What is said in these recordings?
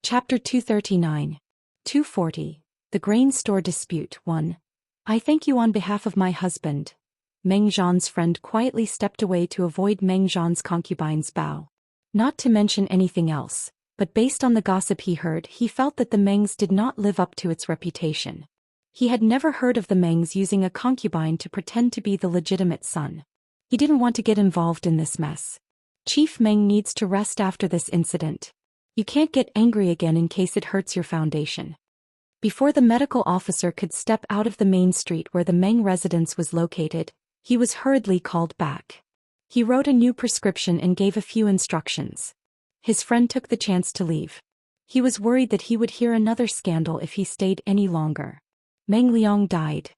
Chapter 239. 240. The Grain Store Dispute 1. I thank you on behalf of my husband. Meng Zhan's friend quietly stepped away to avoid Meng Zhan's concubine's bow. Not to mention anything else, but based on the gossip he heard, he felt that the Mengs did not live up to its reputation. He had never heard of the Mengs using a concubine to pretend to be the legitimate son. He didn't want to get involved in this mess. Chief Meng needs to rest after this incident. You can't get angry again in case it hurts your foundation. Before the medical officer could step out of the main street where the Meng residence was located, he was hurriedly called back. He wrote a new prescription and gave a few instructions. His friend took the chance to leave. He was worried that he would hear another scandal if he stayed any longer. Meng Liang died.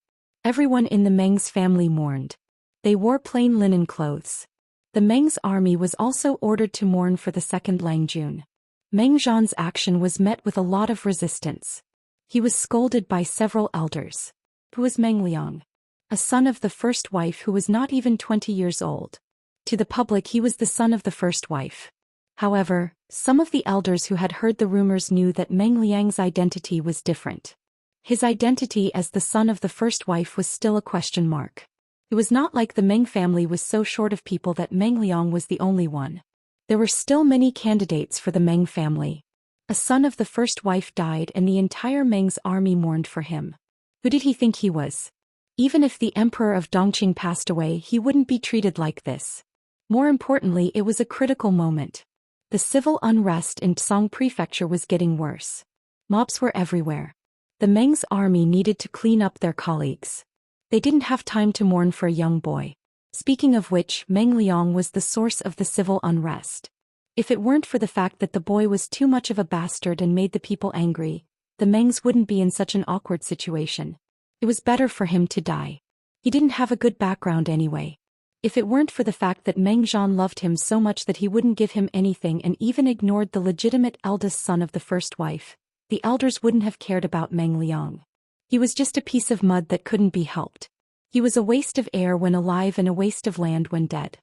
Everyone in the Meng's family mourned. They wore plain linen clothes. The Meng's army was also ordered to mourn for the second Langjun. Meng Zhan's action was met with a lot of resistance. He was scolded by several elders. Who was Meng Liang? A son of the first wife who was not even 20 years old. To the public he was the son of the first wife. However, some of the elders who had heard the rumors knew that Meng Liang's identity was different. His identity as the son of the first wife was still a question mark. It was not like the Meng family was so short of people that Meng Liang was the only one. There were still many candidates for the Meng family. A son of the first wife died and the entire Meng's army mourned for him. Who did he think he was? Even if the emperor of Dongqing passed away, he wouldn't be treated like this. More importantly, it was a critical moment. The civil unrest in Tsang Prefecture was getting worse. Mobs were everywhere. The Meng's army needed to clean up their colleagues. They didn't have time to mourn for a young boy. Speaking of which, Meng Liang was the source of the civil unrest. If it weren't for the fact that the boy was too much of a bastard and made the people angry, the Mengs wouldn't be in such an awkward situation. It was better for him to die. He didn't have a good background anyway. If it weren't for the fact that Meng Zhan loved him so much that he wouldn't give him anything and even ignored the legitimate eldest son of the first wife, the elders wouldn't have cared about Meng Liang. He was just a piece of mud that couldn't be helped. He was a waste of air when alive and a waste of land when dead.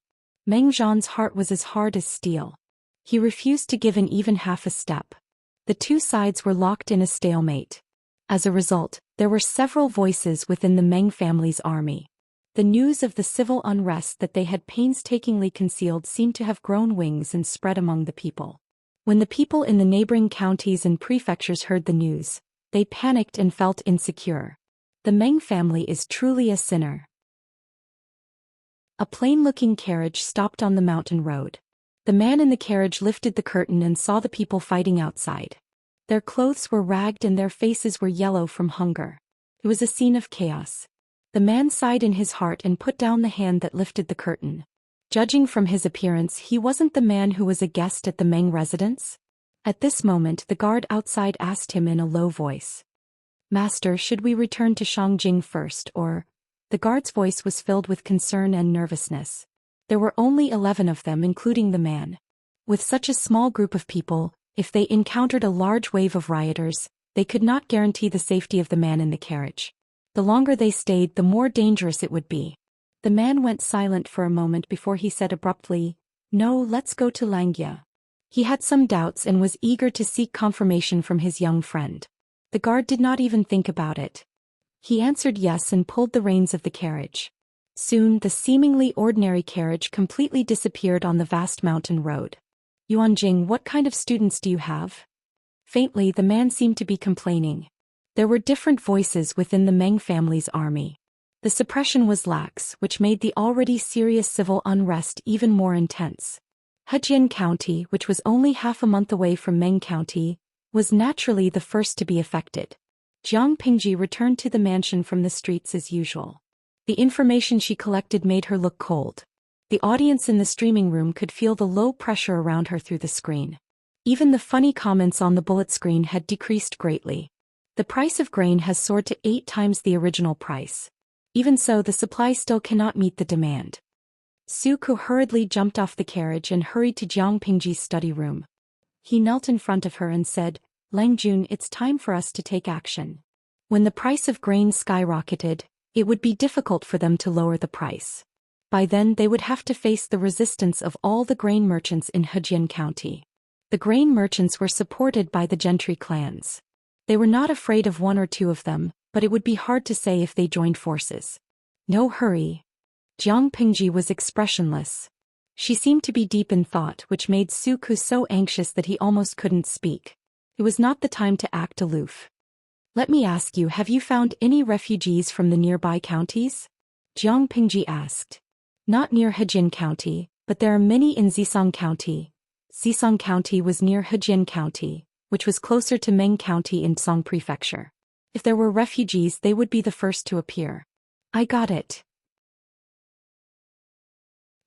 Meng Zhan's heart was as hard as steel. He refused to give in even half a step. The two sides were locked in a stalemate. As a result, there were several voices within the Meng family's army. The news of the civil unrest that they had painstakingly concealed seemed to have grown wings and spread among the people. When the people in the neighboring counties and prefectures heard the news, they panicked and felt insecure. The Meng family is truly a sinner. A plain-looking carriage stopped on the mountain road. The man in the carriage lifted the curtain and saw the people fighting outside. Their clothes were ragged and their faces were yellow from hunger. It was a scene of chaos. The man sighed in his heart and put down the hand that lifted the curtain. Judging from his appearance, he wasn't the man who was a guest at the Meng residence. At this moment, the guard outside asked him in a low voice, "Master, should we return to Shangjing first or?" The guard's voice was filled with concern and nervousness. There were only 11 of them, including the man. With such a small group of people, if they encountered a large wave of rioters, they could not guarantee the safety of the man in the carriage. The longer they stayed, the more dangerous it would be. The man went silent for a moment before he said abruptly, "No, let's go to Langjia." He had some doubts and was eager to seek confirmation from his young friend. The guard did not even think about it. He answered yes and pulled the reins of the carriage. Soon, the seemingly ordinary carriage completely disappeared on the vast mountain road. "Yuanjing, what kind of students do you have?" Faintly, the man seemed to be complaining. There were different voices within the Meng family's army. The suppression was lax, which made the already serious civil unrest even more intense. Hejian County, which was only half a month away from Meng County, was naturally the first to be affected. Jiang Pingji returned to the mansion from the streets as usual. The information she collected made her look cold. The audience in the streaming room could feel the low pressure around her through the screen. Even the funny comments on the bullet screen had decreased greatly. The price of grain has soared to 8 times the original price. Even so, the supply still cannot meet the demand. Su Ku hurriedly jumped off the carriage and hurried to Jiang Pingji's study room. He knelt in front of her and said, "Langjun, it's time for us to take action." When the price of grain skyrocketed, it would be difficult for them to lower the price. By then they would have to face the resistance of all the grain merchants in Hejian County. The The grain merchants were supported by the gentry clans. They were not afraid of one or two of them, but it would be hard to say if they joined forces. No hurry. Jiang Pingji was expressionless. She seemed to be deep in thought, which made Su Ku so anxious that he almost couldn't speak. It was not the time to act aloof. Let me ask you, have you found any refugees from the nearby counties? Jiang Pingji asked. Not near Hejin County, but there are many in Zisong County. Zisong County was near Hejin County, which was closer to Meng County in Song Prefecture. If there were refugees, they would be the first to appear. I got it.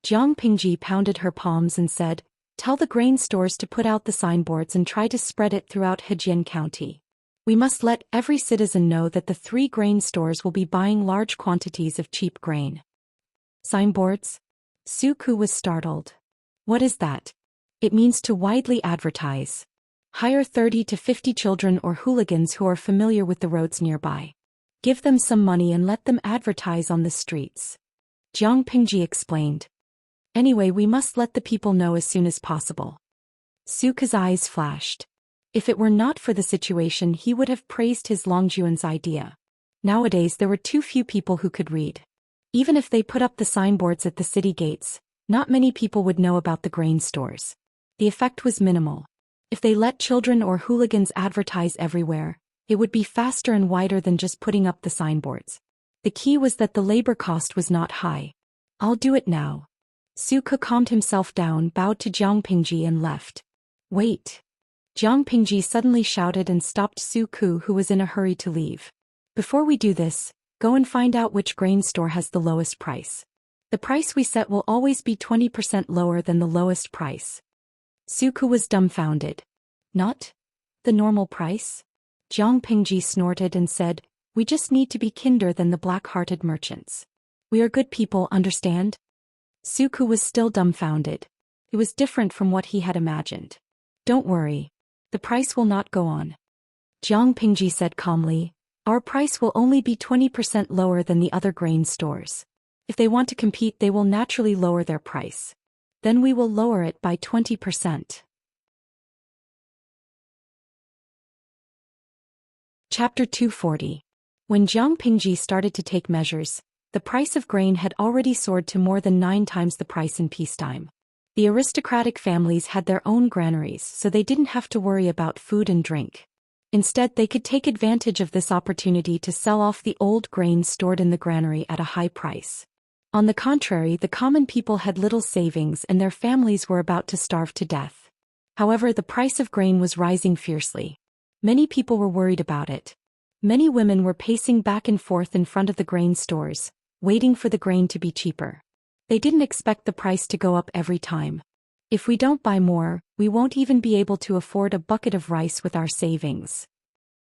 Jiang Pingji pounded her palms and said, "Tell the grain stores to put out the signboards and try to spread it throughout Hejin County. We must let every citizen know that the 3 grain stores will be buying large quantities of cheap grain." Signboards? Su Ku was startled. What is that? It means to widely advertise. Hire 30 to 50 children or hooligans who are familiar with the roads nearby. Give them some money and let them advertise on the streets. Jiang Pingji explained. Anyway, we must let the people know as soon as possible. Su Ku's eyes flashed. If it were not for the situation, he would have praised his Longjuan's idea. Nowadays there were too few people who could read. Even if they put up the signboards at the city gates, not many people would know about the grain stores. The effect was minimal. If they let children or hooligans advertise everywhere, it would be faster and wider than just putting up the signboards. The key was that the labor cost was not high. I'll do it now. Su Ku calmed himself down, bowed to Jiang Pingji and left. Wait. Jiang Pingji suddenly shouted and stopped Su Ku, who was in a hurry to leave. Before we do this, go and find out which grain store has the lowest price. The price we set will always be 20% lower than the lowest price. Su Ku was dumbfounded. Not the normal price? Jiang Pingji snorted and said, we just need to be kinder than the black-hearted merchants. We are good people, understand? Su Ku was still dumbfounded. It was different from what he had imagined. Don't worry. The price will not go on. Jiang Pingji said calmly, our price will only be 20% lower than the other grain stores. If they want to compete, they will naturally lower their price. Then we will lower it by 20%. Chapter 240. When Jiang Pingji started to take measures, the price of grain had already soared to more than 9 times the price in peacetime. The aristocratic families had their own granaries, so they didn't have to worry about food and drink. Instead, they could take advantage of this opportunity to sell off the old grain stored in the granary at a high price. On the contrary, the common people had little savings and their families were about to starve to death. However, the price of grain was rising fiercely. Many people were worried about it. Many women were pacing back and forth in front of the grain stores, waiting for the grain to be cheaper. They didn't expect the price to go up every time. If we don't buy more, we won't even be able to afford a bucket of rice with our savings.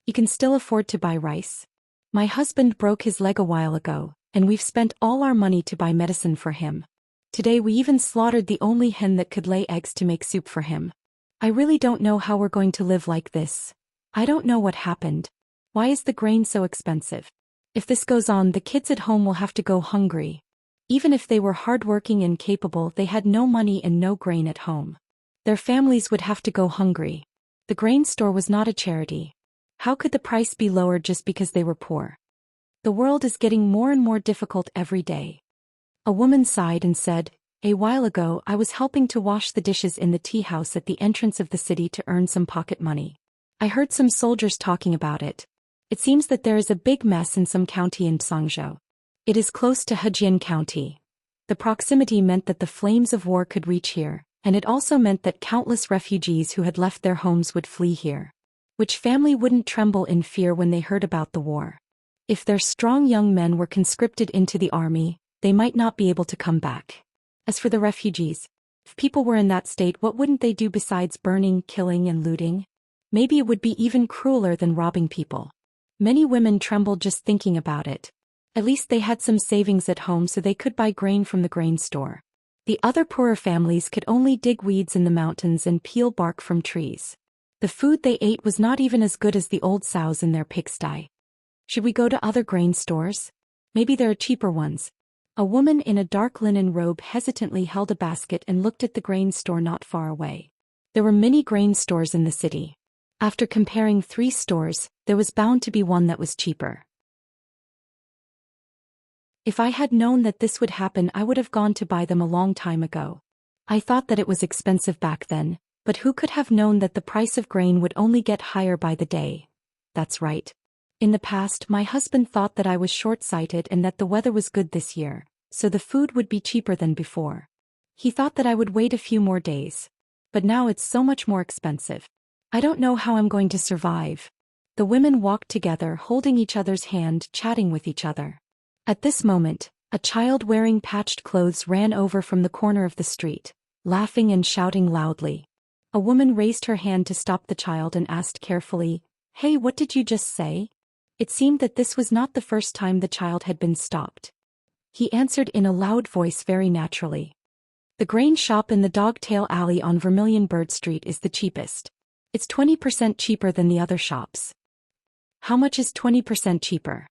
You can still afford to buy rice? My husband broke his leg a while ago, and we've spent all our money to buy medicine for him. Today we even slaughtered the only hen that could lay eggs to make soup for him. I really don't know how we're going to live like this. I don't know what happened. Why is the grain so expensive? If this goes on, the kids at home will have to go hungry. Even if they were hardworking and capable, they had no money and no grain at home. Their families would have to go hungry. The grain store was not a charity. How could the price be lowered just because they were poor? The world is getting more and more difficult every day. A woman sighed and said, a while ago I was helping to wash the dishes in the tea house at the entrance of the city to earn some pocket money. I heard some soldiers talking about it. It seems that there is a big mess in some county in Zhangzhou. It is close to Hejin County. The proximity meant that the flames of war could reach here, and it also meant that countless refugees who had left their homes would flee here. Which family wouldn't tremble in fear when they heard about the war? If their strong young men were conscripted into the army, they might not be able to come back. As for the refugees, if people were in that state, what wouldn't they do besides burning, killing, and looting? Maybe it would be even crueler than robbing people. Many women trembled just thinking about it. At least they had some savings at home so they could buy grain from the grain store. The other poorer families could only dig weeds in the mountains and peel bark from trees. The food they ate was not even as good as the old sows in their pigsty. Should we go to other grain stores? Maybe there are cheaper ones. A woman in a dark linen robe hesitantly held a basket and looked at the grain store not far away. There were many grain stores in the city. After comparing 3 stores, there was bound to be one that was cheaper. If I had known that this would happen, I would have gone to buy them a long time ago. I thought that it was expensive back then, but who could have known that the price of grain would only get higher by the day? That's right. In the past, my husband thought that I was short-sighted and that the weather was good this year, so the food would be cheaper than before. He thought that I would wait a few more days. But now it's so much more expensive. I don't know how I'm going to survive. The women walked together, holding each other's hand, chatting with each other. At this moment, a child wearing patched clothes ran over from the corner of the street, laughing and shouting loudly. A woman raised her hand to stop the child and asked carefully, "Hey, what did you just say?" It seemed that this was not the first time the child had been stopped. He answered in a loud voice very naturally. "The grain shop in the Dogtail Alley on Vermilion Bird Street is the cheapest. It's 20% cheaper than the other shops." "How much is 20% cheaper?"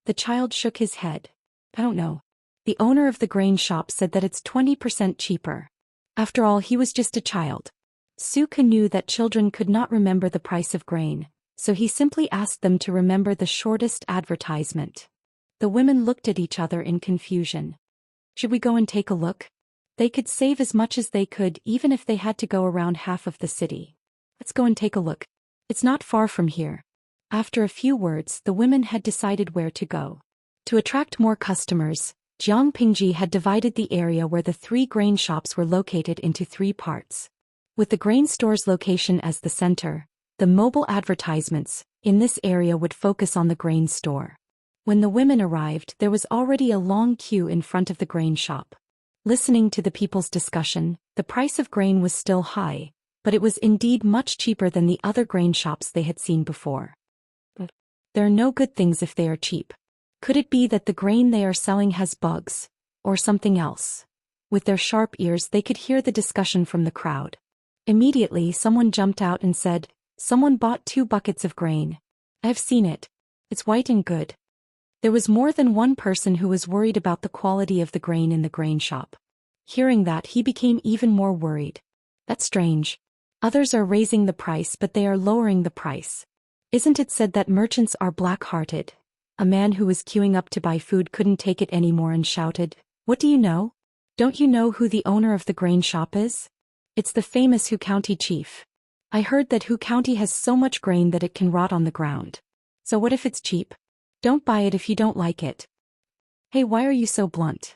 The child shook his head. "I don't know." The owner of the grain shop said that it's 20% cheaper. After all, he was just a child. Suka knew that children could not remember the price of grain, so he simply asked them to remember the shortest advertisement. The women looked at each other in confusion. "Should we go and take a look?" They could save as much as they could even if they had to go around half of the city. "Let's go and take a look. It's not far from here." After a few words, the women had decided where to go. To attract more customers, Jiang Pingji had divided the area where the 3 grain shops were located into 3 parts. With the grain store's location as the center, the mobile advertisements in this area would focus on the grain store. When the women arrived, there was already a long queue in front of the grain shop. Listening to the people's discussion, the price of grain was still high, but it was indeed much cheaper than the other grain shops they had seen before. But there are no good things if they are cheap. Could it be that the grain they are selling has bugs, or something else? With their sharp ears they could hear the discussion from the crowd. Immediately someone jumped out and said, "Someone bought 2 buckets of grain. I have seen it. It's white and good." There was more than one person who was worried about the quality of the grain in the grain shop. Hearing that, he became even more worried. "That's strange. Others are raising the price, but they are lowering the price. Isn't it said that merchants are black-hearted?" A man who was queuing up to buy food couldn't take it anymore and shouted, "What do you know? Don't you know who the owner of the grain shop is? It's the famous Hu County chief. I heard that Hu County has so much grain that it can rot on the ground. So what if it's cheap? Don't buy it if you don't like it." "Hey, why are you so blunt?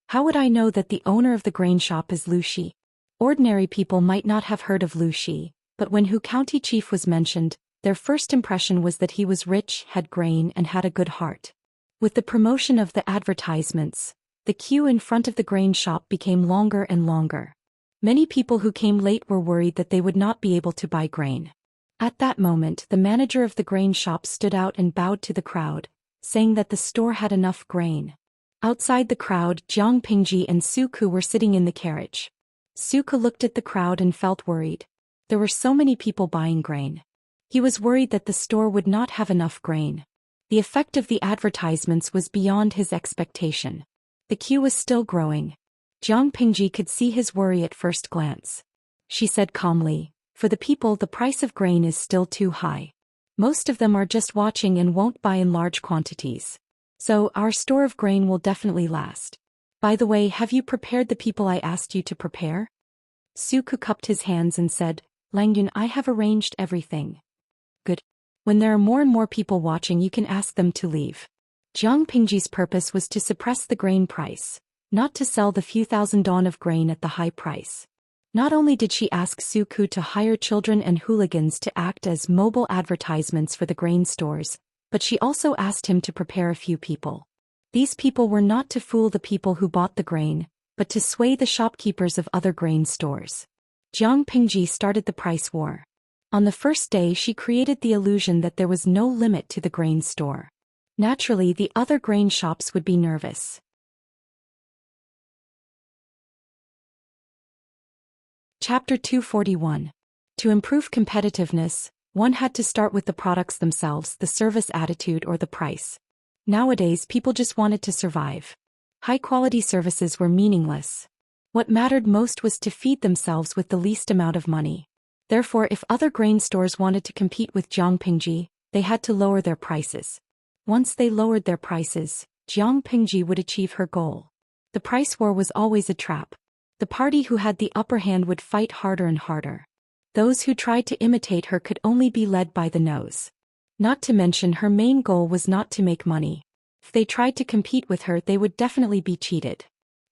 How would I know that the owner of the grain shop is Lu Shi?" Ordinary people might not have heard of Lu Shi, but when Hu County chief was mentioned, their first impression was that he was rich, had grain, and had a good heart. With the promotion of the advertisements, the queue in front of the grain shop became longer and longer. Many people who came late were worried that they would not be able to buy grain. At that moment, the manager of the grain shop stood out and bowed to the crowd, saying that the store had enough grain. Outside the crowd, Jiang Pingji and Suku were sitting in the carriage. Suku looked at the crowd and felt worried. There were so many people buying grain. He was worried that the store would not have enough grain. The effect of the advertisements was beyond his expectation. The queue was still growing. Jiang Pingji could see his worry at first glance. She said calmly, "For the people, the price of grain is still too high. Most of them are just watching and won't buy in large quantities. So, our store of grain will definitely last. By the way, have you prepared the people I asked you to prepare?" Suku cupped his hands and said, "Langyun, I have arranged everything." "Good. When there are more and more people watching, you can ask them to leave." Jiang Pingji's purpose was to suppress the grain price, not to sell the few thousand don of grain at the high price. Not only did she ask Suku to hire children and hooligans to act as mobile advertisements for the grain stores, but she also asked him to prepare a few people. These people were not to fool the people who bought the grain, but to sway the shopkeepers of other grain stores. Jiang Pingji started the price war. On the first day, she created the illusion that there was no limit to the grain store. Naturally, the other grain shops would be nervous. Chapter 241. To improve competitiveness, one had to start with the products themselves, the service attitude, or the price. Nowadays, people just wanted to survive. High-quality services were meaningless. What mattered most was to feed themselves with the least amount of money. Therefore, if other grain stores wanted to compete with Jiangpingji, they had to lower their prices. Once they lowered their prices, Jiangpingji would achieve her goal. The price war was always a trap. The party who had the upper hand would fight harder and harder. Those who tried to imitate her could only be led by the nose. Not to mention her main goal was not to make money. If they tried to compete with her, they would definitely be cheated.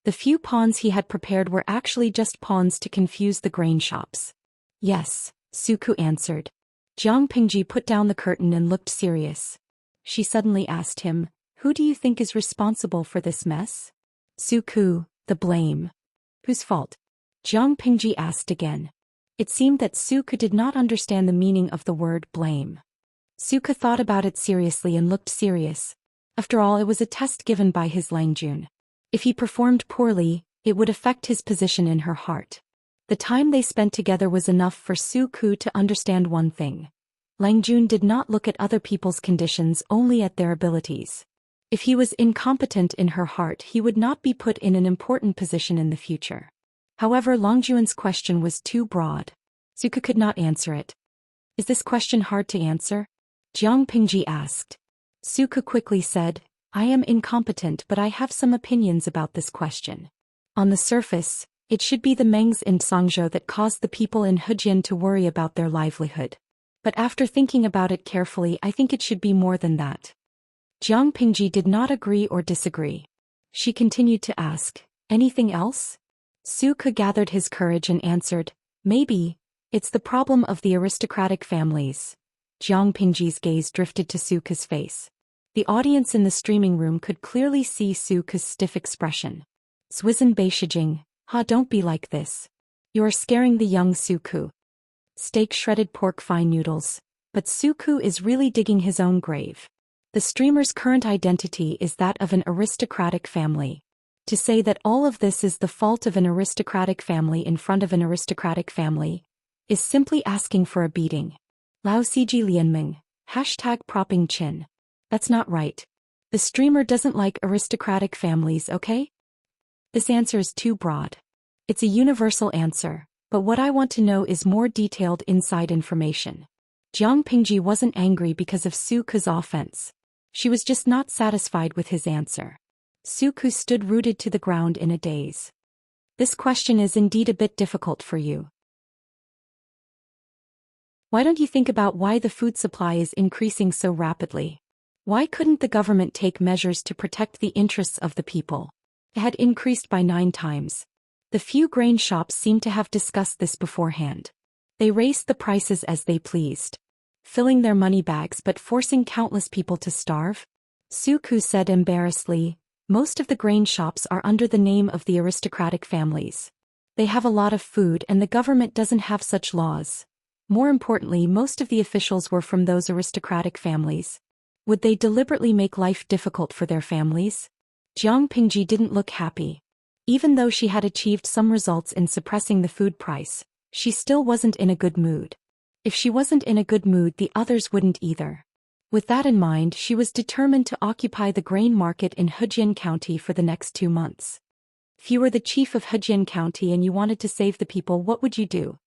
The few pawns he had prepared were actually just pawns to confuse the grain shops. Yes, Suku answered. Jiangpingji put down the curtain and looked serious. She suddenly asked him, "Who do you think is responsible for this mess?" Suku, the blame. Whose fault? Jiangpingji asked again. It seemed that Suku did not understand the meaning of the word blame. Suku thought about it seriously and looked serious. After all, it was a test given by his Langjun. If he performed poorly, it would affect his position in her heart. The time they spent together was enough for Suku to understand one thing. Langjun did not look at other people's conditions, only at their abilities. If he was incompetent in her heart, he would not be put in an important position in the future. However, Langjun's question was too broad. Suku could not answer it. "Is this question hard to answer?" Jiangpingji asked. Suku quickly said, "I am incompetent, but I have some opinions about this question. On the surface, it should be the Mengs in Songzhou that caused the people in Hejian to worry about their livelihood. But after thinking about it carefully, I think it should be more than that." Jiangpingji did not agree or disagree. She continued to ask, "Anything else?" Suku gathered his courage and answered, "Maybe, it's the problem of the aristocratic families." Jiangpingji's gaze drifted to Suku's face. The audience in the streaming room could clearly see Suku's stiff expression. "Zwizen Beishijing, don't be like this. You are scaring the young Suku." Steak, shredded pork, fine noodles. But Suku is really digging his own grave. The streamer's current identity is that of an aristocratic family. To say that all of this is the fault of an aristocratic family in front of an aristocratic family is simply asking for a beating. Lao Ciji Lianming, #propping chin. That's not right. The streamer doesn't like aristocratic families, okay? This answer is too broad. It's a universal answer, but what I want to know is more detailed inside information. Jiangpingji wasn't angry because of Suku's offense. She was just not satisfied with his answer. Suku stood rooted to the ground in a daze. "This question is indeed a bit difficult for you. Why don't you think about why the food supply is increasing so rapidly? Why couldn't the government take measures to protect the interests of the people? It had increased by 9 times. The few grain shops seemed to have discussed this beforehand. They raised the prices as they pleased, filling their money bags but forcing countless people to starve." Suku said embarrassedly, "Most of the grain shops are under the name of the aristocratic families. They have a lot of food and the government doesn't have such laws. More importantly, most of the officials were from those aristocratic families. Would they deliberately make life difficult for their families?" Jiangpingji didn't look happy. Even though she had achieved some results in suppressing the food price, she still wasn't in a good mood. If she wasn't in a good mood, the others wouldn't either. With that in mind, she was determined to occupy the grain market in Hejian County for the next 2 months. If you were the chief of Hejian County and you wanted to save the people, what would you do?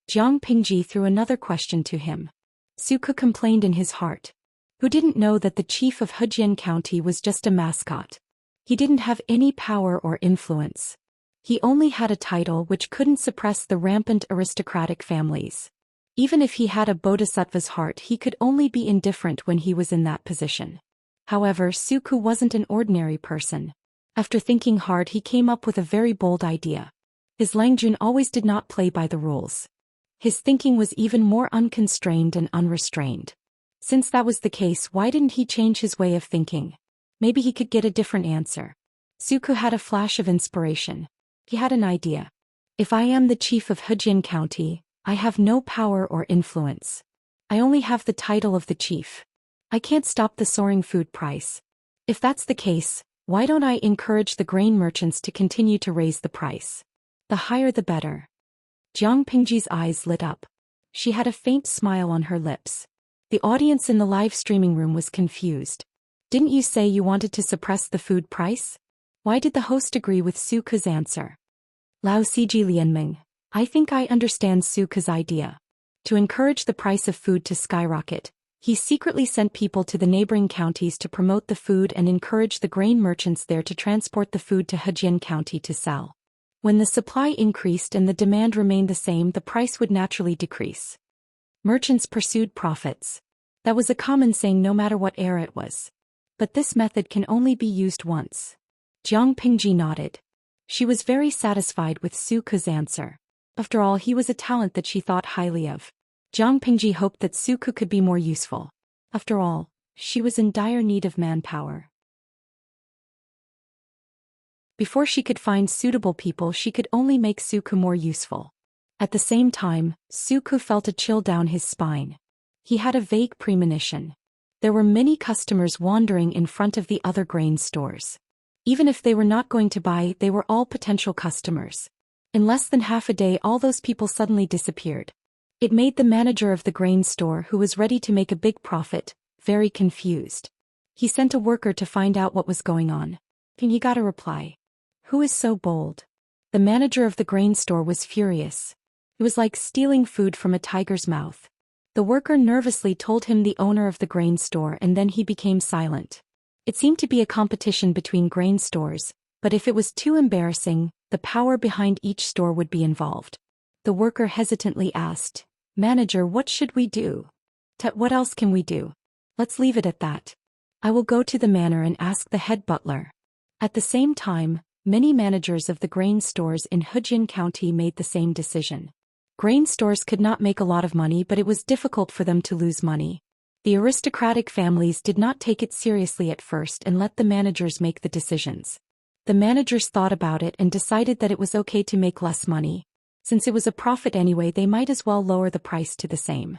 Jiangpingji threw another question to him. Suku complained in his heart. Who didn't know that the chief of Hejian County was just a mascot? He didn't have any power or influence. He only had a title which couldn't suppress the rampant aristocratic families. Even if he had a bodhisattva's heart, he could only be indifferent when he was in that position. However, Suku wasn't an ordinary person. After thinking hard, he came up with a very bold idea. His Langjun always did not play by the rules. His thinking was even more unconstrained and unrestrained. Since that was the case, why didn't he change his way of thinking? Maybe he could get a different answer. Suku had a flash of inspiration. He had an idea. If I am the chief of Hejian County, I have no power or influence. I only have the title of the chief. I can't stop the soaring food price. If that's the case, why don't I encourage the grain merchants to continue to raise the price? The higher the better. Jiangpingji's eyes lit up. She had a faint smile on her lips. The audience in the live streaming room was confused. Didn't you say you wanted to suppress the food price? Why did the host agree with Suku's answer? Lao Ciji Lianming. I think I understand Suka's idea. To encourage the price of food to skyrocket, he secretly sent people to the neighboring counties to promote the food and encourage the grain merchants there to transport the food to Hejian County to sell. When the supply increased and the demand remained the same, the price would naturally decrease. Merchants pursued profits. That was a common saying no matter what era it was. But this method can only be used once. Jiang Pingji nodded. She was very satisfied with Su Ke's answer. After all, he was a talent that she thought highly of. Jiang Pingji hoped that Su Ke could be more useful. After all, she was in dire need of manpower. Before she could find suitable people, she could only make Su Ke more useful. At the same time, Su Ke felt a chill down his spine. He had a vague premonition. There were many customers wandering in front of the other grain stores. Even if they were not going to buy, they were all potential customers. In less than half a day, all those people suddenly disappeared. It made the manager of the grain store, who was ready to make a big profit, very confused. He sent a worker to find out what was going on. And he got a reply. Who is so bold? The manager of the grain store was furious. It was like stealing food from a tiger's mouth. The worker nervously told him the owner of the grain store, and then he became silent. It seemed to be a competition between grain stores, but if it was too embarrassing, the power behind each store would be involved. The worker hesitantly asked, "Manager, what should we do?" What else can we do? Let's leave it at that. I will go to the manor and ask the head butler." At the same time, many managers of the grain stores in Hejian County made the same decision. Grain stores could not make a lot of money, but it was difficult for them to lose money. The aristocratic families did not take it seriously at first and let the managers make the decisions. The managers thought about it and decided that it was okay to make less money. Since it was a profit anyway, they might as well lower the price to the same.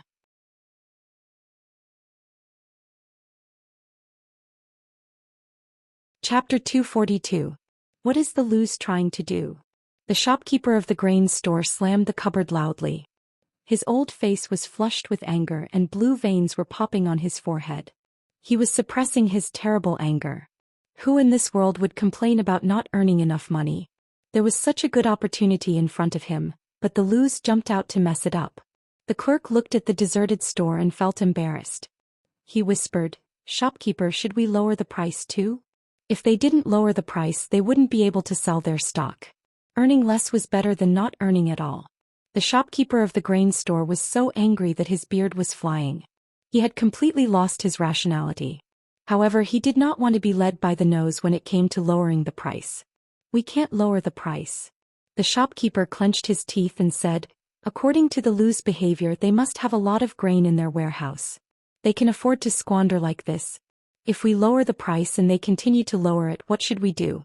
Chapter 242. What is the Luz trying to do? The shopkeeper of the grain store slammed the cupboard loudly. His old face was flushed with anger and blue veins were popping on his forehead. He was suppressing his terrible anger. Who in this world would complain about not earning enough money? There was such a good opportunity in front of him, but the Luz jumped out to mess it up. The clerk looked at the deserted store and felt embarrassed. He whispered, "Shopkeeper, should we lower the price too?" If they didn't lower the price, they wouldn't be able to sell their stock. Earning less was better than not earning at all. The shopkeeper of the grain store was so angry that his beard was flying. He had completely lost his rationality. However, he did not want to be led by the nose when it came to lowering the price. "We can't lower the price." The shopkeeper clenched his teeth and said, "According to the Luz behavior, they must have a lot of grain in their warehouse. They can afford to squander like this. If we lower the price and they continue to lower it, what should we do?"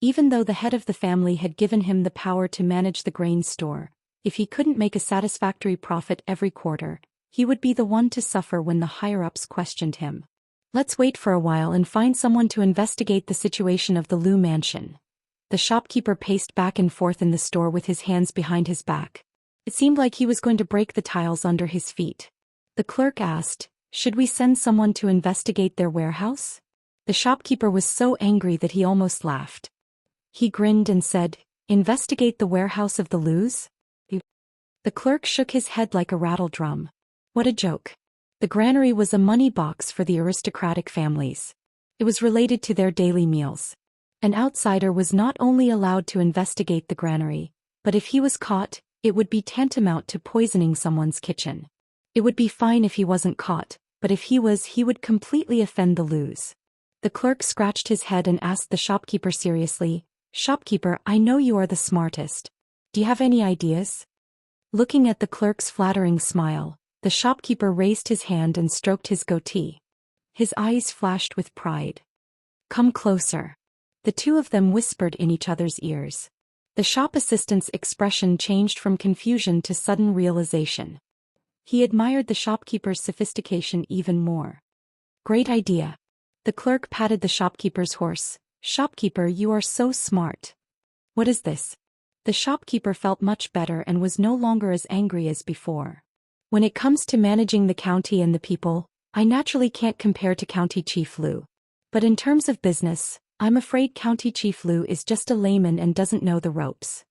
Even though the head of the family had given him the power to manage the grain store, if he couldn't make a satisfactory profit every quarter, he would be the one to suffer when the higher-ups questioned him. "Let's wait for a while and find someone to investigate the situation of the Lu mansion." The shopkeeper paced back and forth in the store with his hands behind his back. It seemed like he was going to break the tiles under his feet. The clerk asked, "Should we send someone to investigate their warehouse?" The shopkeeper was so angry that he almost laughed. He grinned and said, "Investigate the warehouse of the Luz?" The clerk shook his head like a rattle drum. What a joke. The granary was a money box for the aristocratic families. It was related to their daily meals. An outsider was not only allowed to investigate the granary, but if he was caught, it would be tantamount to poisoning someone's kitchen. It would be fine if he wasn't caught, but if he was, he would completely offend the Luz. The clerk scratched his head and asked the shopkeeper seriously, "Shopkeeper, I know you are the smartest. Do you have any ideas?" Looking at the clerk's flattering smile, the shopkeeper raised his hand and stroked his goatee. His eyes flashed with pride. "Come closer." The two of them whispered in each other's ears. The shop assistant's expression changed from confusion to sudden realization. He admired the shopkeeper's sophistication even more. "Great idea." The clerk patted the shopkeeper's horse. "Shopkeeper, you are so smart." "What is this?" The shopkeeper felt much better and was no longer as angry as before. "When it comes to managing the county and the people, I naturally can't compare to County Chief Lu. But in terms of business, I'm afraid County Chief Lu is just a layman and doesn't know the ropes."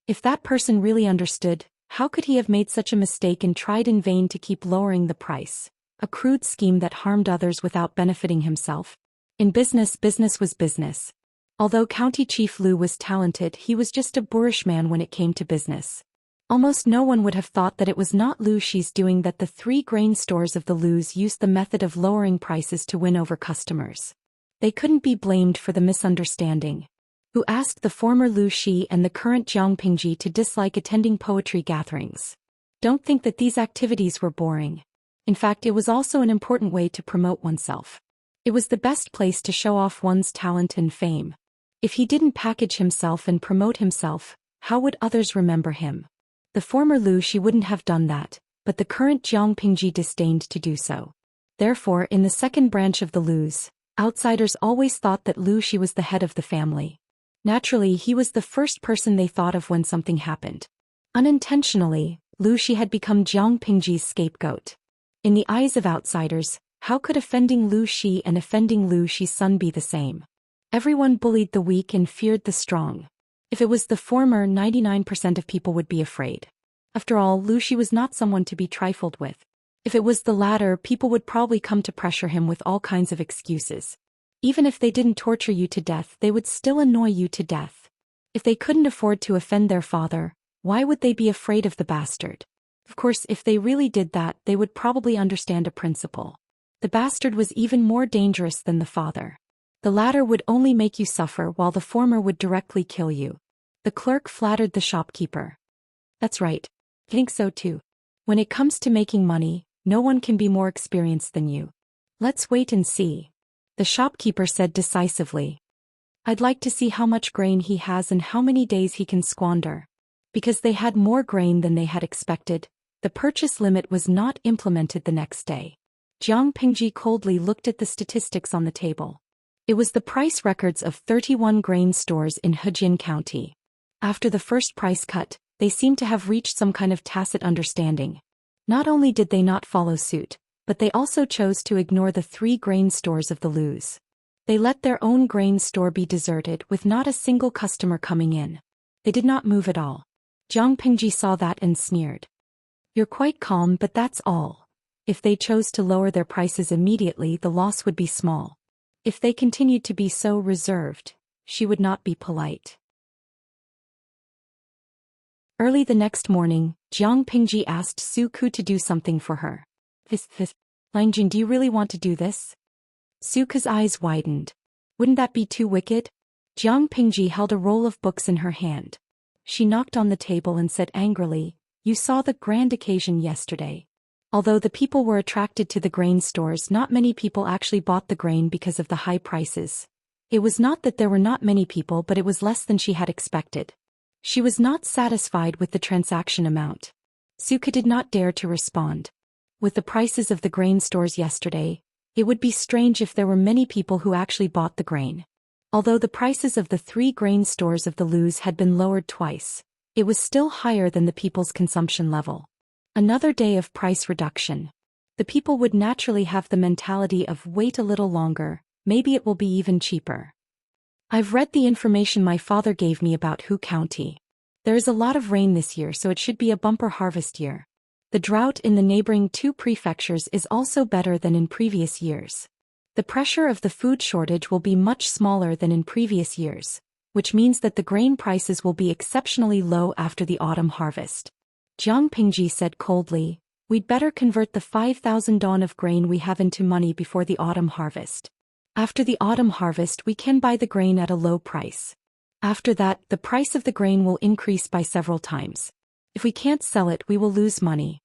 If that person really understood, how could he have made such a mistake and tried in vain to keep lowering the price? A crude scheme that harmed others without benefiting himself. In business, business was business. Although County Chief Lu was talented, he was just a boorish man when it came to business. Almost no one would have thought that it was not Lu Shi's doing that the 3 grain stores of the Lus used the method of lowering prices to win over customers. They couldn't be blamed for the misunderstanding. Who asked the former Lu Shi and the current Jiang Pingji to dislike attending poetry gatherings? Don't think that these activities were boring. In fact, it was also an important way to promote oneself. It was the best place to show off one's talent and fame. If he didn't package himself and promote himself, how would others remember him? The former Lu Shi wouldn't have done that, but the current Jiang Pingji disdained to do so. Therefore, in the second branch of the Lus, outsiders always thought that Lu Shi was the head of the family. Naturally, he was the first person they thought of when something happened. Unintentionally, Lu Shi had become Jiang Pingji's scapegoat. In the eyes of outsiders, how could offending Lu Shi and offending Lu Shi's son be the same? Everyone bullied the weak and feared the strong. If it was the former, 99% of people would be afraid. After all, Lu Shi was not someone to be trifled with. If it was the latter, people would probably come to pressure him with all kinds of excuses. Even if they didn't torture you to death, they would still annoy you to death. If they couldn't afford to offend their father, why would they be afraid of the bastard? Of course, if they really did that, they would probably understand a principle. The bastard was even more dangerous than the father. The latter would only make you suffer while the former would directly kill you. The clerk flattered the shopkeeper. That's right. I think so too. When it comes to making money, no one can be more experienced than you. Let's wait and see. The shopkeeper said decisively. I'd like to see how much grain he has and how many days he can squander. Because they had more grain than they had expected, the purchase limit was not implemented the next day. Jiang Pingji coldly looked at the statistics on the table. It was the price records of 31 grain stores in Hejin County. After the first price cut, they seemed to have reached some kind of tacit understanding. Not only did they not follow suit, but they also chose to ignore the 3 grain stores of the Lus. They let their own grain store be deserted with not a single customer coming in. They did not move at all. Jiang Pingji saw that and sneered. You're quite calm, but that's all. If they chose to lower their prices immediately, the loss would be small. If they continued to be so reserved, she would not be polite. Early the next morning, Jiang Pingji asked Su Ku to do something for her. Langjun, do you really want to do this? Su Ku's eyes widened. Wouldn't that be too wicked? Jiang Pingji held a roll of books in her hand. She knocked on the table and said angrily, You saw the grand occasion yesterday. Although the people were attracted to the grain stores, not many people actually bought the grain because of the high prices. It was not that there were not many people, but it was less than she had expected. She was not satisfied with the transaction amount. Suka did not dare to respond. With the prices of the grain stores yesterday, it would be strange if there were many people who actually bought the grain. Although the prices of the 3 grain stores of the Lus had been lowered twice, it was still higher than the people's consumption level. Another day of price reduction. The people would naturally have the mentality of wait a little longer, maybe it will be even cheaper. I've read the information my father gave me about Hu County. There is a lot of rain this year, so it should be a bumper harvest year. The drought in the neighboring 2 prefectures is also better than in previous years. The pressure of the food shortage will be much smaller than in previous years, which means that the grain prices will be exceptionally low after the autumn harvest. Jiang Pingji said coldly, We'd better convert the 5,000 dawn of grain we have into money before the autumn harvest. After the autumn harvest we can buy the grain at a low price. After that, the price of the grain will increase by several times. If we can't sell it, we will lose money.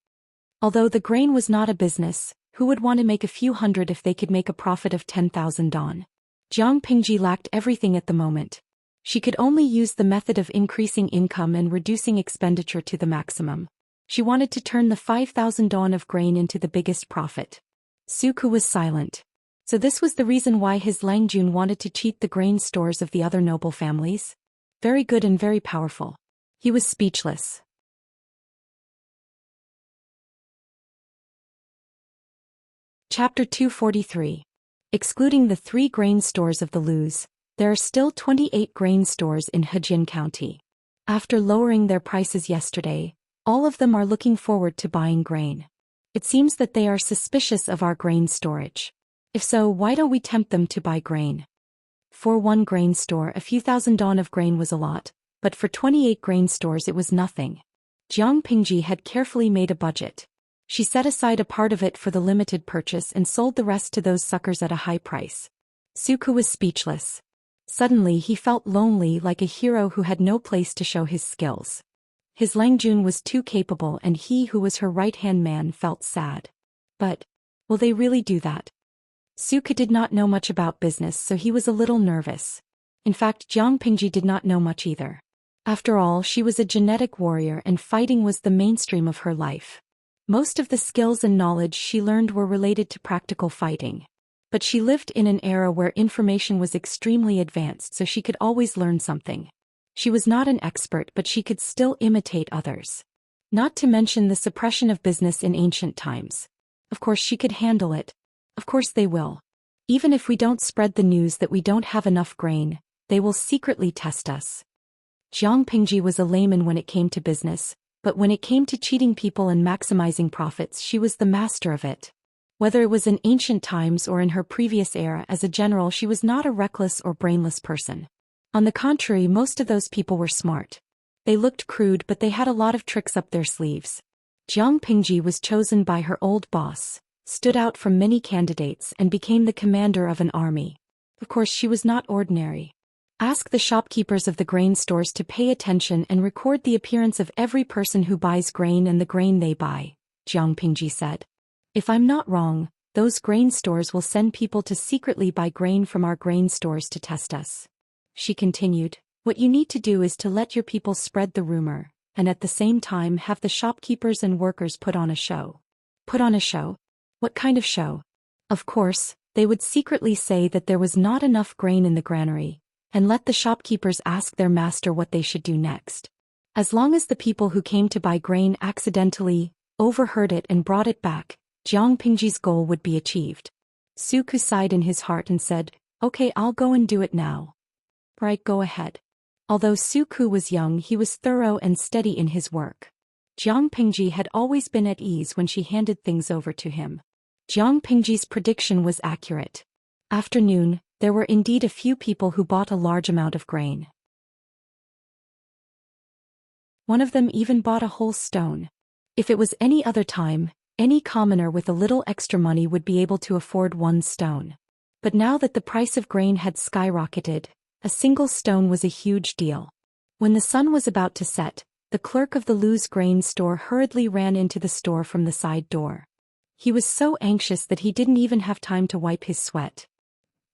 Although the grain was not a business, who would want to make a few hundred if they could make a profit of 10,000 dawn? Jiang Pingji lacked everything at the moment. She could only use the method of increasing income and reducing expenditure to the maximum. She wanted to turn the 5,000 dawn of grain into the biggest profit. Su Ku was silent. So this was the reason why his Langjun wanted to cheat the grain stores of the other noble families? Very good and very powerful. He was speechless. Chapter 243. Excluding the 3 grain stores of the Lus, there are still 28 grain stores in Hejin County. After lowering their prices yesterday, all of them are looking forward to buying grain. It seems that they are suspicious of our grain storage. If so, why don't we tempt them to buy grain? For one grain store, a few thousand don of grain was a lot, but for 28 grain stores it was nothing. Jiang Pingji had carefully made a budget. She set aside a part of it for the limited purchase and sold the rest to those suckers at a high price. Suku was speechless. Suddenly he felt lonely, like a hero who had no place to show his skills. His Langjun was too capable and he who was her right-hand man felt sad. But, will they really do that? Suku did not know much about business, so he was a little nervous. In fact, Jiang Pingji did not know much either. After all, she was a genetic warrior and fighting was the mainstream of her life. Most of the skills and knowledge she learned were related to practical fighting. But she lived in an era where information was extremely advanced, so she could always learn something. She was not an expert, but she could still imitate others. Not to mention the suppression of business in ancient times. Of course she could handle it. Of course they will. Even if we don't spread the news that we don't have enough grain, they will secretly test us. Jiang Pingji was a layman when it came to business, but when it came to cheating people and maximizing profits, she was the master of it. Whether it was in ancient times or in her previous era as a general, she was not a reckless or brainless person. On the contrary, most of those people were smart. They looked crude, but they had a lot of tricks up their sleeves. Jiang Pingji was chosen by her old boss, stood out from many candidates and became the commander of an army. Of course, she was not ordinary. Ask the shopkeepers of the grain stores to pay attention and record the appearance of every person who buys grain and the grain they buy, Jiang Pingji said. If I'm not wrong, those grain stores will send people to secretly buy grain from our grain stores to test us. She continued, what you need to do is to let your people spread the rumor, and at the same time have the shopkeepers and workers put on a show. Put on a show? What kind of show? Of course, they would secretly say that there was not enough grain in the granary, and let the shopkeepers ask their master what they should do next. As long as the people who came to buy grain accidentally overheard it and brought it back, Jiang Pingji's goal would be achieved. Suku sighed in his heart and said, okay, I'll go and do it now. Right, go ahead. Although Suku was young, he was thorough and steady in his work. Jiang Pingji had always been at ease when she handed things over to him. Jiang Pingji's prediction was accurate. After noon, there were indeed a few people who bought a large amount of grain. One of them even bought a whole stone. If it was any other time, any commoner with a little extra money would be able to afford one stone. But now that the price of grain had skyrocketed, a single stone was a huge deal. When the sun was about to set, the clerk of the Lu's grain store hurriedly ran into the store from the side door. He was so anxious that he didn't even have time to wipe his sweat.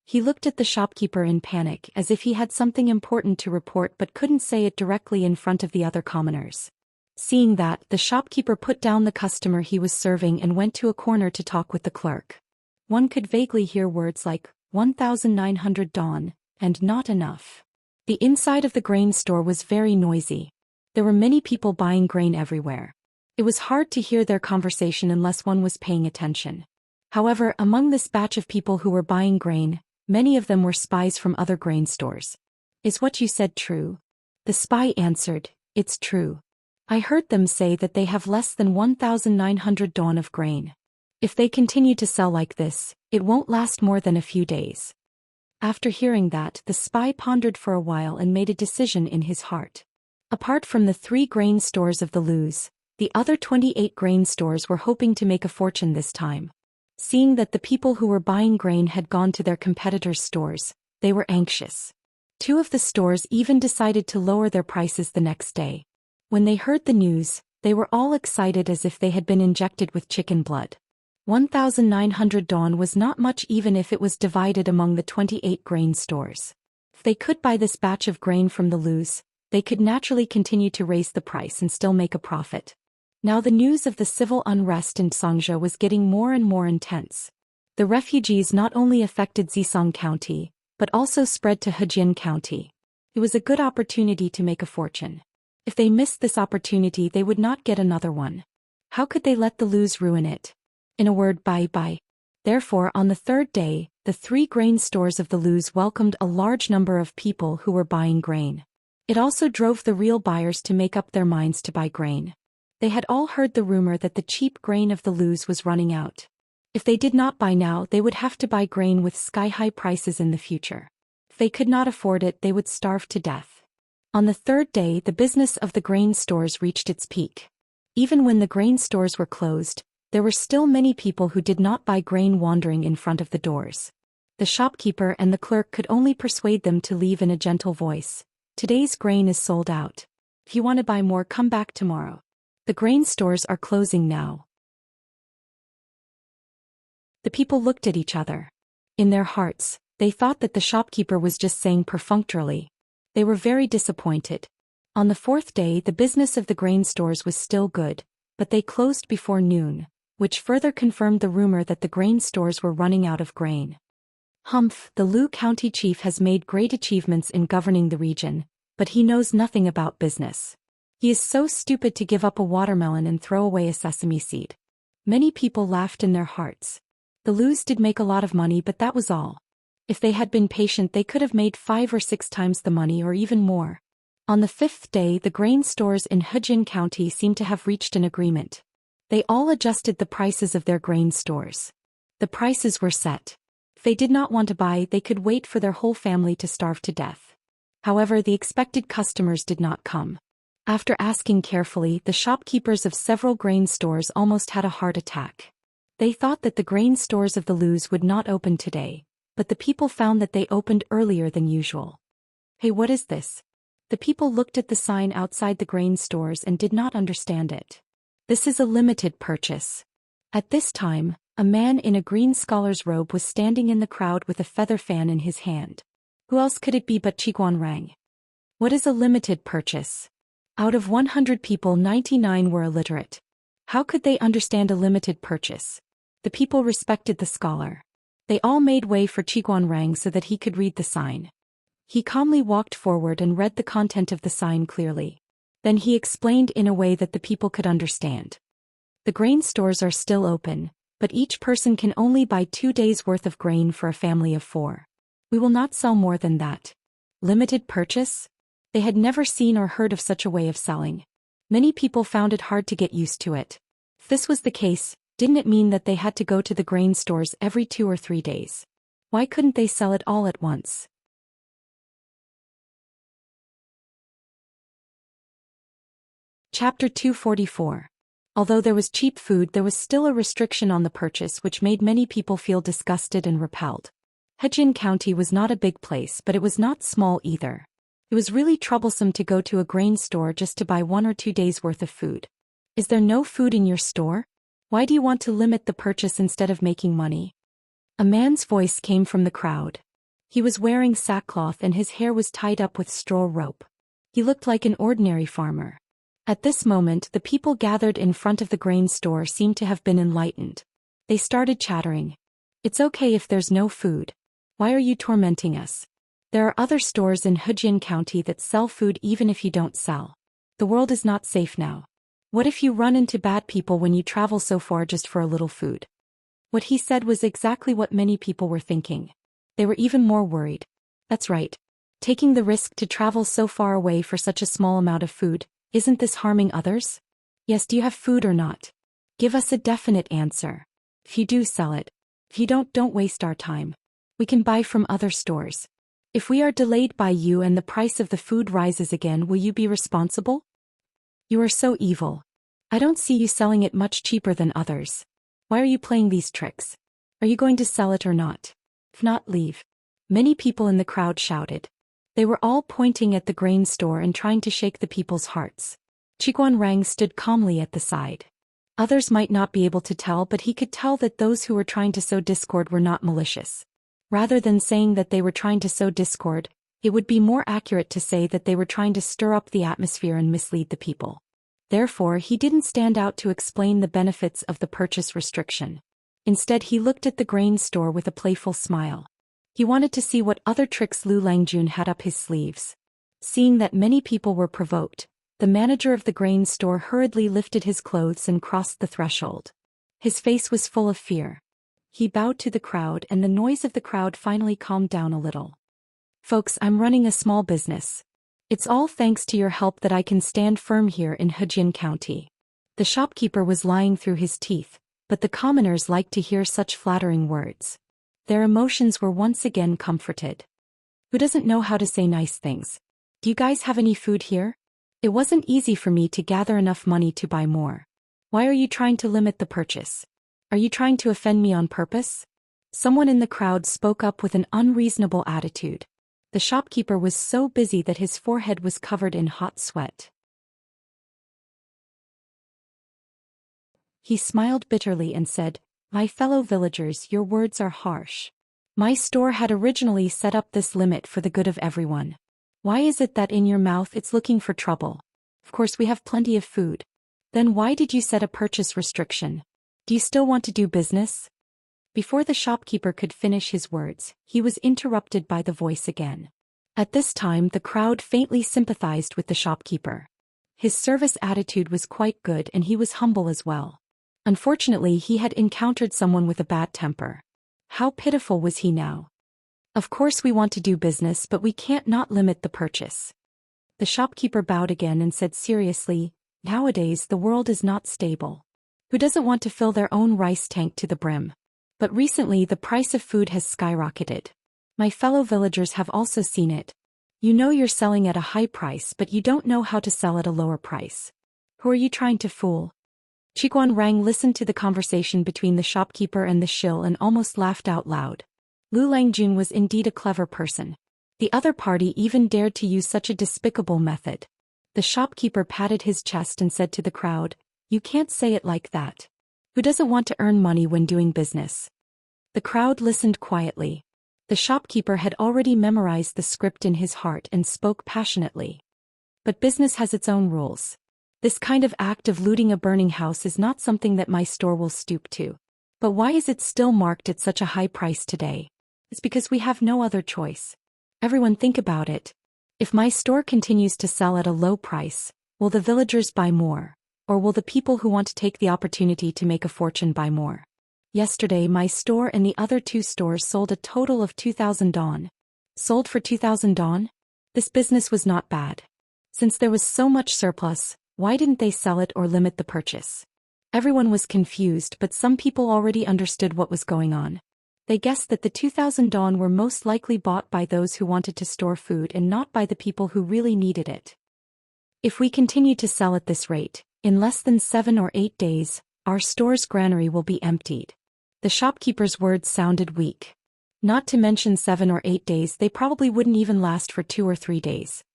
He looked at the shopkeeper in panic, as if he had something important to report but couldn't say it directly in front of the other commoners. Seeing that, the shopkeeper put down the customer he was serving and went to a corner to talk with the clerk. One could vaguely hear words like, 1,900 don, and not enough. The inside of the grain store was very noisy. There were many people buying grain everywhere. It was hard to hear their conversation unless one was paying attention. However, among this batch of people who were buying grain, many of them were spies from other grain stores. Is what you said true? The spy answered, it's true. I heard them say that they have less than 1,900 don of grain. If they continue to sell like this, it won't last more than a few days. After hearing that, the spy pondered for a while and made a decision in his heart. Apart from the 3 grain stores of the Lus, the other 28 grain stores were hoping to make a fortune this time. Seeing that the people who were buying grain had gone to their competitors' stores, they were anxious. 2 of the stores even decided to lower their prices the next day. When they heard the news, they were all excited as if they had been injected with chicken blood. 1,900 don was not much even if it was divided among the 28 grain stores. If they could buy this batch of grain from the Lus, they could naturally continue to raise the price and still make a profit. Now the news of the civil unrest in Xianxia was getting more and more intense. The refugees not only affected Zisong County, but also spread to Hejian County. It was a good opportunity to make a fortune. If they missed this opportunity, they would not get another one. How could they let the Lus ruin it? In a word, bye-bye. Therefore, on the 3rd day, the 3 grain stores of the Lus welcomed a large number of people who were buying grain. It also drove the real buyers to make up their minds to buy grain. They had all heard the rumor that the cheap grain of the Lus was running out. If they did not buy now, they would have to buy grain with sky-high prices in the future. If they could not afford it, they would starve to death. On the third day, the business of the grain stores reached its peak. Even when the grain stores were closed, there were still many people who did not buy grain wandering in front of the doors. The shopkeeper and the clerk could only persuade them to leave in a gentle voice. Today's grain is sold out. If you want to buy more, come back tomorrow. The grain stores are closing now. The people looked at each other. In their hearts, they thought that the shopkeeper was just saying perfunctorily. They were very disappointed. On the fourth day, the business of the grain stores was still good, but they closed before noon, which further confirmed the rumor that the grain stores were running out of grain. Humph, the Lu County chief has made great achievements in governing the region, but he knows nothing about business. He is so stupid to give up a watermelon and throw away a sesame seed. Many people laughed in their hearts. The Lus did make a lot of money, but that was all. If they had been patient, they could have made 5 or 6 times the money or even more. On the fifth day, the grain stores in Zhou County seemed to have reached an agreement. They all adjusted the prices of their grain stores. The prices were set. If they did not want to buy, they could wait for their whole family to starve to death. However, the expected customers did not come. After asking carefully, the shopkeepers of several grain stores almost had a heart attack. They thought that the grain stores of the Lus would not open today, but the people found that they opened earlier than usual. Hey, what is this? The people looked at the sign outside the grain stores and did not understand it. This is a limited purchase. At this time, a man in a green scholar's robe was standing in the crowd with a feather fan in his hand. Who else could it be but Qiguanrang? What is a limited purchase? Out of 100 people, 99 were illiterate. How could they understand a limited purchase? The people respected the scholar. They all made way for Qiguanrang so that he could read the sign. He calmly walked forward and read the content of the sign clearly. Then he explained in a way that the people could understand. The grain stores are still open, but each person can only buy 2 days' worth of grain for a family of 4. We will not sell more than that. Limited purchase? They had never seen or heard of such a way of selling. Many people found it hard to get used to it. If this was the case, didn't it mean that they had to go to the grain stores every 2 or 3 days? Why couldn't they sell it all at once? Chapter 244. Although there was cheap food, there was still a restriction on the purchase which made many people feel disgusted and repelled. Zhou County was not a big place, but it was not small either. It was really troublesome to go to a grain store just to buy 1 or 2 days' worth of food. Is there no food in your store? Why do you want to limit the purchase instead of making money? A man's voice came from the crowd. He was wearing sackcloth and his hair was tied up with straw rope. He looked like an ordinary farmer. At this moment, the people gathered in front of the grain store seemed to have been enlightened. They started chattering. It's okay if there's no food. Why are you tormenting us? There are other stores in Zhou County that sell food even if you don't sell. The world is not safe now. What if you run into bad people when you travel so far just for a little food? What he said was exactly what many people were thinking. They were even more worried. That's right. Taking the risk to travel so far away for such a small amount of food, isn't this harming others? Yes, do you have food or not? Give us a definite answer. If you do, sell it. If you don't waste our time. We can buy from other stores. If we are delayed by you and the price of the food rises again, will you be responsible? You are so evil. I don't see you selling it much cheaper than others. Why are you playing these tricks? Are you going to sell it or not? If not, leave. Many people in the crowd shouted. They were all pointing at the grain store and trying to shake the people's hearts. Qiguanrang stood calmly at the side. Others might not be able to tell, but he could tell that those who were trying to sow discord were not malicious. Rather than saying that they were trying to sow discord, it would be more accurate to say that they were trying to stir up the atmosphere and mislead the people. Therefore, he didn't stand out to explain the benefits of the purchase restriction. Instead, he looked at the grain store with a playful smile. He wanted to see what other tricks Lu Langjun had up his sleeves. Seeing that many people were provoked, the manager of the grain store hurriedly lifted his clothes and crossed the threshold. His face was full of fear. He bowed to the crowd and the noise of the crowd finally calmed down a little. Folks, I'm running a small business. It's all thanks to your help that I can stand firm here in Hejian County. The shopkeeper was lying through his teeth, but the commoners liked to hear such flattering words. Their emotions were once again comforted. Who doesn't know how to say nice things? Do you guys have any food here? It wasn't easy for me to gather enough money to buy more. Why are you trying to limit the purchase? Are you trying to offend me on purpose? Someone in the crowd spoke up with an unreasonable attitude. The shopkeeper was so busy that his forehead was covered in hot sweat. He smiled bitterly and said, "My fellow villagers, your words are harsh. My store had originally set up this limit for the good of everyone. Why is it that in your mouth it's looking for trouble? Of course we have plenty of food. Then why did you set a purchase restriction? Do you still want to do business?" Before the shopkeeper could finish his words, he was interrupted by the voice again. At this time the crowd faintly sympathized with the shopkeeper. His service attitude was quite good and he was humble as well. Unfortunately he had encountered someone with a bad temper. How pitiful was he now? "Of course we want to do business, but we can't not limit the purchase." The shopkeeper bowed again and said seriously, "Nowadays the world is not stable. Who doesn't want to fill their own rice tank to the brim? But recently the price of food has skyrocketed. My fellow villagers have also seen it. You know you're selling at a high price, but you don't know how to sell at a lower price. Who are you trying to fool?" Qiguan Rang listened to the conversation between the shopkeeper and the shill and almost laughed out loud. Lu Langjun was indeed a clever person. The other party even dared to use such a despicable method. The shopkeeper patted his chest and said to the crowd, "You can't say it like that. Who doesn't want to earn money when doing business?" The crowd listened quietly. The shopkeeper had already memorized the script in his heart and spoke passionately. "But business has its own rules. This kind of act of looting a burning house is not something that my store will stoop to. But why is it still marked at such a high price today? It's because we have no other choice. Everyone think about it. If my store continues to sell at a low price, will the villagers buy more? Or will the people who want to take the opportunity to make a fortune buy more? Yesterday my store and the other two stores sold a total of 2,000 dong. Sold for 2,000 dong? This business was not bad. Since there was so much surplus, why didn't they sell it or limit the purchase?" Everyone was confused, but some people already understood what was going on. They guessed that the 2,000 dong were most likely bought by those who wanted to store food and not by the people who really needed it. "If we continue to sell at this rate, in less than 7 or 8 days, our store's granary will be emptied." The shopkeeper's words sounded weak. Not to mention 7 or 8 days, they probably wouldn't even last for 2 or 3 days.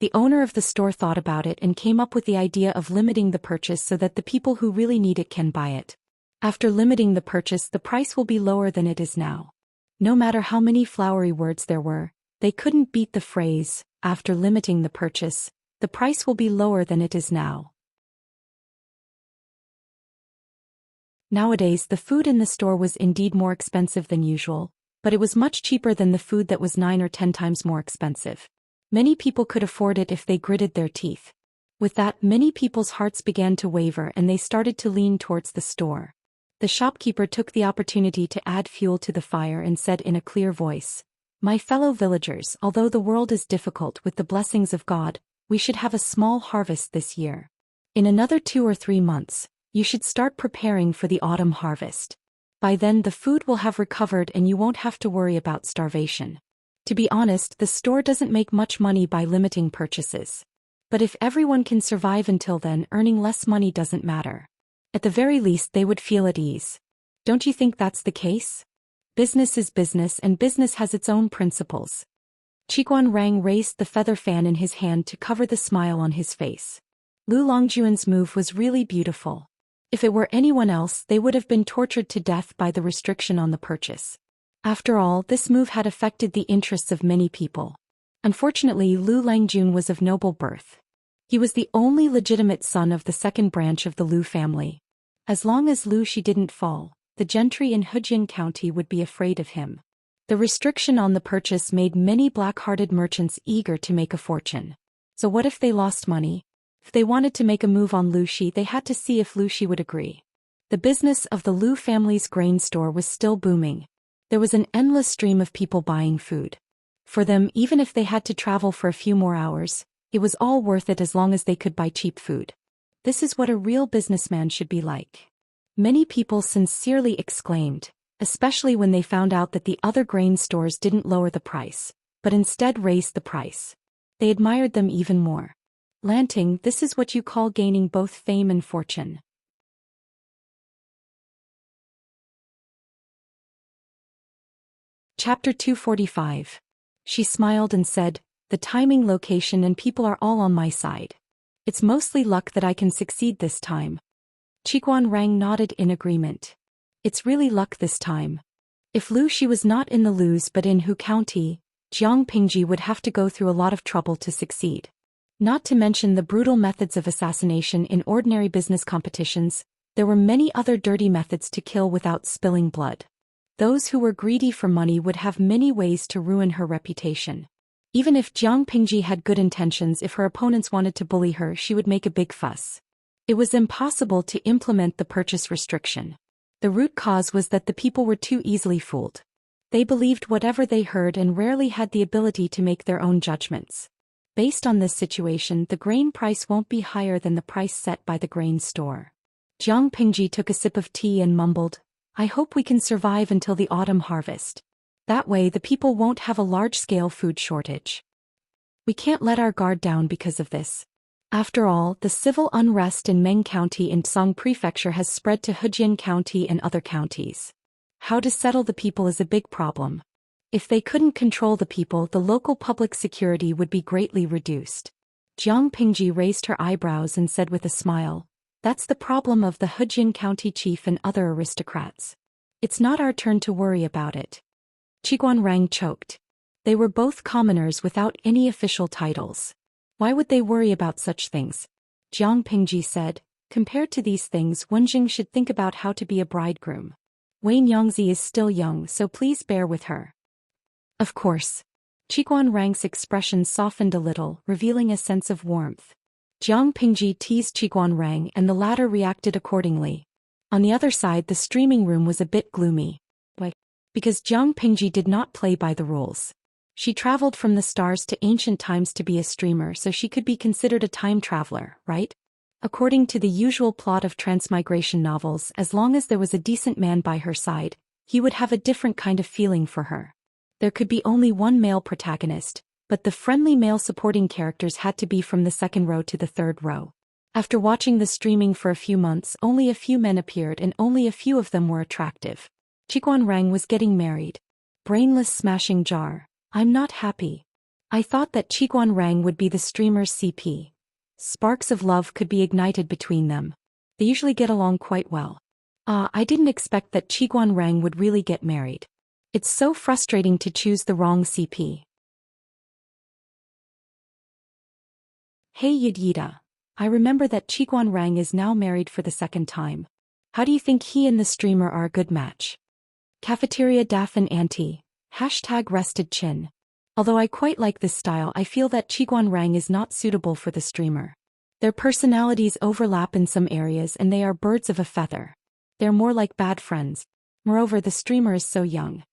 The owner of the store thought about it and came up with the idea of limiting the purchase so that the people who really need it can buy it. After limiting the purchase, the price will be lower than it is now. No matter how many flowery words there were, they couldn't beat the phrase, "After limiting the purchase, the price will be lower than it is now." Nowadays the food in the store was indeed more expensive than usual, but it was much cheaper than the food that was 9 or 10 times more expensive. Many people could afford it if they gritted their teeth. With that, many people's hearts began to waver and they started to lean towards the store. The shopkeeper took the opportunity to add fuel to the fire and said in a clear voice, "My fellow villagers, although the world is difficult, with the blessings of God, we should have a small harvest this year. In another 2 or 3 months, you should start preparing for the autumn harvest. By then the food will have recovered and you won't have to worry about starvation. To be honest, the store doesn't make much money by limiting purchases. But if everyone can survive until then, earning less money doesn't matter. At the very least they would feel at ease. Don't you think that's the case? Business is business and business has its own principles." Qiguan Rang raised the feather fan in his hand to cover the smile on his face. Lu Longjuan's move was really beautiful. If it were anyone else, they would have been tortured to death by the restriction on the purchase. After all, this move had affected the interests of many people. Unfortunately, Lu Langjun was of noble birth. He was the only legitimate son of the second branch of the Lu family. As long as Lu Shi didn't fall, the gentry in Hejian County would be afraid of him. The restriction on the purchase made many black-hearted merchants eager to make a fortune. So what if they lost money? If they wanted to make a move on Lu Shi, they had to see if Lu Shi would agree. The business of the Lu family's grain store was still booming. There was an endless stream of people buying food. For them, even if they had to travel for a few more hours, It was all worth it as long as they could buy cheap food. This is what a real businessman should be like. Many people sincerely exclaimed, especially when they found out that the other grain stores didn't lower the price, but instead raised the price. They admired them even more. Lanting, this is what you call gaining both fame and fortune. Chapter 245. She smiled and said, "The timing, location and people are all on my side. It's mostly luck that I can succeed this time." Qiguan Rang nodded in agreement. It's really luck this time. If Lu Shi was not in the Lus but in Hu County, Jiang Pingji would have to go through a lot of trouble to succeed. Not to mention the brutal methods of assassination in ordinary business competitions, there were many other dirty methods to kill without spilling blood. Those who were greedy for money would have many ways to ruin her reputation. Even if Jiang Pingji had good intentions, if her opponents wanted to bully her, she would make a big fuss. It was impossible to implement the purchase restriction. The root cause was that the people were too easily fooled. They believed whatever they heard and rarely had the ability to make their own judgments. Based on this situation, the grain price won't be higher than the price set by the grain store. Jiang Pingji took a sip of tea and mumbled, "I hope we can survive until the autumn harvest. That way the people won't have a large-scale food shortage. We can't let our guard down because of this. After all, the civil unrest in Meng County in Song Prefecture has spread to Hejian County and other counties. How to settle the people is a big problem. If they couldn't control the people, the local public security would be greatly reduced." Jiang Pingji raised her eyebrows and said with a smile, "That's the problem of the Hejian County chief and other aristocrats. It's not our turn to worry about it." Qiguan Rang choked. They were both commoners without any official titles. Why would they worry about such things? Jiang Pingji said, "Compared to these things, Wenjing should think about how to be a bridegroom. Wayne Yangzi is still young, so please bear with her." "Of course." Qiguan Rang's expression softened a little, revealing a sense of warmth. Jiang Pingji teased Qiguan Rang and the latter reacted accordingly. On the other side, the streaming room was a bit gloomy. Why? Because Jiang Pingji did not play by the rules. She traveled from the stars to ancient times to be a streamer, so she could be considered a time traveler, right? According to the usual plot of transmigration novels, as long as there was a decent man by her side, he would have a different kind of feeling for her. There could be only one male protagonist, but the friendly male supporting characters had to be from the second row to the third row. After watching the streaming for a few months, only a few men appeared and only a few of them were attractive. Qiguan Rang was getting married. Brainless smashing jar. I'm not happy. I thought that Qiguan Rang would be the streamer's CP. Sparks of love could be ignited between them. They usually get along quite well. I didn't expect that Qiguan Rang would really get married. It's so frustrating to choose the wrong CP. Hey Yida. I remember that Qiguan Rang is now married for the second time. How do you think he and the streamer are a good match? Cafeteria Daffin Auntie. #rested chin. Although I quite like this style, I feel that Qiguan Rang is not suitable for the streamer. Their personalities overlap in some areas and they are birds of a feather. They're more like bad friends. Moreover, the streamer is so young.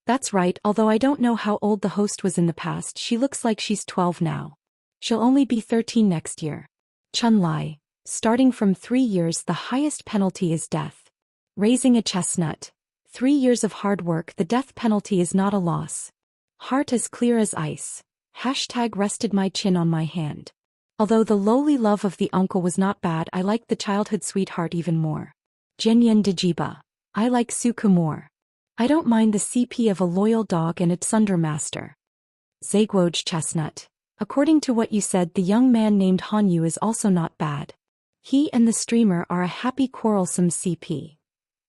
That's right, although I don't know how old the host was in the past, she looks like she's 12 now. She'll only be 13 next year. Chun Lai. Starting from 3 years, the highest penalty is death. Raising a chestnut. 3 years of hard work, the death penalty is not a loss. Heart as clear as ice. #rested my chin on my hand. Although the lowly love of the uncle was not bad, I liked the childhood sweetheart even more. Jinyan Dejiba. I like Suku more. I don't mind the CP of a loyal dog and its sunder master. Zaguoj Chestnut. According to what you said, the young man named Hanyu is also not bad. He and the streamer are a happy quarrelsome CP.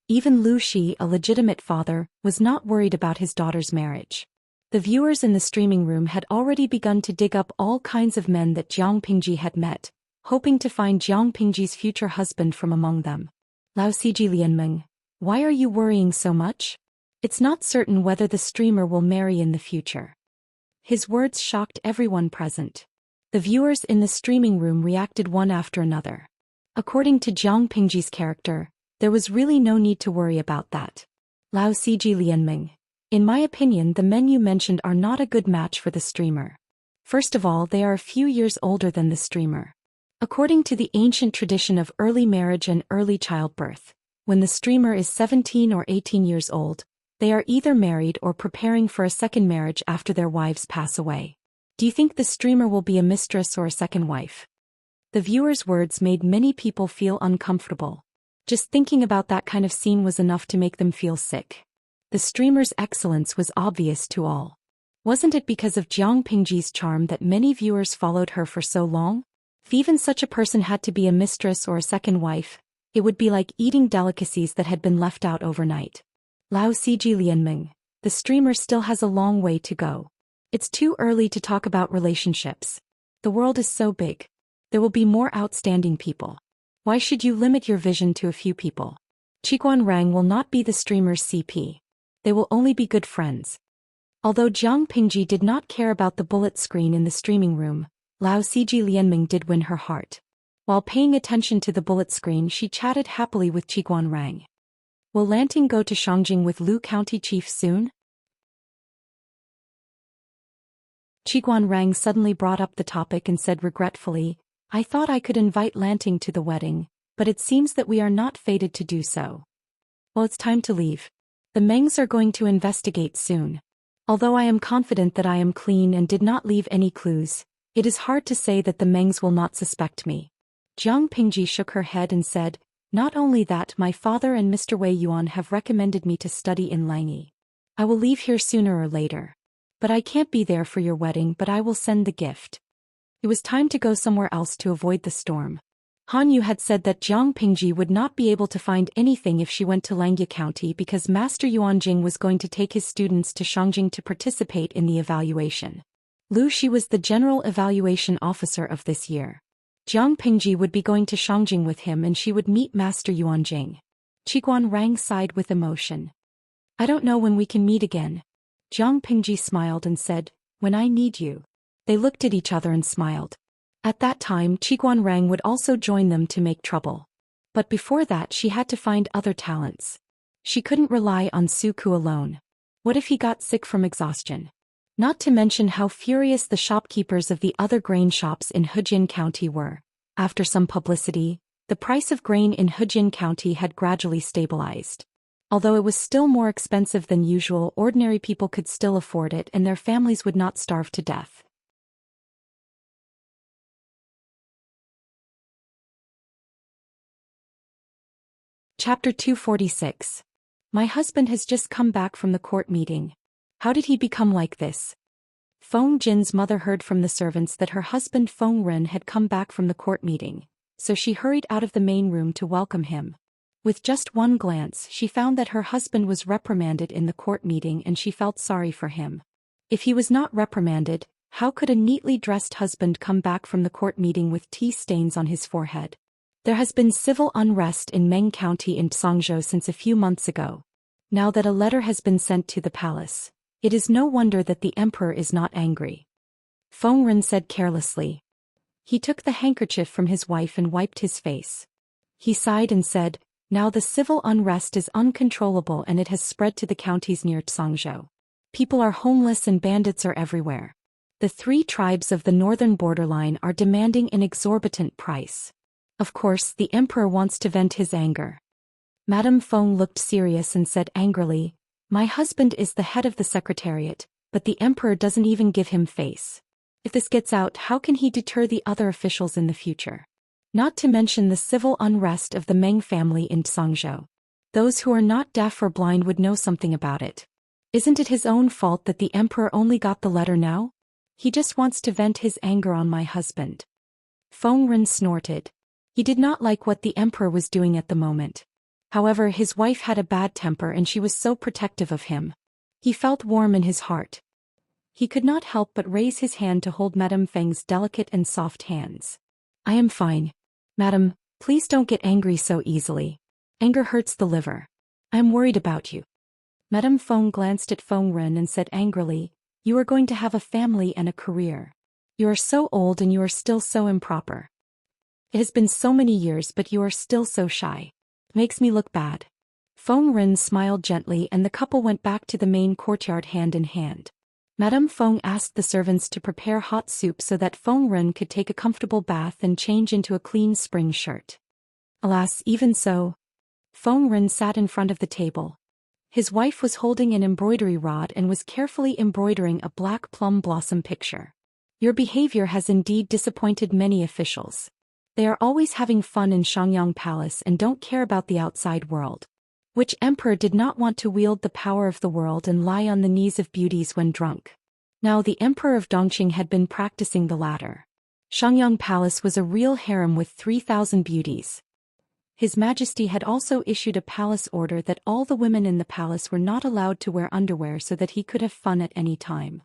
Even Lu Shi, a legitimate father, was not worried about his daughter's marriage. The viewers in the streaming room had already begun to dig up all kinds of men that Jiang Pingji had met, hoping to find Jiang Pingji's future husband from among them. Lao Siji Lianmeng. Why are you worrying so much? It's not certain whether the streamer will marry in the future. His words shocked everyone present. The viewers in the streaming room reacted one after another. According to Jiang Pingji's character, there was really no need to worry about that. Lao Siji Lianmeng. In my opinion, the men you mentioned are not a good match for the streamer. First of all, they are a few years older than the streamer. According to the ancient tradition of early marriage and early childbirth, when the streamer is 17 or 18 years old, they are either married or preparing for a second marriage after their wives pass away. Do you think the streamer will be a mistress or a second wife? The viewer's words made many people feel uncomfortable. Just thinking about that kind of scene was enough to make them feel sick. The streamer's excellence was obvious to all. Wasn't it because of Jiang Pingji's charm that many viewers followed her for so long? If even such a person had to be a mistress or a second wife, it would be like eating delicacies that had been left out overnight. Lao Ciji Lianming, the streamer still has a long way to go. It's too early to talk about relationships. The world is so big. There will be more outstanding people. Why should you limit your vision to a few people? Qiguan Rang will not be the streamer's CP. They will only be good friends. Although Jiang Pingji did not care about the bullet screen in the streaming room, Lao Ciji Lianming did win her heart. While paying attention to the bullet screen, she chatted happily with Qiguan Rang. Will Lanting go to Shangjing with Lu County Chief soon? Qiguan Rang suddenly brought up the topic and said regretfully, I thought I could invite Lanting to the wedding, but it seems that we are not fated to do so. Well, it's time to leave. The Mengs are going to investigate soon. Although I am confident that I am clean and did not leave any clues, it is hard to say that the Mengs will not suspect me. Jiang Pingji shook her head and said, not only that, my father and Mr. Wei Yuan have recommended me to study in Langyi. I will leave here sooner or later. But I can't be there for your wedding, but I will send the gift. It was time to go somewhere else to avoid the storm. Han Yu had said that Jiang Pingji would not be able to find anything if she went to Langya County because Master Yuan Jing was going to take his students to Shangjing to participate in the evaluation. Lu Shi was the general evaluation officer of this year. Jiang Pingji would be going to Shangjing with him and she would meet Master Yuan Jing. Qiguan Rang sighed with emotion. I don't know when we can meet again. Jiang Pingji smiled and said, when I need you. They looked at each other and smiled. At that time, Qiguan Rang would also join them to make trouble. But before that, she had to find other talents. She couldn't rely on Su Ku alone. What if he got sick from exhaustion? Not to mention how furious the shopkeepers of the other grain shops in Hejin County were. After some publicity, the price of grain in Hejin County had gradually stabilized. Although it was still more expensive than usual, ordinary people could still afford it and their families would not starve to death. Chapter 246. My husband has just come back from the court meeting. How did he become like this? Feng Jin's mother heard from the servants that her husband Feng Ren had come back from the court meeting, so she hurried out of the main room to welcome him. With just one glance, she found that her husband was reprimanded in the court meeting and she felt sorry for him. If he was not reprimanded, how could a neatly dressed husband come back from the court meeting with tea stains on his forehead? There has been civil unrest in Meng County in Zhangzhou since a few months ago. Now that a letter has been sent to the palace, it is no wonder that the emperor is not angry. Feng Ren said carelessly. He took the handkerchief from his wife and wiped his face. He sighed and said, now the civil unrest is uncontrollable and it has spread to the counties near Zhangzhou. People are homeless and bandits are everywhere. The 3 tribes of the northern borderline are demanding an exorbitant price. Of course, the emperor wants to vent his anger. Madame Feng looked serious and said angrily, my husband is the head of the secretariat, but the emperor doesn't even give him face. If this gets out, how can he deter the other officials in the future? Not to mention the civil unrest of the Meng family in Zhangzhou. Those who are not deaf or blind would know something about it. Isn't it his own fault that the emperor only got the letter now? He just wants to vent his anger on my husband. Feng Ren snorted. He did not like what the emperor was doing at the moment. However, his wife had a bad temper and she was so protective of him. He felt warm in his heart. He could not help but raise his hand to hold Madame Feng's delicate and soft hands. I am fine. Madam, please don't get angry so easily. Anger hurts the liver. I am worried about you. Madame Feng glanced at Feng Ren and said angrily, you are going to have a family and a career. You are so old and you are still so improper. It has been so many years but you are still so shy. Makes me look bad. Feng Ren smiled gently and the couple went back to the main courtyard hand in hand. Madame Feng asked the servants to prepare hot soup so that Feng Ren could take a comfortable bath and change into a clean spring shirt. Alas, even so. Feng Ren sat in front of the table. His wife was holding an embroidery rod and was carefully embroidering a black plum blossom picture. Your behavior has indeed disappointed many officials. They are always having fun in Xiangyang Palace and don't care about the outside world. Which emperor did not want to wield the power of the world and lie on the knees of beauties when drunk? Now the emperor of Dongqing had been practicing the latter. Xiangyang Palace was a real harem with 3,000 beauties. His Majesty had also issued a palace order that all the women in the palace were not allowed to wear underwear so that he could have fun at any time.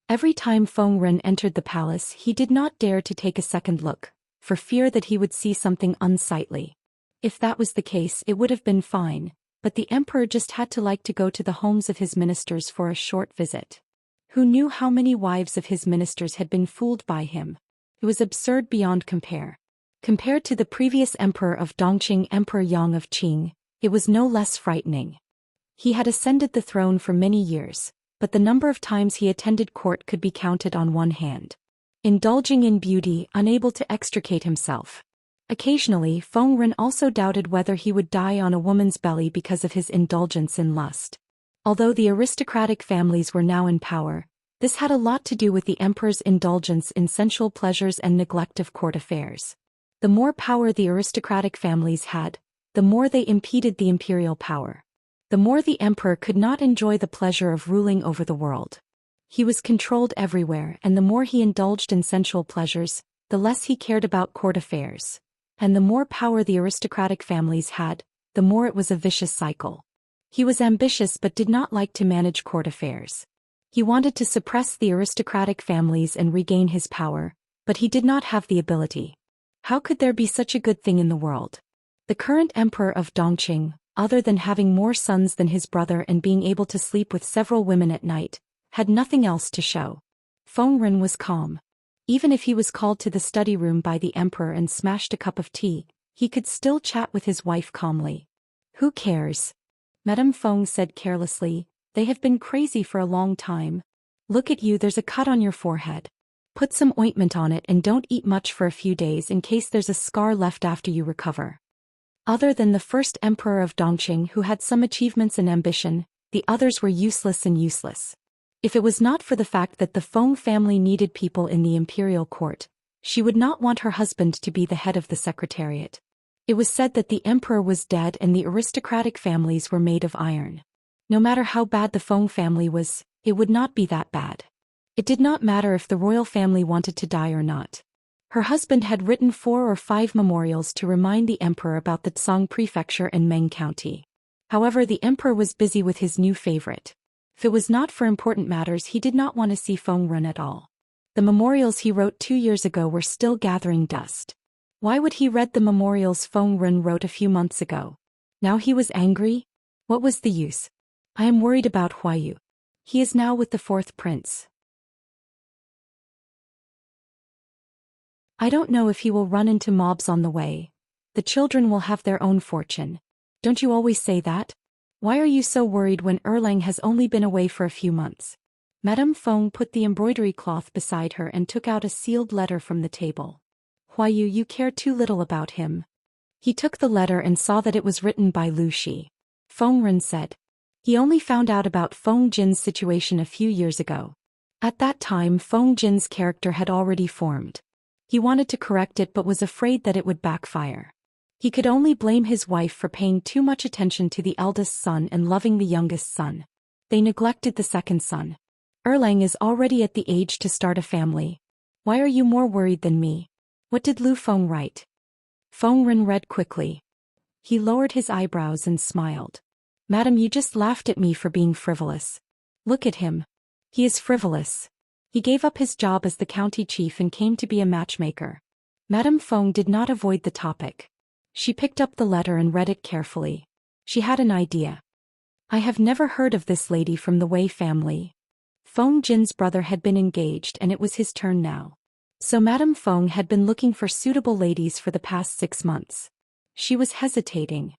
Every time Feng Ren entered the palace, he did not dare to take a second look, for fear that he would see something unsightly. If that was the case, it would have been fine, but the emperor just had to like to go to the homes of his ministers for a short visit. Who knew how many wives of his ministers had been fooled by him? It was absurd beyond compare. Compared to the previous emperor of Dongqing, Emperor Yang of Qing, it was no less frightening. He had ascended the throne for many years, but the number of times he attended court could be counted on one hand. Indulging in beauty, unable to extricate himself. Occasionally, Feng Ren also doubted whether he would die on a woman's belly because of his indulgence in lust. Although the aristocratic families were now in power, this had a lot to do with the emperor's indulgence in sensual pleasures and neglect of court affairs. The more power the aristocratic families had, the more they impeded the imperial power. The more the emperor could not enjoy the pleasure of ruling over the world. He was controlled everywhere, and the more he indulged in sensual pleasures, the less he cared about court affairs. And the more power the aristocratic families had, the more it was a vicious cycle. He was ambitious but did not like to manage court affairs. He wanted to suppress the aristocratic families and regain his power, but he did not have the ability. How could there be such a good thing in the world? The current emperor of Dongqing, other than having more sons than his brother and being able to sleep with several women at night, had nothing else to show. Feng Ren was calm. Even if he was called to the study room by the emperor and smashed a cup of tea, he could still chat with his wife calmly. Who cares? Madame Feng said carelessly, they have been crazy for a long time. Look at you, there's a cut on your forehead. Put some ointment on it and don't eat much for a few days in case there's a scar left after you recover. Other than the first emperor of Dongqing who had some achievements and ambition, the others were useless and useless. If it was not for the fact that the Feng family needed people in the imperial court, she would not want her husband to be the head of the secretariat. It was said that the emperor was dead and the aristocratic families were made of iron. No matter how bad the Feng family was, it would not be that bad. It did not matter if the royal family wanted to die or not. Her husband had written 4 or 5 memorials to remind the emperor about the Tsang prefecture in Meng County. However, the emperor was busy with his new favorite. If it was not for important matters, he did not want to see Feng Ren at all. The memorials he wrote 2 years ago were still gathering dust. Why would he read the memorials Feng Ren wrote a few months ago? Now he was angry? What was the use? I am worried about Huayu. He is now with the 4th prince. I don't know if he will run into mobs on the way. The children will have their own fortune. Don't you always say that? Why are you so worried when Erlang has only been away for a few months? Madame Feng put the embroidery cloth beside her and took out a sealed letter from the table. Huayu, you care too little about him. He took the letter and saw that it was written by Lu Shi. Feng Ren said. He only found out about Feng Jin's situation a few years ago. At that time, Feng Jin's character had already formed. He wanted to correct it but was afraid that it would backfire. He could only blame his wife for paying too much attention to the eldest son and loving the youngest son. They neglected the second son. Erlang is already at the age to start a family. Why are you more worried than me? What did Lu Feng write? Feng Ren read quickly. He lowered his eyebrows and smiled. Madam, you just laughed at me for being frivolous. Look at him. He is frivolous. He gave up his job as the county chief and came to be a matchmaker. Madame Feng did not avoid the topic. She picked up the letter and read it carefully. She had an idea. I have never heard of this lady from the Wei family. Feng Jin's brother had been engaged and it was his turn now. So Madame Feng had been looking for suitable ladies for the past 6 months. She was hesitating.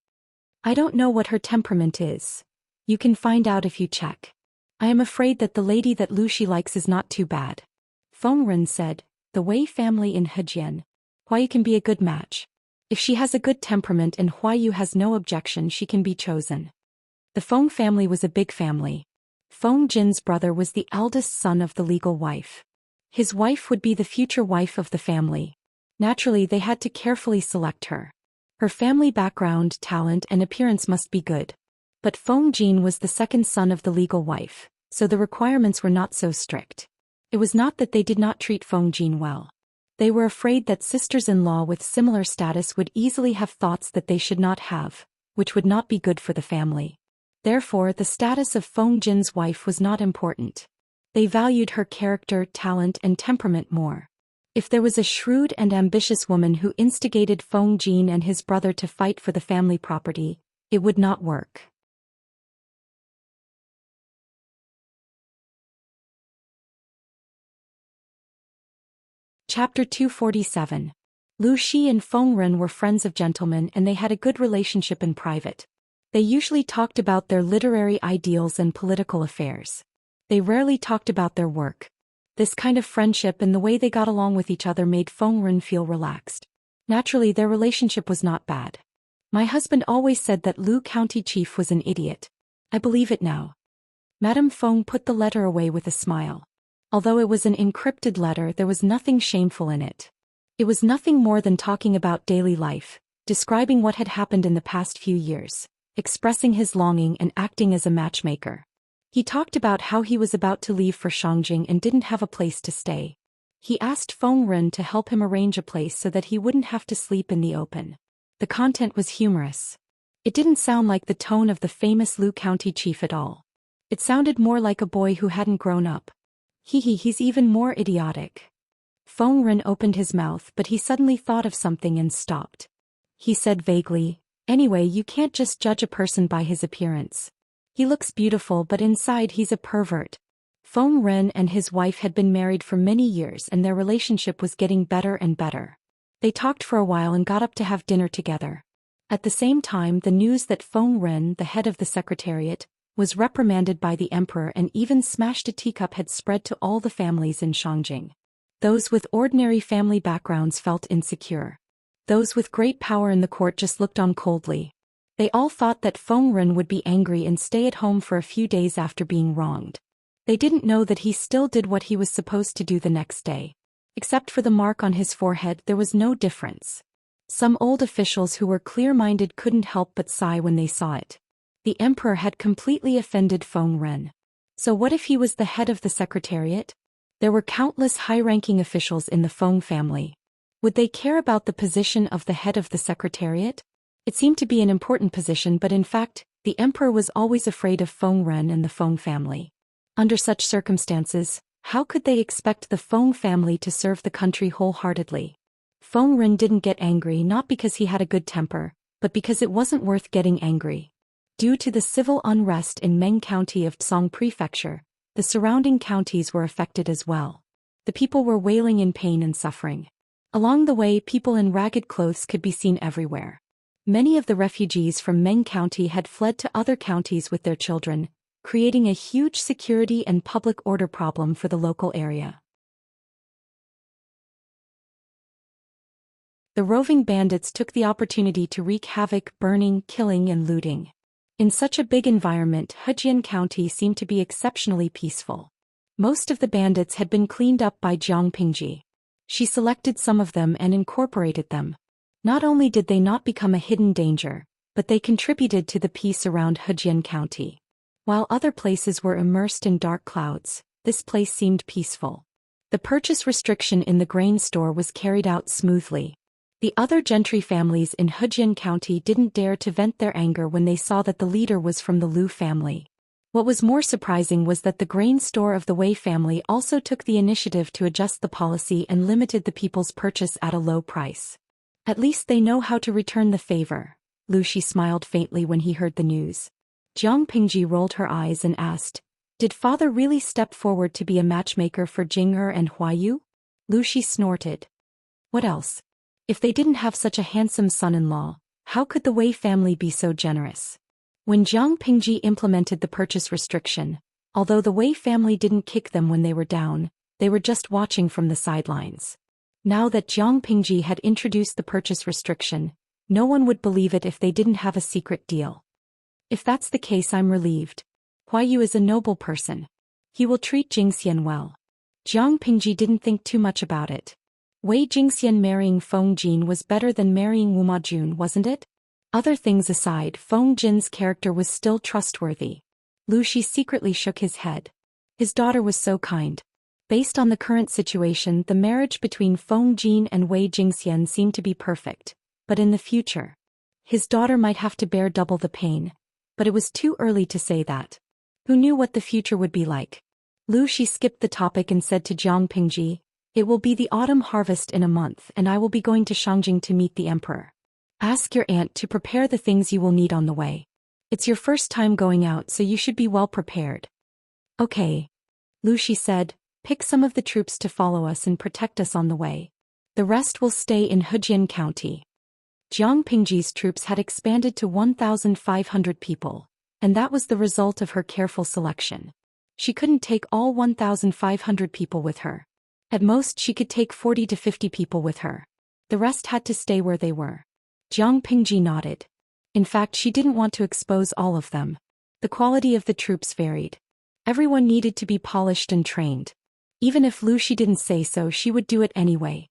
I don't know what her temperament is. You can find out if you check. I am afraid that the lady that Lucy likes is not too bad. Feng Ren said, the Wei family in Hejian. Huayu can be a good match. If she has a good temperament and Huayu has no objection, she can be chosen. The Feng family was a big family. Feng Jin's brother was the eldest son of the legal wife. His wife would be the future wife of the family. Naturally, they had to carefully select her. Her family background, talent, and appearance must be good. But Feng Jin was the second son of the legal wife, so the requirements were not so strict. It was not that they did not treat Feng Jin well. They were afraid that sisters-in-law with similar status would easily have thoughts that they should not have, which would not be good for the family. Therefore, the status of Feng Jin's wife was not important. They valued her character, talent, and temperament more. If there was a shrewd and ambitious woman who instigated Feng Jin and his brother to fight for the family property, it would not work. Chapter 247. Lu Shi and Feng Ren were friends of gentlemen and they had a good relationship in private. They usually talked about their literary ideals and political affairs. They rarely talked about their work. This kind of friendship and the way they got along with each other made Feng Ren feel relaxed. Naturally, their relationship was not bad. My husband always said that Lu County Chief was an idiot. I believe it now. Madame Feng put the letter away with a smile. Although it was an encrypted letter, there was nothing shameful in it. It was nothing more than talking about daily life, describing what had happened in the past few years, expressing his longing and acting as a matchmaker. He talked about how he was about to leave for Shangjing and didn't have a place to stay. He asked Feng Ren to help him arrange a place so that he wouldn't have to sleep in the open. The content was humorous. It didn't sound like the tone of the famous Lu County Chief at all. It sounded more like a boy who hadn't grown up. He's even more idiotic. Feng Ren opened his mouth but he suddenly thought of something and stopped. He said vaguely, anyway, you can't just judge a person by his appearance. He looks beautiful but inside he's a pervert. Feng Ren and his wife had been married for many years and their relationship was getting better and better. They talked for a while and got up to have dinner together. At the same time, the news that Feng Ren, the head of the secretariat, was reprimanded by the emperor and even smashed a teacup had spread to all the families in Shangjing. Those with ordinary family backgrounds felt insecure. Those with great power in the court just looked on coldly. They all thought that Feng Ren would be angry and stay at home for a few days after being wronged. They didn't know that he still did what he was supposed to do the next day. Except for the mark on his forehead, there was no difference. Some old officials who were clear-minded couldn't help but sigh when they saw it. The emperor had completely offended Feng Ren. So what if he was the head of the secretariat? There were countless high-ranking officials in the Feng family. Would they care about the position of the head of the secretariat? It seemed to be an important position, but in fact, the emperor was always afraid of Feng Ren and the Feng family. Under such circumstances, how could they expect the Feng family to serve the country wholeheartedly? Feng Ren didn't get angry not because he had a good temper, but because it wasn't worth getting angry. Due to the civil unrest in Meng County of Tsong Prefecture, the surrounding counties were affected as well. The people were wailing in pain and suffering. Along the way, people in ragged clothes could be seen everywhere. Many of the refugees from Meng County had fled to other counties with their children, creating a huge security and public order problem for the local area. The roving bandits took the opportunity to wreak havoc, burning, killing, and looting. In such a big environment, Hejian County seemed to be exceptionally peaceful. Most of the bandits had been cleaned up by Jiang Pingji. She selected some of them and incorporated them. Not only did they not become a hidden danger, but they contributed to the peace around Hejian County. While other places were immersed in dark clouds, this place seemed peaceful. The purchase restriction in the grain store was carried out smoothly. The other gentry families in Hejian County didn't dare to vent their anger when they saw that the leader was from the Lu family. What was more surprising was that the grain store of the Wei family also took the initiative to adjust the policy and limited the people's purchase at a low price. At least they know how to return the favor. Lu Shi smiled faintly when he heard the news. Jiang Pingji rolled her eyes and asked, "Did father really step forward to be a matchmaker for Jing'er and Huayu?" Lu Shi snorted. What else? If they didn't have such a handsome son-in-law, how could the Wei family be so generous? When Jiang Pingji implemented the purchase restriction, although the Wei family didn't kick them when they were down, they were just watching from the sidelines. Now that Jiang Pingji had introduced the purchase restriction, no one would believe it if they didn't have a secret deal. If that's the case, I'm relieved. Huai Yu is a noble person. He will treat Zhou Xian well. Jiang Pingji didn't think too much about it. Wei Jingxian marrying Feng Jin was better than marrying Wu Majun, wasn't it? Other things aside, Feng Jin's character was still trustworthy. Lu Shi secretly shook his head. His daughter was so kind. Based on the current situation, the marriage between Feng Jin and Wei Jingxian seemed to be perfect. But in the future, his daughter might have to bear double the pain. But it was too early to say that. Who knew what the future would be like? Lu Shi skipped the topic and said to Jiang Pingji, "It will be the autumn harvest in a month and I will be going to Shangjing to meet the emperor. Ask your aunt to prepare the things you will need on the way. It's your first time going out, so you should be well prepared." "Okay," Lu Shi said, "pick some of the troops to follow us and protect us on the way. The rest will stay in Hejian County." Jiang Pingji's troops had expanded to 1,500 people, and that was the result of her careful selection. She couldn't take all 1,500 people with her. At most she could take 40 to 50 people with her. The rest had to stay where they were. Jiang Pingji nodded. In fact, she didn't want to expose all of them. The quality of the troops varied. Everyone needed to be polished and trained. Even if Lu Shi didn't say so, she would do it anyway.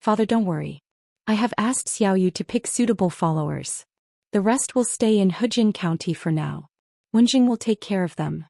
"Father, don't worry. I have asked Xiao Yu to pick suitable followers. The rest will stay in Hejian County for now. Wenjing will take care of them."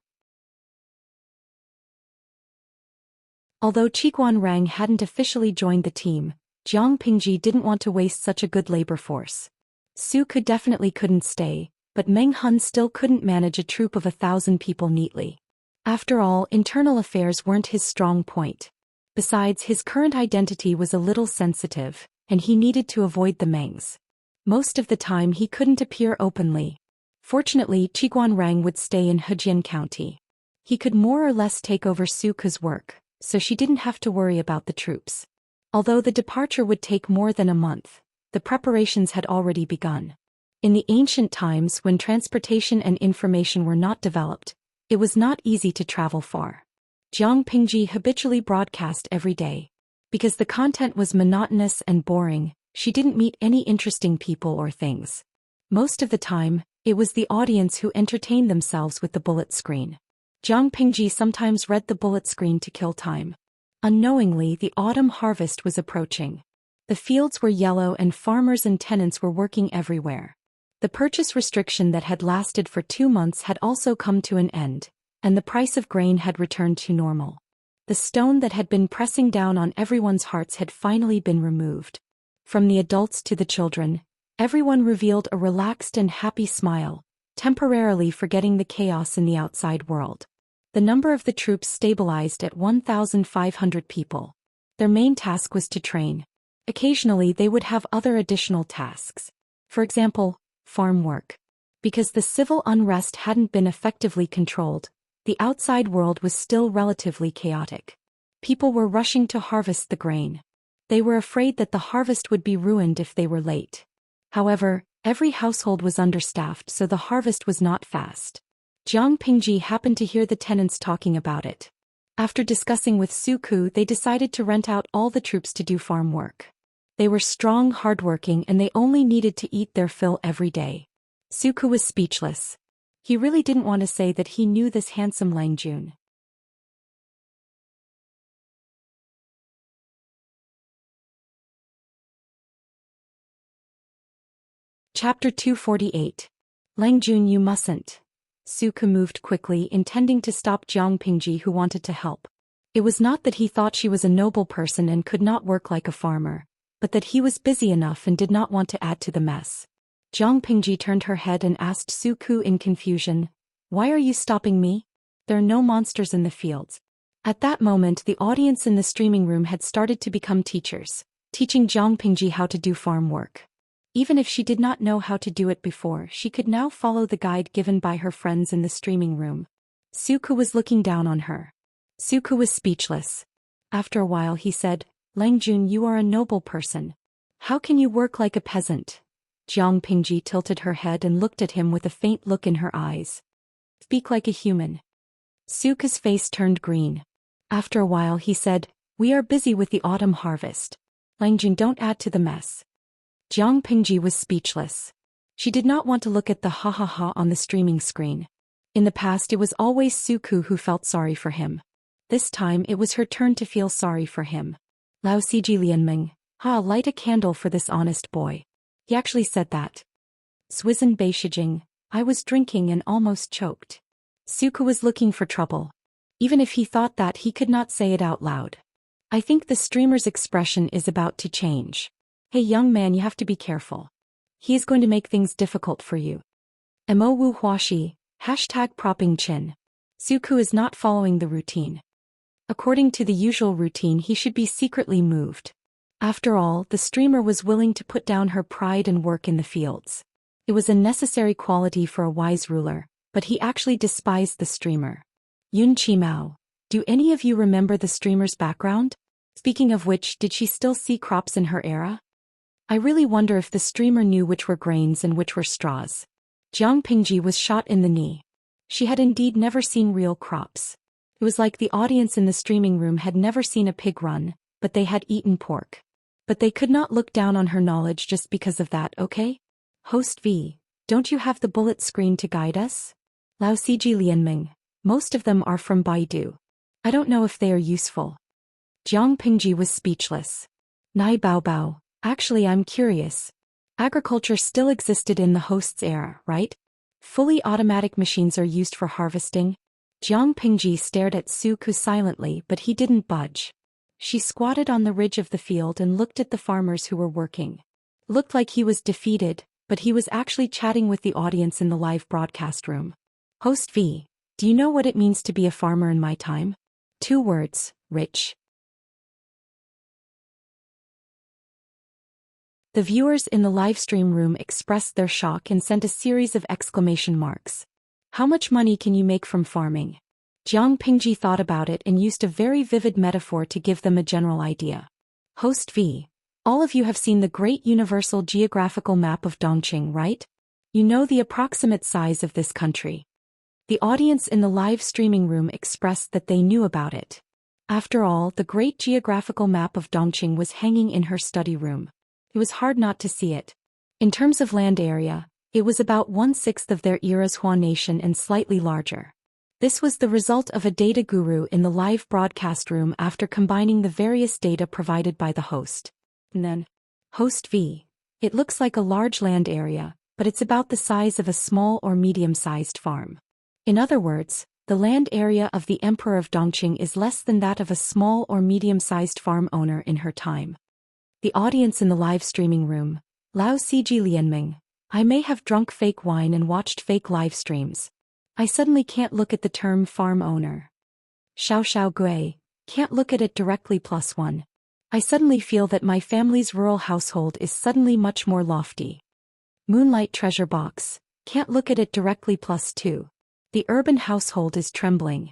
Although Qiguan Rang hadn't officially joined the team, Jiang Pingji didn't want to waste such a good labor force. Su definitely couldn't stay, but Meng Hun still couldn't manage a troop of 1,000 people neatly. After all, internal affairs weren't his strong point. Besides, his current identity was a little sensitive, and he needed to avoid the Mengs. Most of the time he couldn't appear openly. Fortunately, Qiguan Rang would stay in Hejian County. He could more or less take over Suke's work, so she didn't have to worry about the troops. Although the departure would take more than a month, the preparations had already begun. In the ancient times, when transportation and information were not developed, it was not easy to travel far. Jiang Pingji habitually broadcast every day. Because the content was monotonous and boring, she didn't meet any interesting people or things. Most of the time, it was the audience who entertained themselves with the bullet screen. Jiang Pingji sometimes read the bullet screen to kill time. Unknowingly, the autumn harvest was approaching. The fields were yellow and farmers and tenants were working everywhere. The purchase restriction that had lasted for 2 months had also come to an end, and the price of grain had returned to normal. The stone that had been pressing down on everyone's hearts had finally been removed. From the adults to the children, everyone revealed a relaxed and happy smile, temporarily forgetting the chaos in the outside world. The number of the troops stabilized at 1,500 people. Their main task was to train. Occasionally they would have other additional tasks. For example, farm work. Because the civil unrest hadn't been effectively controlled, the outside world was still relatively chaotic. People were rushing to harvest the grain. They were afraid that the harvest would be ruined if they were late. However, every household was understaffed, so the harvest was not fast. Jiang Pingji happened to hear the tenants talking about it. After discussing with Suku, they decided to rent out all the troops to do farm work. They were strong, hardworking, and they only needed to eat their fill every day. Suku was speechless. He really didn't want to say that he knew this handsome Lang Jun. Chapter 248. Lang Jun, you mustn't. Suku moved quickly, intending to stop Jiang Pingji, who wanted to help. It was not that he thought she was a noble person and could not work like a farmer, but that he was busy enough and did not want to add to the mess. Jiang Pingji turned her head and asked Suku in confusion, "Why are you stopping me? There are no monsters in the fields." At that moment, the audience in the streaming room had started to become teachers, teaching Jiang Pingji how to do farm work. Even if she did not know how to do it before, she could now follow the guide given by her friends in the streaming room. Suku was looking down on her. Suku was speechless. After a while he said, "Lang Jun, you are a noble person. How can you work like a peasant? Jiang Pingji tilted her head and looked at him with a faint look in her eyes. Speak like a human. Suka's face turned green. After a while he said, we are busy with the autumn harvest. Langjun, don't add to the mess. Jiang Pingji was speechless. She did not want to look at the ha-ha-ha on the streaming screen. In the past it was always Suku who felt sorry for him. This time it was her turn to feel sorry for him. Lao Siji Lianming, light a candle for this honest boy. He actually said that. Swizhen Beishijing, I was drinking and almost choked. Suku was looking for trouble. Even if he thought that, he could not say it out loud. I think the streamer's expression is about to change. Hey young man, you have to be careful. He is going to make things difficult for you. Mo Wu Huaxi, #propping chin. Suku is not following the routine. According to the usual routine, he should be secretly moved. After all, the streamer was willing to put down her pride and work in the fields. It was a necessary quality for a wise ruler, but he actually despised the streamer. Yun Qimao, do any of you remember the streamer's background? Speaking of which, did she still see crops in her era? I really wonder if the streamer knew which were grains and which were straws. Jiang Pingji was shot in the knee. She had indeed never seen real crops. It was like the audience in the streaming room had never seen a pig run, but they had eaten pork. But they could not look down on her knowledge just because of that, okay? Host V, don't you have the bullet screen to guide us? Lao Siji Lianming, most of them are from Baidu. I don't know if they are useful. Jiang Pingji was speechless. Nai Bao Bao, actually I'm curious. Agriculture still existed in the host's era, right? Fully automatic machines are used for harvesting. Jiang Pingji stared at Suku silently, but he didn't budge. She squatted on the ridge of the field and looked at the farmers who were working. Looked like he was defeated, but he was actually chatting with the audience in the live broadcast room. Host V, do you know what it means to be a farmer in my time? 2 words, rich. The viewers in the live stream room expressed their shock and sent a series of exclamation marks. How much money can you make from farming? Jiang Pingji thought about it and used a very vivid metaphor to give them a general idea. Host V, all of you have seen the great universal geographical map of Dongqing, right? You know the approximate size of this country. The audience in the live streaming room expressed that they knew about it. After all, the great geographical map of Dongqing was hanging in her study room. It was hard not to see it. In terms of land area, it was about 1/6 of their era's Hua nation and slightly larger. This was the result of a data guru in the live broadcast room after combining the various data provided by the host. And then, Host V, it looks like a large land area, but it's about the size of a small or medium-sized farm. In other words, the land area of the Emperor of Dongqing is less than that of a small or medium-sized farm owner in her time. The audience in the live streaming room, Lao Siji Lianming, I may have drunk fake wine and watched fake live streams. I suddenly can't look at the term farm owner. Xiao Gui, can't look at it directly +1. I suddenly feel that my family's rural household is suddenly much more lofty. Moonlight treasure box, can't look at it directly +2. The urban household is trembling.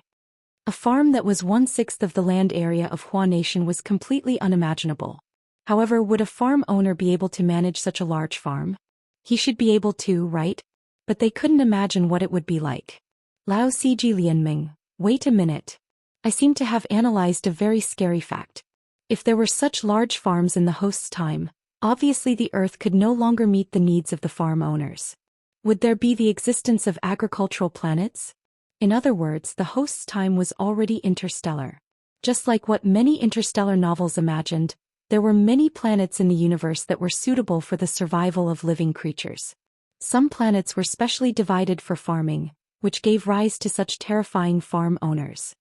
A farm that was 1/6 of the land area of Hua Nation was completely unimaginable. However, would a farm owner be able to manage such a large farm? He should be able to, right? But they couldn't imagine what it would be like. Lao Siji Lianming, wait a minute. I seem to have analyzed a very scary fact. If there were such large farms in the host's time, obviously the earth could no longer meet the needs of the farm owners. Would there be the existence of agricultural planets? In other words, the host's time was already interstellar. Just like what many interstellar novels imagined, there were many planets in the universe that were suitable for the survival of living creatures. Some planets were specially divided for farming, which gave rise to such terrifying farm owners.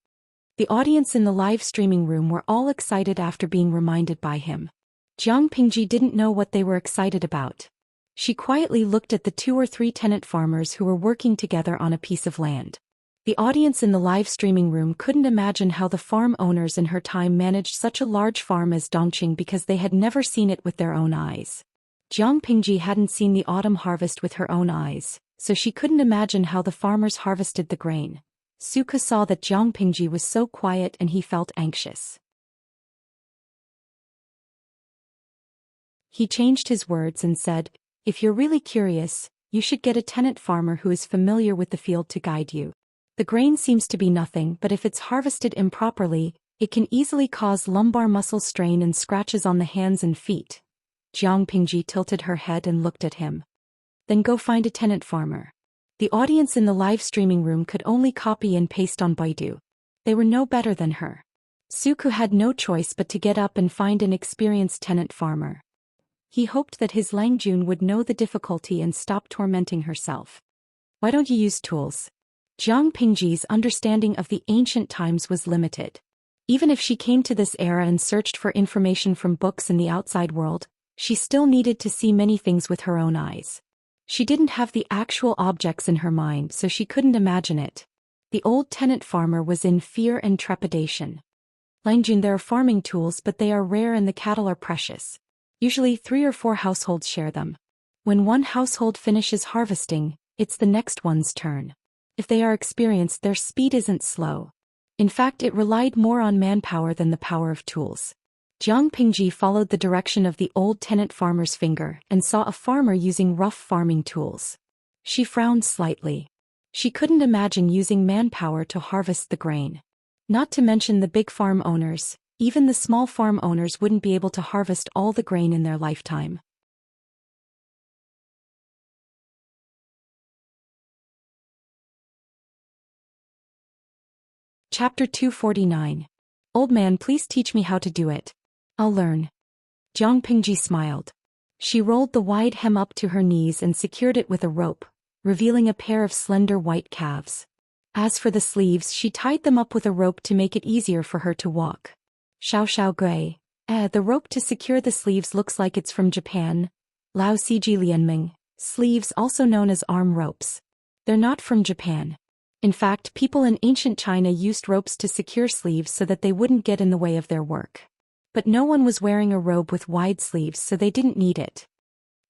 The audience in the live streaming room were all excited after being reminded by him. Jiang Pingji didn't know what they were excited about. She quietly looked at the 2 or 3 tenant farmers who were working together on a piece of land. The audience in the live streaming room couldn't imagine how the farm owners in her time managed such a large farm as Dongqing because they had never seen it with their own eyes. Jiang Pingji hadn't seen the autumn harvest with her own eyes, so she couldn't imagine how the farmers harvested the grain. Suka saw that Jiang Pingji was so quiet and he felt anxious. He changed his words and said, If you're really curious, you should get a tenant farmer who is familiar with the field to guide you. The grain seems to be nothing, but if it's harvested improperly, it can easily cause lumbar muscle strain and scratches on the hands and feet. Jiang Pingji tilted her head and looked at him. Then go find a tenant farmer. The audience in the live streaming room could only copy and paste on Baidu. They were no better than her. Suku had no choice but to get up and find an experienced tenant farmer. He hoped that his Langjun would know the difficulty and stop tormenting herself. Why don't you use tools? Jiang Pingji's understanding of the ancient times was limited. Even if she came to this era and searched for information from books in the outside world, she still needed to see many things with her own eyes. She didn't have the actual objects in her mind, so she couldn't imagine it. The old tenant farmer was in fear and trepidation. Langjun, there are farming tools, but they are rare and the cattle are precious. Usually 3 or 4 households share them. When one household finishes harvesting, it's the next one's turn. If they are experienced, their speed isn't slow. In fact, it relied more on manpower than the power of tools. Jiang Pingji followed the direction of the old tenant farmer's finger and saw a farmer using rough farming tools. She frowned slightly. She couldn't imagine using manpower to harvest the grain. Not to mention the big farm owners, even the small farm owners wouldn't be able to harvest all the grain in their lifetime. Chapter 249. Old man, please teach me how to do it. I'll learn. Jiang Pingji smiled. She rolled the wide hem up to her knees and secured it with a rope, revealing a pair of slender white calves. As for the sleeves, she tied them up with a rope to make it easier for her to walk. Xiao Gui. The rope to secure the sleeves looks like it's from Japan. Lao Ciji Lianming. Sleeves, also known as arm ropes. They're not from Japan. In fact, people in ancient China used ropes to secure sleeves so that they wouldn't get in the way of their work. But no one was wearing a robe with wide sleeves, so they didn't need it.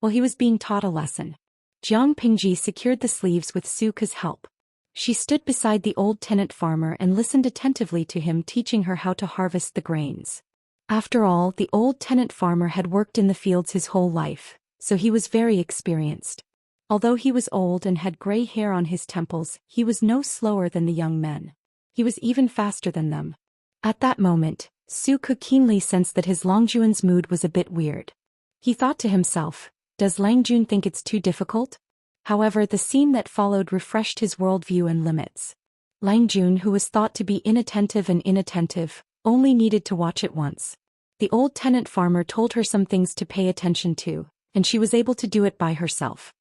While he was being taught a lesson, Jiang Pingji secured the sleeves with Suku's help. She stood beside the old tenant farmer and listened attentively to him teaching her how to harvest the grains. After all, the old tenant farmer had worked in the fields his whole life, so he was very experienced. Although he was old and had gray hair on his temples, he was no slower than the young men. He was even faster than them. At that moment, Suku keenly sensed that his Langjun's mood was a bit weird. He thought to himself, does Langjun think it's too difficult? However, the scene that followed refreshed his worldview and limits. Langjun, who was thought to be inattentive, only needed to watch it once. The old tenant farmer told her some things to pay attention to, and she was able to do it by herself.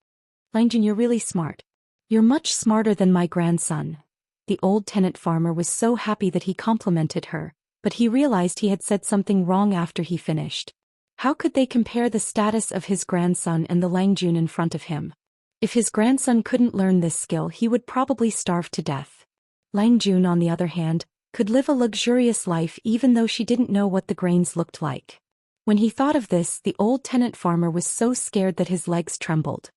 Langjun, you're really smart. You're much smarter than my grandson. The old tenant farmer was so happy that he complimented her, but he realized he had said something wrong after he finished. How could they compare the status of his grandson and the Langjun in front of him? If his grandson couldn't learn this skill, he would probably starve to death. Langjun, on the other hand, could live a luxurious life even though she didn't know what the grains looked like. When he thought of this, the old tenant farmer was so scared that his legs trembled.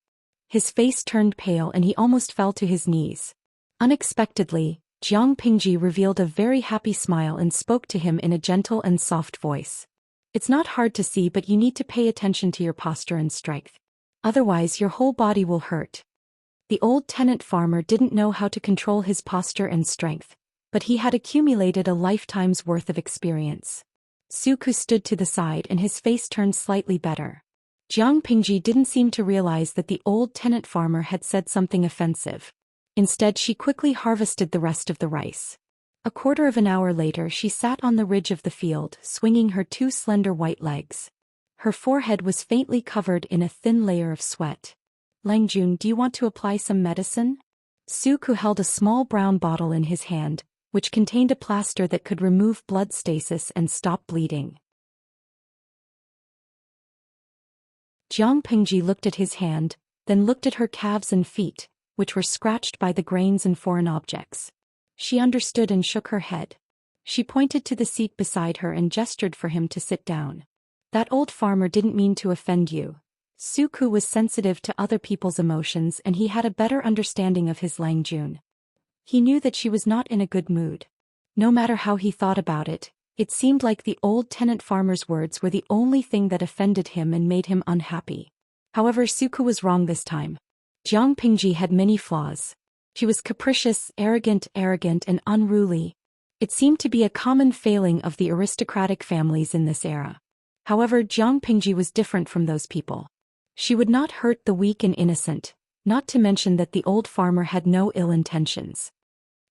His face turned pale and he almost fell to his knees. Unexpectedly, Jiang Pingji revealed a very happy smile and spoke to him in a gentle and soft voice. It's not hard to see, but you need to pay attention to your posture and strength. Otherwise, your whole body will hurt. The old tenant farmer didn't know how to control his posture and strength, but he had accumulated a lifetime's worth of experience. Suku stood to the side and his face turned slightly better. Jiang Pingji didn't seem to realize that the old tenant farmer had said something offensive. Instead, she quickly harvested the rest of the rice. A quarter of an hour later, she sat on the ridge of the field, swinging her 2 slender white legs. Her forehead was faintly covered in a thin layer of sweat. Langjun, do you want to apply some medicine? Suku held a small brown bottle in his hand, which contained a plaster that could remove blood stasis and stop bleeding. Jiang Pingji looked at his hand, then looked at her calves and feet, which were scratched by the grains and foreign objects. She understood and shook her head. She pointed to the seat beside her and gestured for him to sit down. That old farmer didn't mean to offend you. Suku was sensitive to other people's emotions and he had a better understanding of his Langjun. He knew that she was not in a good mood. No matter how he thought about it, it seemed like the old tenant farmer's words were the only thing that offended him and made him unhappy. However, Suku was wrong this time. Jiang Pingji had many flaws. She was capricious, arrogant, and unruly. It seemed to be a common failing of the aristocratic families in this era. However, Jiang Pingji was different from those people. She would not hurt the weak and innocent, not to mention that the old farmer had no ill intentions.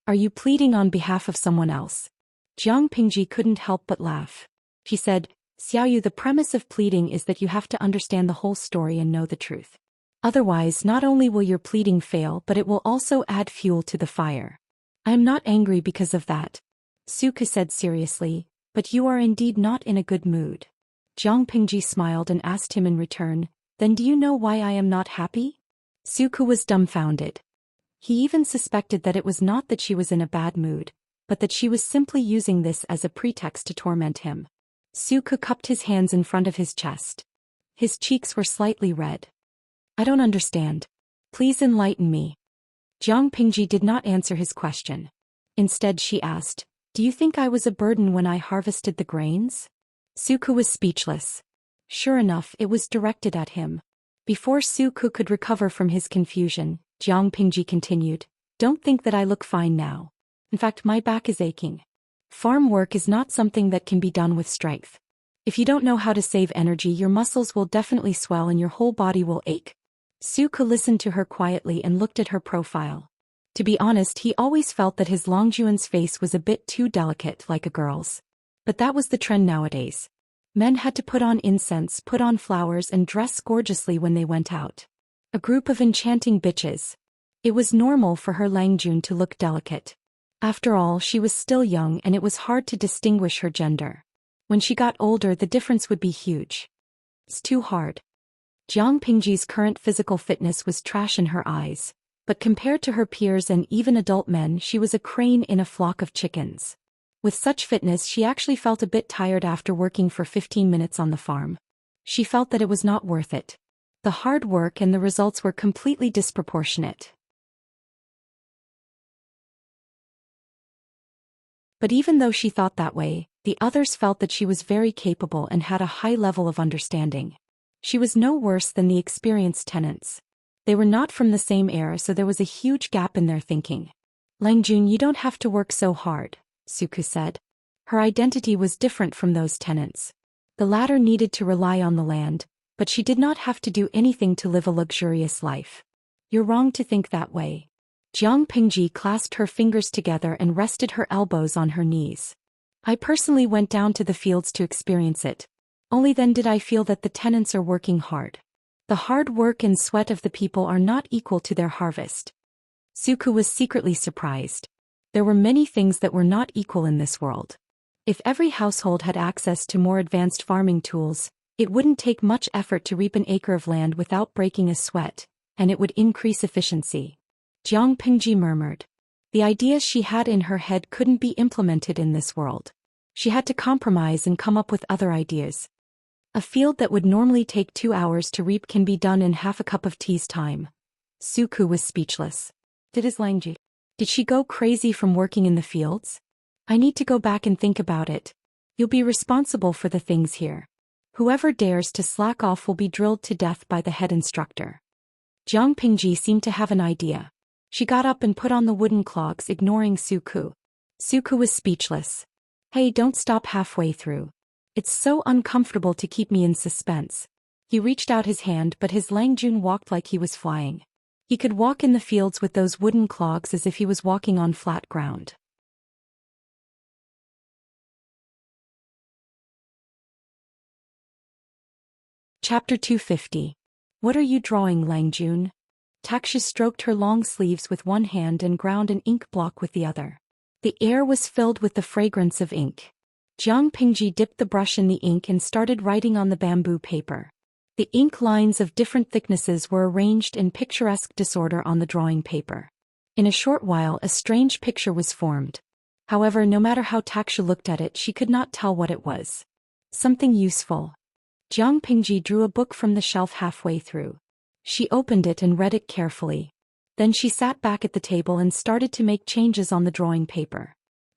Are you pleading on behalf of someone else? Jiang Pingji couldn't help but laugh. She said, Xiaoyu, the premise of pleading is that you have to understand the whole story and know the truth. Otherwise, not only will your pleading fail, but it will also add fuel to the fire. I am not angry because of that, Suku said seriously, but you are indeed not in a good mood. Jiang Pingji smiled and asked him in return, then do you know why I am not happy? Suku was dumbfounded. He even suspected that it was not that she was in a bad mood, but that she was simply using this as a pretext to torment him. Suku cupped his hands in front of his chest. His cheeks were slightly red. I don't understand. Please enlighten me. Jiang Pingji did not answer his question. Instead she asked, do you think I was a burden when I harvested the grains? Suku was speechless. Sure enough, it was directed at him. Before Suku could recover from his confusion, Jiang Pingji continued, don't think that I look fine now. In fact, my back is aching. Farm work is not something that can be done with strength. If you don't know how to save energy, your muscles will definitely swell and your whole body will ache. Suku listened to her quietly and looked at her profile. To be honest, he always felt that his Longjuan's face was a bit too delicate, like a girl's. But that was the trend nowadays. Men had to put on incense, put on flowers, and dress gorgeously when they went out. A group of enchanting bitches. It was normal for her Langjun to look delicate. After all, she was still young and it was hard to distinguish her gender. When she got older, the difference would be huge. It's too hard. Jiang Pingji's current physical fitness was trash in her eyes, but compared to her peers and even adult men, she was a crane in a flock of chickens. With such fitness, she actually felt a bit tired after working for 15 minutes on the farm. She felt that it was not worth it. The hard work and the results were completely disproportionate. But even though she thought that way, the others felt that she was very capable and had a high level of understanding. She was no worse than the experienced tenants. They were not from the same era, so there was a huge gap in their thinking. Langjun, you don't have to work so hard, Suku said. Her identity was different from those tenants. The latter needed to rely on the land, but she did not have to do anything to live a luxurious life. You're wrong to think that way. Jiang Pingji clasped her fingers together and rested her elbows on her knees. I personally went down to the fields to experience it. Only then did I feel that the tenants are working hard. The hard work and sweat of the people are not equal to their harvest. Suku was secretly surprised. There were many things that were not equal in this world. If every household had access to more advanced farming tools, it wouldn't take much effort to reap an acre of land without breaking a sweat, and it would increase efficiency. Jiang Pingji murmured. The ideas she had in her head couldn't be implemented in this world. She had to compromise and come up with other ideas. A field that would normally take 2 hours to reap can be done in half a cup of tea's time. Suku was speechless. Did she go crazy from working in the fields? I need to go back and think about it. You'll be responsible for the things here. Whoever dares to slack off will be drilled to death by the head instructor. Jiang Pingji seemed to have an idea. She got up and put on the wooden clogs, ignoring Suku. Suku was speechless. Hey, don't stop halfway through. It's so uncomfortable to keep me in suspense. He reached out his hand, but his Langjun walked like he was flying. He could walk in the fields with those wooden clogs as if he was walking on flat ground. Chapter 250. What are you drawing, Langjun? Taksha stroked her long sleeves with one hand and ground an ink block with the other. The air was filled with the fragrance of ink. Jiang Pingji dipped the brush in the ink and started writing on the bamboo paper. The ink lines of different thicknesses were arranged in picturesque disorder on the drawing paper. In a short while, a strange picture was formed. However, no matter how Taksha looked at it, she could not tell what it was. Something useful. Jiang Pingji drew a book from the shelf halfway through. She opened it and read it carefully. Then she sat back at the table and started to make changes on the drawing paper.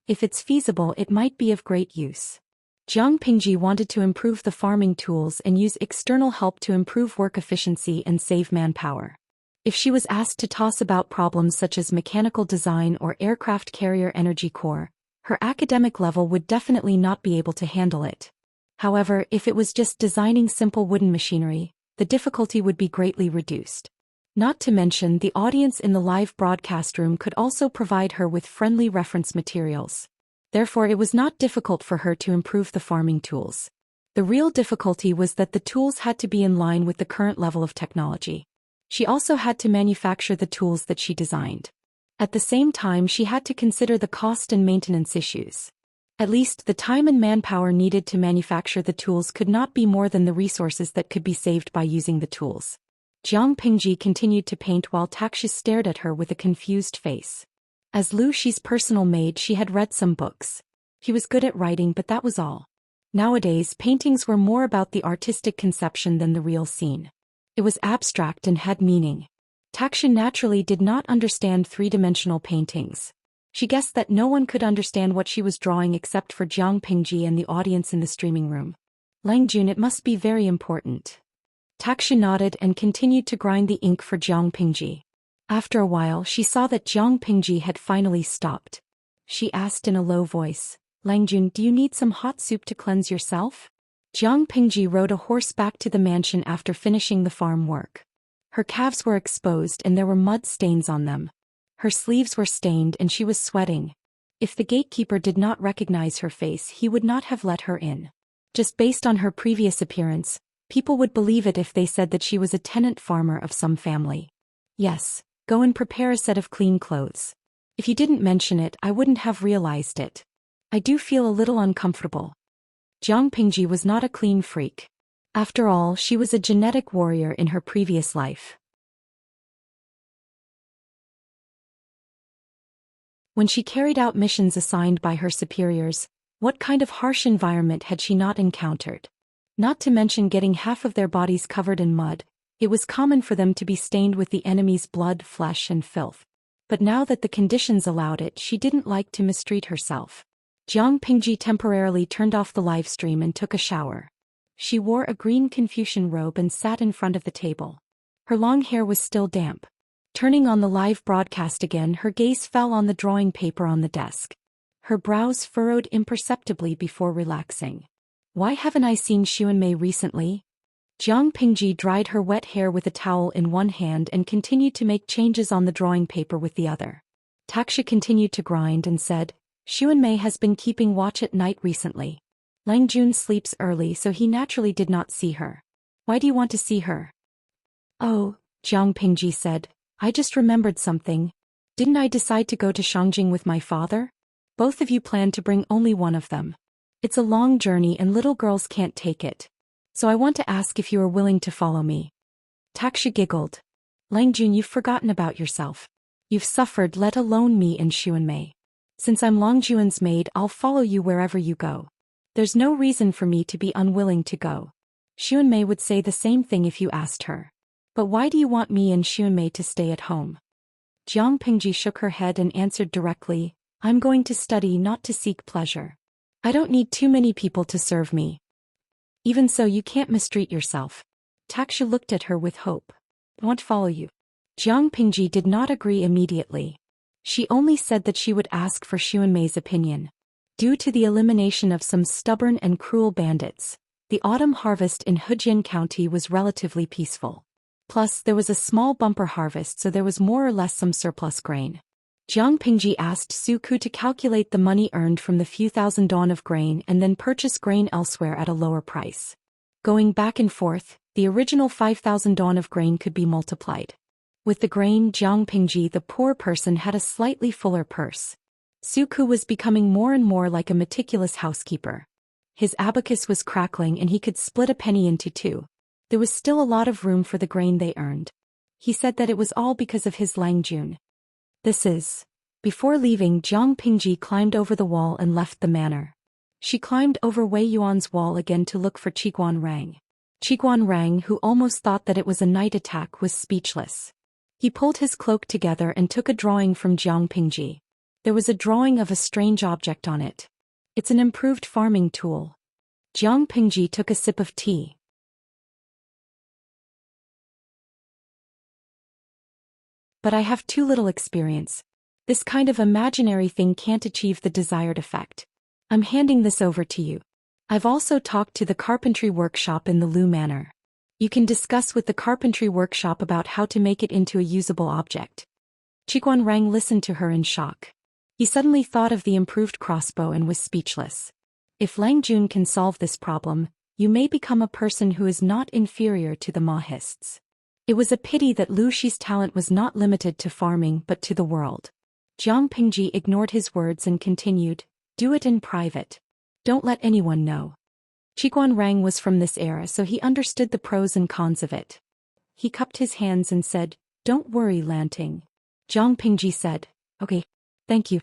If it's feasible, it might be of great use. Jiang Pingji wanted to improve the farming tools and use external help to improve work efficiency and save manpower. If she was asked to toss about problems such as mechanical design or aircraft carrier energy core, her academic level would definitely not be able to handle it. However, if it was just designing simple wooden machinery, the difficulty would be greatly reduced. Not to mention, the audience in the live broadcast room could also provide her with friendly reference materials. Therefore, it was not difficult for her to improve the farming tools. The real difficulty was that the tools had to be in line with the current level of technology. She also had to manufacture the tools that she designed. At the same time, she had to consider the cost and maintenance issues. At least the time and manpower needed to manufacture the tools could not be more than the resources that could be saved by using the tools. Jiang Pingji continued to paint while Taxia stared at her with a confused face. As Lu Shi's personal maid, she had read some books. He was good at writing, but that was all. Nowadays, paintings were more about the artistic conception than the real scene. It was abstract and had meaning. Taxia naturally did not understand three-dimensional paintings. She guessed that no one could understand what she was drawing except for Jiang Pingji and the audience in the streaming room. Lang Jun, it must be very important. Taxia nodded and continued to grind the ink for Jiang Pingji. After a while, she saw that Jiang Pingji had finally stopped. She asked in a low voice, "Lang Jun, do you need some hot soup to cleanse yourself?" Jiang Pingji rode a horse back to the mansion after finishing the farm work. Her calves were exposed and there were mud stains on them. Her sleeves were stained and she was sweating. If the gatekeeper did not recognize her face, he would not have let her in. Just based on her previous appearance, people would believe it if they said that she was a tenant farmer of some family. "Yes, go and prepare a set of clean clothes. If you didn't mention it, I wouldn't have realized it. I do feel a little uncomfortable." Jiang Pingji was not a clean freak. After all, she was a genetic warrior in her previous life. When she carried out missions assigned by her superiors, what kind of harsh environment had she not encountered? Not to mention getting half of their bodies covered in mud, it was common for them to be stained with the enemy's blood, flesh, and filth. But now that the conditions allowed it, she didn't like to mistreat herself. Jiang Pingji temporarily turned off the live stream and took a shower. She wore a green Confucian robe and sat in front of the table. Her long hair was still damp. Turning on the live broadcast again, her gaze fell on the drawing paper on the desk. Her brows furrowed imperceptibly before relaxing. Why haven't I seen Xuanmei recently? Jiang Pingji dried her wet hair with a towel in one hand and continued to make changes on the drawing paper with the other. Taxia continued to grind and said, "Xuanmei has been keeping watch at night recently. Lang Jun sleeps early, so he naturally did not see her. Why do you want to see her?" "Oh," Jiang Pingji said, "I just remembered something. Didn't I decide to go to Shangjing with my father? Both of you planned to bring only one of them. It's a long journey and little girls can't take it. So I want to ask if you are willing to follow me." Taxia giggled. "Lang Jun, you've forgotten about yourself. You've suffered, let alone me and Xuanmei. Since I'm Lang Jun's maid, I'll follow you wherever you go. There's no reason for me to be unwilling to go. Xuanmei would say the same thing if you asked her. But why do you want me and Xuanmei to stay at home?" Jiang Pingji shook her head and answered directly, "I'm going to study, not to seek pleasure. I don't need too many people to serve me. Even so, you can't mistreat yourself." Taxia looked at her with hope. "I won't follow you." Jiang Pingji did not agree immediately. She only said that she would ask for Xuanmei's opinion. Due to the elimination of some stubborn and cruel bandits, the autumn harvest in Hejian County was relatively peaceful. Plus, there was a small bumper harvest, so there was more or less some surplus grain. Jiang Pingji asked Su Ku to calculate the money earned from the few thousand dawn of grain and then purchase grain elsewhere at a lower price. Going back and forth, the original 5,000 dawn of grain could be multiplied. With the grain, Jiang Pingji, the poor person, had a slightly fuller purse. Su Ku was becoming more and more like a meticulous housekeeper. His abacus was crackling and he could split a penny into two. There was still a lot of room for the grain they earned. He said that it was all because of his Lang Jun. Before leaving, Jiang Pingji climbed over the wall and left the manor. She climbed over Wei Yuan's wall again to look for Qiguan Rang. Qiguan Rang, who almost thought that it was a night attack, was speechless. He pulled his cloak together and took a drawing from Jiang Pingji. There was a drawing of a strange object on it. "It's an improved farming tool. Jiang Pingji took a sip of tea. But I have too little experience. This kind of imaginary thing can't achieve the desired effect. I'm handing this over to you. I've also talked to the carpentry workshop in the Lu Manor. You can discuss with the carpentry workshop about how to make it into a usable object. Qiguan Rang listened to her in shock. He suddenly thought of the improved crossbow and was speechless. If Lang Jun can solve this problem, you may become a person who is not inferior to the Mahists. It was a pity that Lu Shi's talent was not limited to farming but to the world. Jiang Pingji ignored his words and continued, "Do it in private. Don't let anyone know." Qiguan Rang was from this era, so he understood the pros and cons of it. He cupped his hands and said, "Don't worry, Lanting." Jiang Pingji said, "Okay, thank you."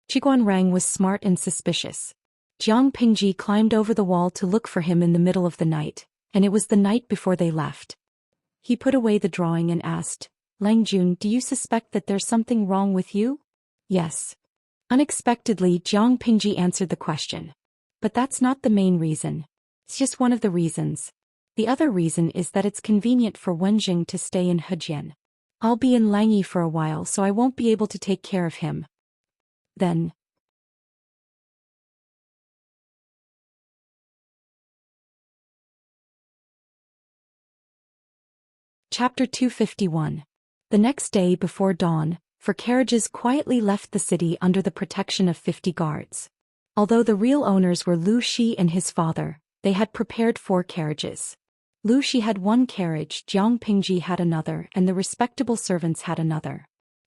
Qiguan Rang was smart and suspicious. Jiang Pingji climbed over the wall to look for him in the middle of the night, and it was the night before they left. He put away the drawing and asked, "Lang Jun, do you suspect that there's something wrong with you?" "Yes." Unexpectedly, Jiang Pingji answered the question. "But that's not the main reason. It's just one of the reasons. The other reason is that it's convenient for Wenjing to stay in Hejian. I'll be in Langyi for a while, so I won't be able to take care of him. Then." Chapter 251. The next day before dawn, 4 carriages quietly left the city under the protection of 50 guards. Although the real owners were Lu Shi and his father, they had prepared 4 carriages. Lu Shi had 1 carriage, Jiang Pingji had another, and the respectable servants had another.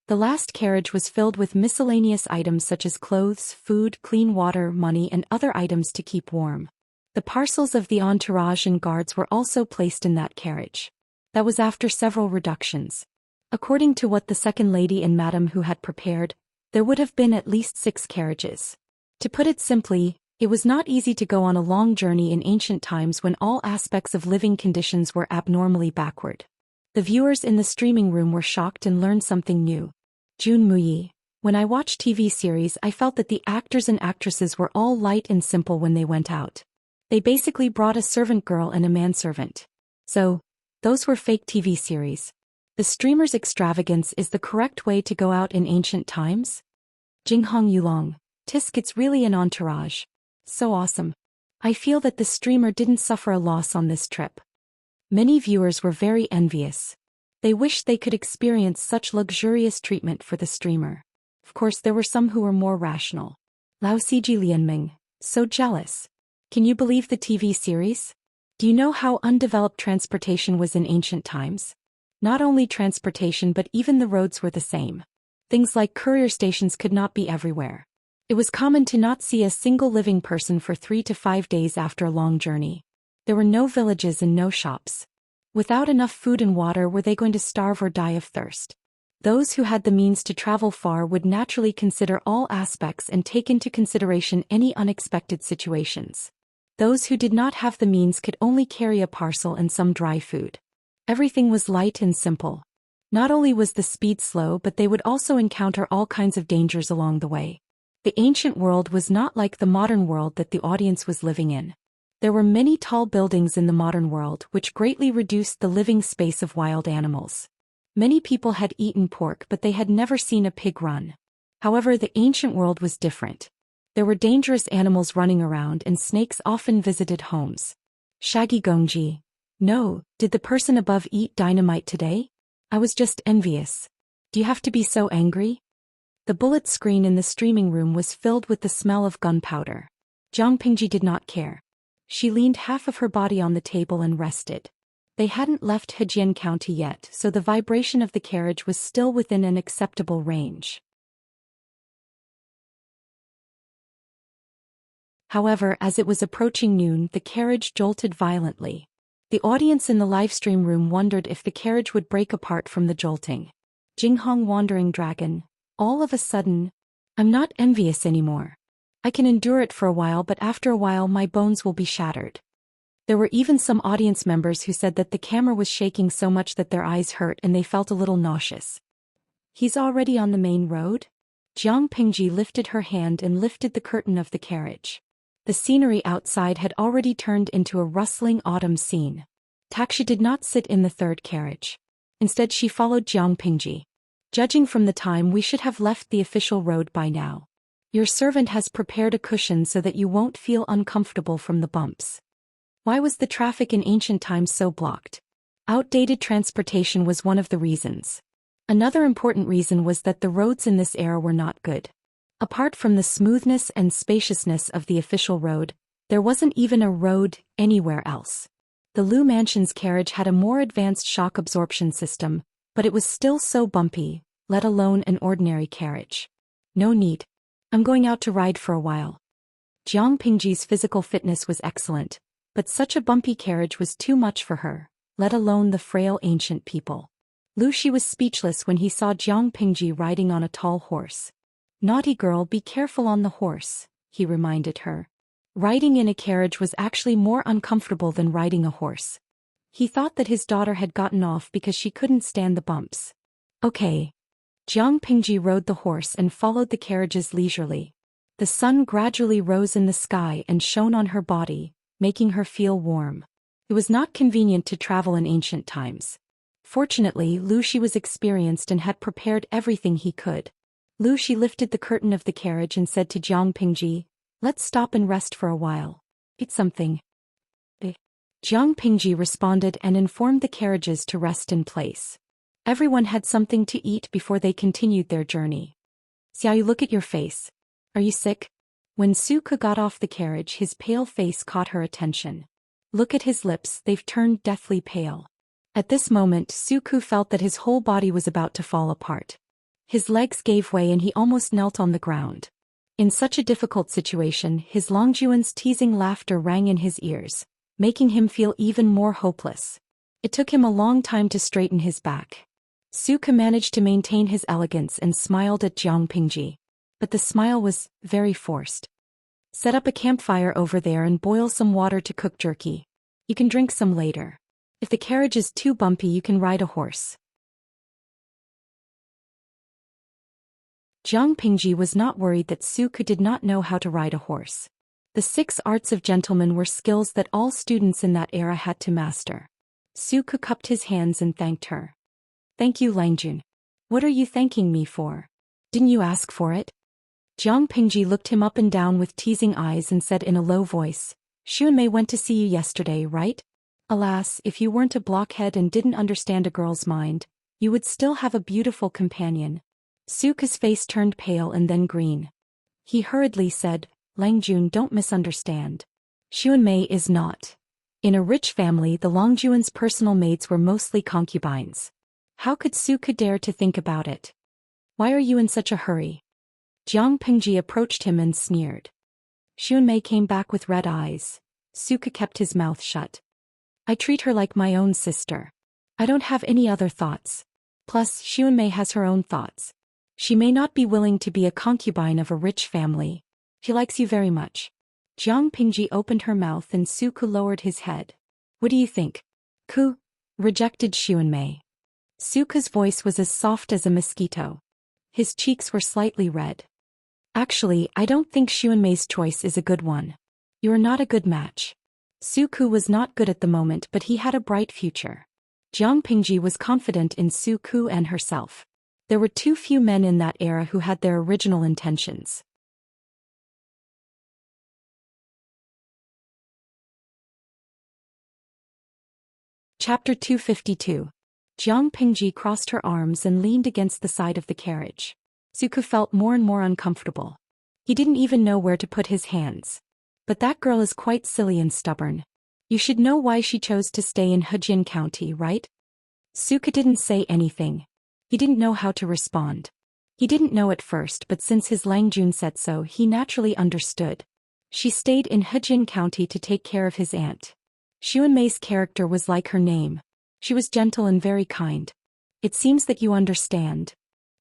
The last carriage was filled with miscellaneous items such as clothes, food, clean water, money, and other items to keep warm. The parcels of the entourage and guards were also placed in that carriage. That was after several reductions. According to what the second lady and madam who had prepared, there would have been at least 6 carriages. To put it simply, it was not easy to go on a long journey in ancient times when all aspects of living conditions were abnormally backward. The viewers in the streaming room were shocked and learned something new. Jun Muyi, when I watched TV series, I felt that the actors and actresses were all light and simple when they went out. They basically brought a servant girl and a manservant. So, those were fake TV series. The streamer's extravagance is the correct way to go out in ancient times? Jinghong Yulong. Tisk, it's really an entourage. So awesome. I feel that the streamer didn't suffer a loss on this trip. Many viewers were very envious. They wished they could experience such luxurious treatment for the streamer. Of course, there were some who were more rational. Lao Siji Lianming. So jealous. Can you believe the TV series? Do you know how undeveloped transportation was in ancient times? Not only transportation but even the roads were the same. Things like courier stations could not be everywhere. It was common to not see a single living person for 3 to 5 days after a long journey. There were no villages and no shops. Without enough food and water, were they going to starve or die of thirst? Those who had the means to travel far would naturally consider all aspects and take into consideration any unexpected situations. Those who did not have the means could only carry a parcel and some dry food. Everything was light and simple. Not only was the speed slow, but they would also encounter all kinds of dangers along the way. The ancient world was not like the modern world that the audience was living in. There were many tall buildings in the modern world, which greatly reduced the living space of wild animals. Many people had eaten pork, but they had never seen a pig run. However, the ancient world was different. There were dangerous animals running around, and snakes often visited homes. Shaggy Gongji. No, did the person above eat dynamite today? I was just envious. Do you have to be so angry? The bullet screen in the streaming room was filled with the smell of gunpowder. Jiang Pingji did not care. She leaned half of her body on the table and rested. They hadn't left Hejian County yet, so the vibration of the carriage was still within an acceptable range. However, as it was approaching noon, the carriage jolted violently. The audience in the livestream room wondered if the carriage would break apart from the jolting. Jinghong Wandering Dragon. All of a sudden, I'm not envious anymore. I can endure it for a while, but after a while my bones will be shattered. There were even some audience members who said that the camera was shaking so much that their eyes hurt and they felt a little nauseous. He's already on the main road? Jiang Pingji lifted her hand and lifted the curtain of the carriage. The scenery outside had already turned into a rustling autumn scene. Taxi did not sit in the third carriage. Instead she followed Jiang Pingji. Judging from the time, we should have left the official road by now. Your servant has prepared a cushion so that you won't feel uncomfortable from the bumps. Why was the traffic in ancient times so blocked? Outdated transportation was one of the reasons. Another important reason was that the roads in this era were not good. Apart from the smoothness and spaciousness of the official road, there wasn't even a road anywhere else. The Lu Mansion's carriage had a more advanced shock absorption system, but it was still so bumpy, let alone an ordinary carriage. No need. I'm going out to ride for a while. Jiang Pingji's physical fitness was excellent, but such a bumpy carriage was too much for her, let alone the frail ancient people. Lu Shi was speechless when he saw Jiang Pingji riding on a tall horse. Naughty girl, be careful on the horse, he reminded her. Riding in a carriage was actually more uncomfortable than riding a horse. He thought that his daughter had gotten off because she couldn't stand the bumps. Okay. Jiang Pingji rode the horse and followed the carriages leisurely. The sun gradually rose in the sky and shone on her body, making her feel warm. It was not convenient to travel in ancient times. Fortunately, Lu Shi was experienced and had prepared everything he could. Lu Shi lifted the curtain of the carriage and said to Jiang Pingji, "Let's stop and rest for a while. Eat something." Jiang Pingji responded and informed the carriages to rest in place. Everyone had something to eat before they continued their journey. "Xiao, look at your face. Are you sick?" When Suke got off the carriage, his pale face caught her attention. "Look at his lips, they've turned deathly pale." At this moment, Suku felt that his whole body was about to fall apart. His legs gave way and he almost knelt on the ground. In such a difficult situation, his Longjuan's teasing laughter rang in his ears, making him feel even more hopeless. It took him a long time to straighten his back. Suke managed to maintain his elegance and smiled at Jiang Pingji. But the smile was very forced. "Set up a campfire over there and boil some water to cook jerky. You can drink some later. If the carriage is too bumpy, you can ride a horse." Jiang Pingji was not worried that Suke did not know how to ride a horse. The 6 arts of gentlemen were skills that all students in that era had to master. Suke cupped his hands and thanked her. "Thank you, Langjun. What are you thanking me for? Didn't you ask for it?" Jiang Pingji looked him up and down with teasing eyes and said in a low voice, "Xuanmei went to see you yesterday, right? Alas, if you weren't a blockhead and didn't understand a girl's mind, you would still have a beautiful companion." Suke's face turned pale and then green. He hurriedly said, "Langjun, don't misunderstand. Xuanmei is not." In a rich family, the Longjuan's personal maids were mostly concubines. How could Suke dare to think about it? "Why are you in such a hurry?" Jiang Pingji approached him and sneered. Xuanmei came back with red eyes. Suke kept his mouth shut. "I treat her like my own sister. I don't have any other thoughts. Plus, Xuanmei has her own thoughts. She may not be willing to be a concubine of a rich family. She likes you very much." Jiang Pingji opened her mouth and Suke lowered his head. "What do you think?" "Ku," rejected Xuanmei. Suke's voice was as soft as a mosquito. His cheeks were slightly red. "Actually, I don't think Xuanmei's choice is a good one. You are not a good match." Suku was not good at the moment, but he had a bright future. Jiang Pingji was confident in Suku and herself. There were too few men in that era who had their original intentions. Chapter 252. Jiang Pingji crossed her arms and leaned against the side of the carriage. Suku felt more and more uncomfortable. He didn't even know where to put his hands. "But that girl is quite silly and stubborn. You should know why she chose to stay in Hejian County, right?" Suke didn't say anything. He didn't know how to respond. He didn't know at first, but since his Langjun said so, he naturally understood. She stayed in Hejian County to take care of his aunt. Xuanmei's character was like her name. She was gentle and very kind. "It seems that you understand."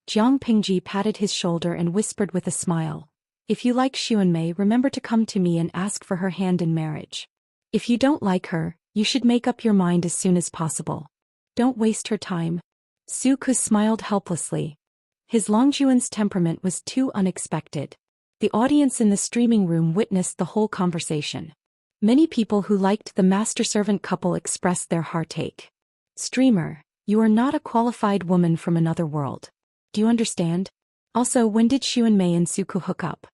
Jiang Pingji patted his shoulder and whispered with a smile, "If you like Xuanmei, remember to come to me and ask for her hand in marriage. If you don't like her, you should make up your mind as soon as possible. Don't waste her time." Suku smiled helplessly. His Longjuan's temperament was too unexpected. The audience in the streaming room witnessed the whole conversation. Many people who liked the master-servant couple expressed their heartache. Streamer, you are not a qualified woman from another world. Do you understand? Also, when did Xuanmei and Suku hook up?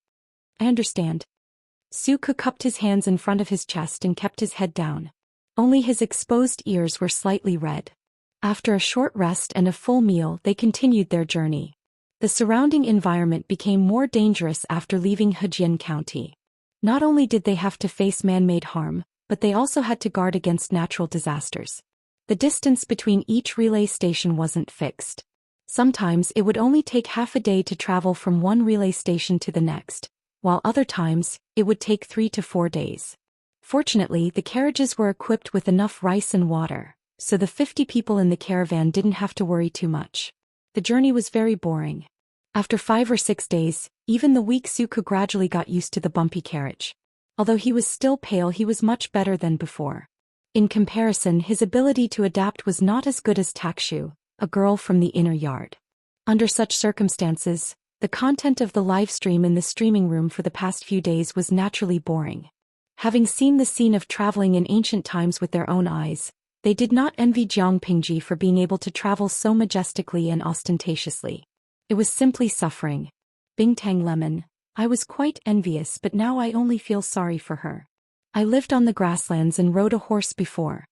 I understand. Suku cupped his hands in front of his chest and kept his head down. Only his exposed ears were slightly red. After a short rest and a full meal, they continued their journey. The surrounding environment became more dangerous after leaving Hejian County. Not only did they have to face man-made harm, but they also had to guard against natural disasters. The distance between each relay station wasn't fixed. Sometimes it would only take half a day to travel from one relay station to the next, while other times, it would take 3 to 4 days. Fortunately, the carriages were equipped with enough rice and water, so the 50 people in the caravan didn't have to worry too much. The journey was very boring. After 5 or 6 days, even the weak Suku gradually got used to the bumpy carriage. Although he was still pale, he was much better than before. In comparison, his ability to adapt was not as good as Takshu, a girl from the inner yard. Under such circumstances, the content of the live stream in the streaming room for the past few days was naturally boring. Having seen the scene of traveling in ancient times with their own eyes, they did not envy Jiang Pingji for being able to travel so majestically and ostentatiously. It was simply suffering. Bingtang Lemon, I was quite envious, but now I only feel sorry for her. I lived on the grasslands and rode a horse before.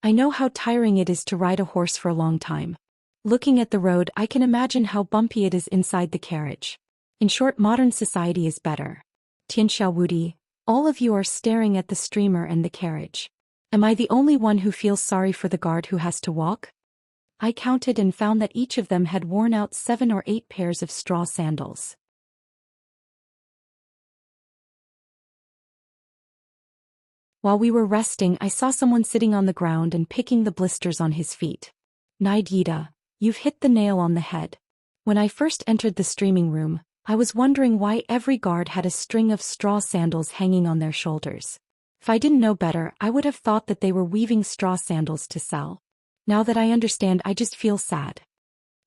I know how tiring it is to ride a horse for a long time. Looking at the road, I can imagine how bumpy it is inside the carriage. In short, modern society is better. Tianxia Wudi, all of you are staring at the streamer and the carriage. Am I the only one who feels sorry for the guard who has to walk? I counted and found that each of them had worn out 7 or 8 pairs of straw sandals. While we were resting, I saw someone sitting on the ground and picking the blisters on his feet. Naidita, you've hit the nail on the head. When I first entered the streaming room, I was wondering why every guard had a string of straw sandals hanging on their shoulders. If I didn't know better, I would have thought that they were weaving straw sandals to sell. Now that I understand, I just feel sad.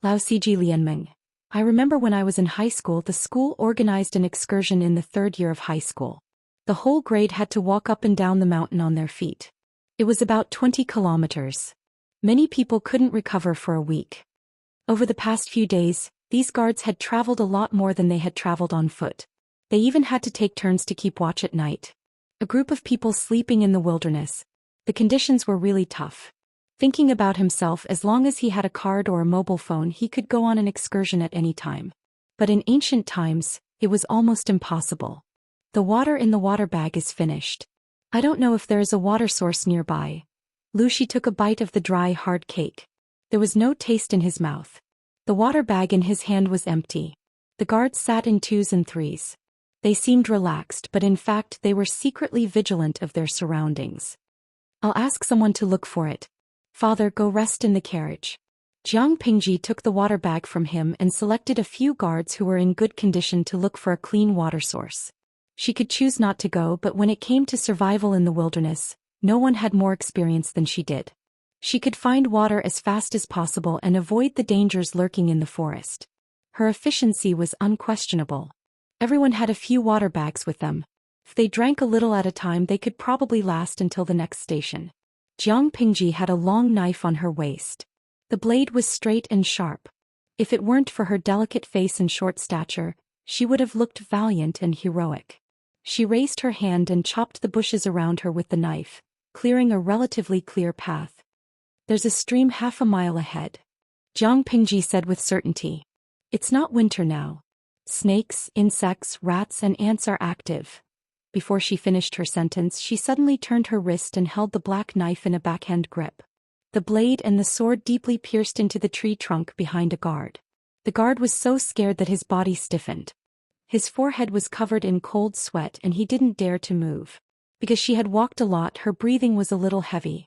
Lao Ciji Lianmeng. I remember when I was in high school, the school organized an excursion in the 3rd year of high school. The whole grade had to walk up and down the mountain on their feet. It was about 20 kilometers. Many people couldn't recover for a week. Over the past few days, these guards had traveled a lot more than they had traveled on foot. They even had to take turns to keep watch at night. A group of people sleeping in the wilderness. The conditions were really tough. Thinking about himself, as long as he had a card or a mobile phone, he could go on an excursion at any time. But in ancient times, it was almost impossible. The water in the water bag is finished. I don't know if there is a water source nearby. Lucy took a bite of the dry, hard cake. There was no taste in his mouth. The water bag in his hand was empty. The guards sat in 2s and 3s. They seemed relaxed, but in fact they were secretly vigilant of their surroundings. I'll ask someone to look for it. Father, go rest in the carriage. Jiang Pingji took the water bag from him and selected a few guards who were in good condition to look for a clean water source. She could choose not to go, but when it came to survival in the wilderness, no one had more experience than she did. She could find water as fast as possible and avoid the dangers lurking in the forest. Her efficiency was unquestionable. Everyone had a few water bags with them. If they drank a little at a time, they could probably last until the next station. Jiang Pingji had a long knife on her waist. The blade was straight and sharp. If it weren't for her delicate face and short stature, she would have looked valiant and heroic. She raised her hand and chopped the bushes around her with the knife, clearing a relatively clear path. There's a stream half a mile ahead. Jiang Pingji said with certainty. It's not winter now. Snakes, insects, rats and ants are active. Before she finished her sentence, she suddenly turned her wrist and held the black knife in a backhand grip. The blade and the sword deeply pierced into the tree trunk behind a guard. The guard was so scared that his body stiffened. His forehead was covered in cold sweat and he didn't dare to move. Because she had walked a lot, her breathing was a little heavy.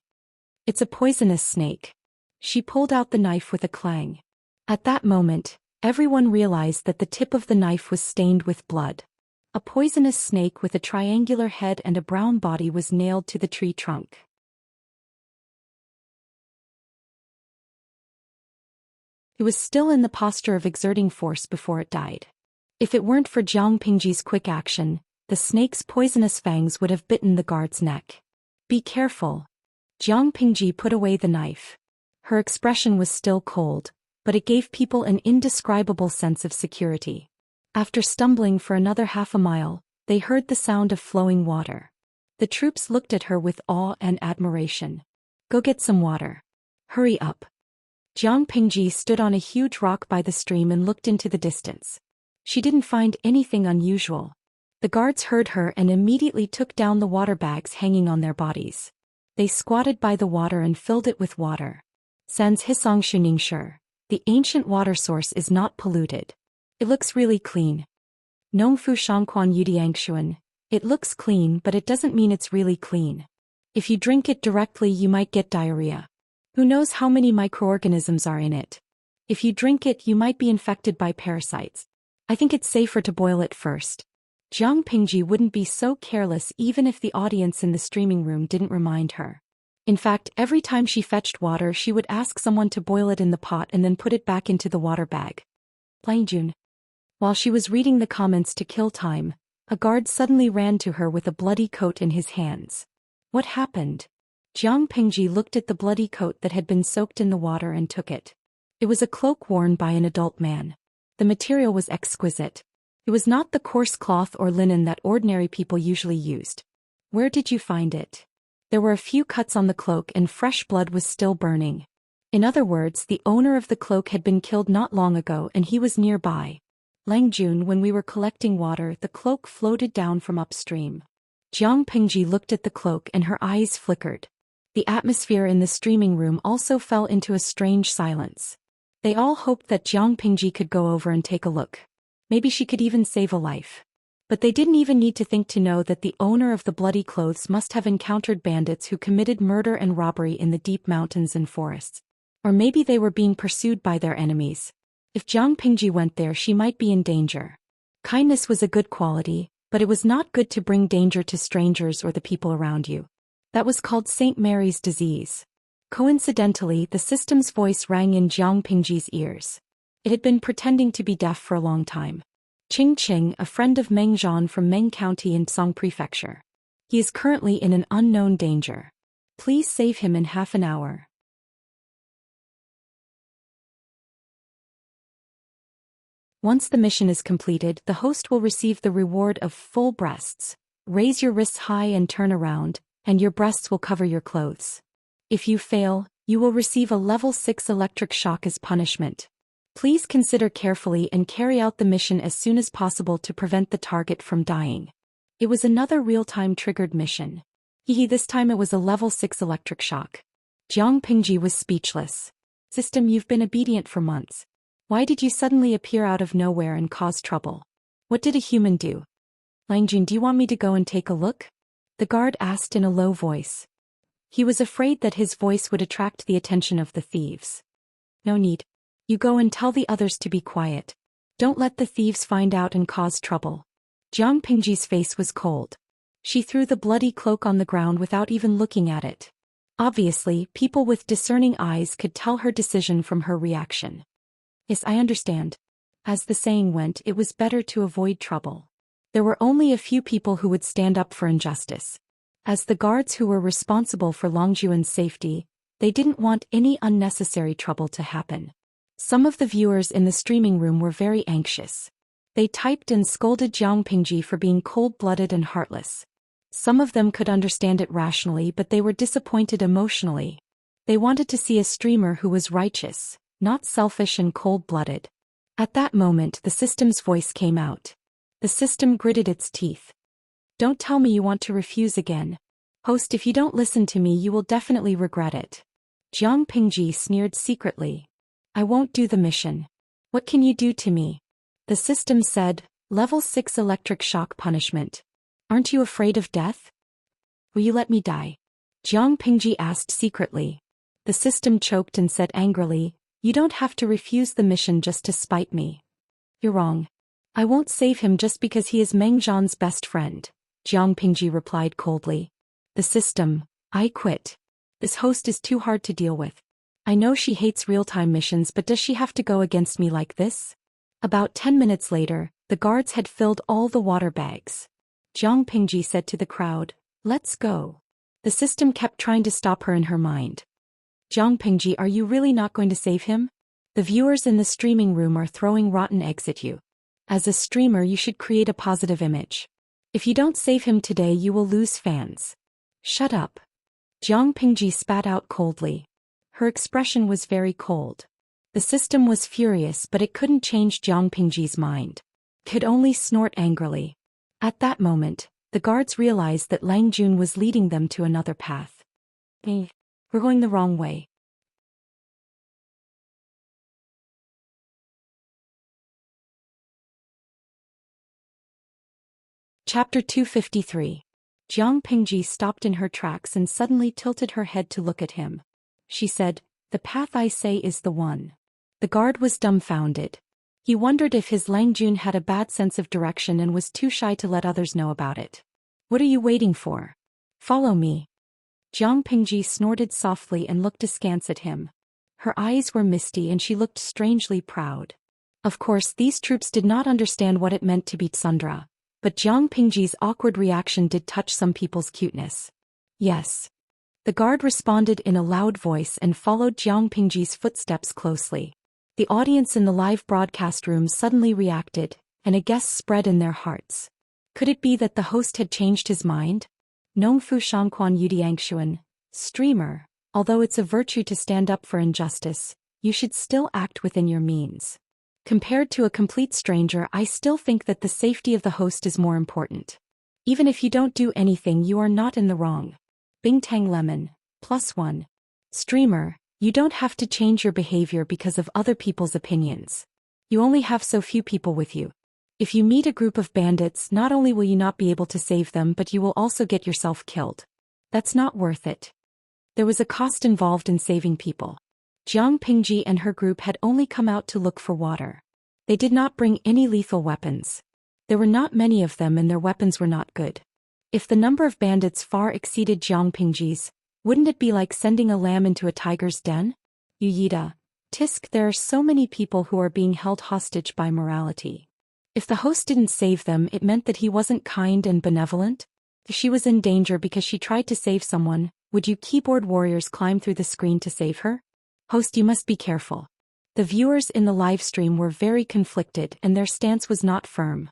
It's a poisonous snake. She pulled out the knife with a clang. At that moment, everyone realized that the tip of the knife was stained with blood. A poisonous snake with a triangular head and a brown body was nailed to the tree trunk. It was still in the posture of exerting force before it died. If it weren't for Jiang Pingji's quick action, the snake's poisonous fangs would have bitten the guard's neck. Be careful. Jiang Pingji put away the knife. Her expression was still cold, but it gave people an indescribable sense of security. After stumbling for another half a mile, they heard the sound of flowing water. The troops looked at her with awe and admiration. Go get some water. Hurry up. Jiang Pingji stood on a huge rock by the stream and looked into the distance. She didn't find anything unusual. The guards heard her and immediately took down the water bags hanging on their bodies. They squatted by the water and filled it with water. Sans Hisong Shuningsher, the ancient water source is not polluted. It looks really clean. Nongfu Shangquan Yudiangshuan, it looks clean but it doesn't mean it's really clean. If you drink it directly you might get diarrhea. Who knows how many microorganisms are in it? If you drink it you might be infected by parasites. I think it's safer to boil it first. Jiang Pingji wouldn't be so careless even if the audience in the streaming room didn't remind her. In fact, every time she fetched water she would ask someone to boil it in the pot and then put it back into the water bag. Langjun. While she was reading the comments to kill time, a guard suddenly ran to her with a bloody coat in his hands. What happened? Jiang Pingji looked at the bloody coat that had been soaked in the water and took it. It was a cloak worn by an adult man. The material was exquisite. It was not the coarse cloth or linen that ordinary people usually used. Where did you find it? There were a few cuts on the cloak and fresh blood was still burning. In other words, the owner of the cloak had been killed not long ago and he was nearby. Langjun, when we were collecting water, the cloak floated down from upstream. Jiang Pingji looked at the cloak and her eyes flickered. The atmosphere in the streaming room also fell into a strange silence. They all hoped that Jiang Pingji could go over and take a look. Maybe she could even save a life. But they didn't even need to think to know that the owner of the bloody clothes must have encountered bandits who committed murder and robbery in the deep mountains and forests. Or maybe they were being pursued by their enemies. If Jiang Pingji went there she might be in danger. Kindness was a good quality, but it was not good to bring danger to strangers or the people around you. That was called St. Mary's disease. Coincidentally, the system's voice rang in Jiang Pingji's ears. It had been pretending to be deaf for a long time. Qing Qing, a friend of Meng Zhan from Meng County in Song Prefecture. He is currently in an unknown danger. Please save him in half an hour. Once the mission is completed, the host will receive the reward of full breasts. Raise your wrists high and turn around, and your breasts will cover your clothes. If you fail, you will receive a level 6 electric shock as punishment. Please consider carefully and carry out the mission as soon as possible to prevent the target from dying. It was another real-time triggered mission. This time it was a level 6 electric shock. Jiang Pingji was speechless. System, you've been obedient for months. Why did you suddenly appear out of nowhere and cause trouble? What did a human do? Langjun, do you want me to go and take a look? The guard asked in a low voice. He was afraid that his voice would attract the attention of the thieves. No need. You go and tell the others to be quiet. Don't let the thieves find out and cause trouble. Jiang Pingji's face was cold. She threw the bloody cloak on the ground without even looking at it. Obviously, people with discerning eyes could tell her decision from her reaction. Yes, I understand. As the saying went, it was better to avoid trouble. There were only a few people who would stand up for injustice. As the guards who were responsible for Longjuan's safety, they didn't want any unnecessary trouble to happen. Some of the viewers in the streaming room were very anxious. They typed and scolded Jiang Pingji for being cold-blooded and heartless. Some of them could understand it rationally, but they were disappointed emotionally. They wanted to see a streamer who was righteous, not selfish and cold-blooded. At that moment, the system's voice came out. The system gritted its teeth. Don't tell me you want to refuse again. Host, if you don't listen to me you will definitely regret it. Jiang Pingji sneered secretly. I won't do the mission. What can you do to me? The system said, level 6 electric shock punishment. Aren't you afraid of death? Will you let me die? Jiang Pingji asked secretly. The system choked and said angrily, you don't have to refuse the mission just to spite me. You're wrong. I won't save him just because he is Meng Zhan's best friend, Jiang Pingji replied coldly. The system, I quit. This host is too hard to deal with. I know she hates real-time missions, but does she have to go against me like this? About 10 minutes later, The guards had filled all the water bags. Jiang Pingji said to the crowd, "Let's go." The system kept trying to stop her in her mind. "Jiang Pingji, are you really not going to save him? The viewers in the streaming room are throwing rotten eggs at you. As a streamer, you should create a positive image. If you don't save him today, you will lose fans." "Shut up." Jiang Pingji spat out coldly. Her expression was very cold. The system was furious, but it couldn't change Jiang Pingji's mind. It could only snort angrily. At that moment, the guards realized that Lang Jun was leading them to another path. "We're going the wrong way." Chapter 253. Jiang Pingji stopped in her tracks and suddenly tilted her head to look at him. She said, "The path I say is the one." The guard was dumbfounded. He wondered if his Lang Jun had a bad sense of direction and was too shy to let others know about it. "What are you waiting for? Follow me." Jiang Pingji snorted softly and looked askance at him. Her eyes were misty and she looked strangely proud. Of course, these troops did not understand what it meant to be tsundere, but Jiang Pingji's awkward reaction did touch some people's cuteness. "Yes." The guard responded in a loud voice and followed Jiang Pingji's footsteps closely. The audience in the live broadcast room suddenly reacted, and a guess spread in their hearts. Could it be that the host had changed his mind? Nongfu Shangquan Yudiangshuan, streamer, although it's a virtue to stand up for injustice, you should still act within your means. Compared to a complete stranger, I still think that the safety of the host is more important. Even if you don't do anything, you are not in the wrong. Bingtang Lemon, +1. Streamer, you don't have to change your behavior because of other people's opinions. You only have so few people with you. If you meet a group of bandits, not only will you not be able to save them, but you will also get yourself killed. That's not worth it. There was a cost involved in saving people. Jiang Pingji and her group had only come out to look for water. They did not bring any lethal weapons. There were not many of them and their weapons were not good. If the number of bandits far exceeded Jiang Pingji's, wouldn't it be like sending a lamb into a tiger's den? Yuyida, Tisk, there are so many people who are being held hostage by morality. If the host didn't save them, it meant that he wasn't kind and benevolent. If she was in danger because she tried to save someone, would you keyboard warriors climb through the screen to save her? Host, you must be careful. The viewers in the live stream were very conflicted and their stance was not firm.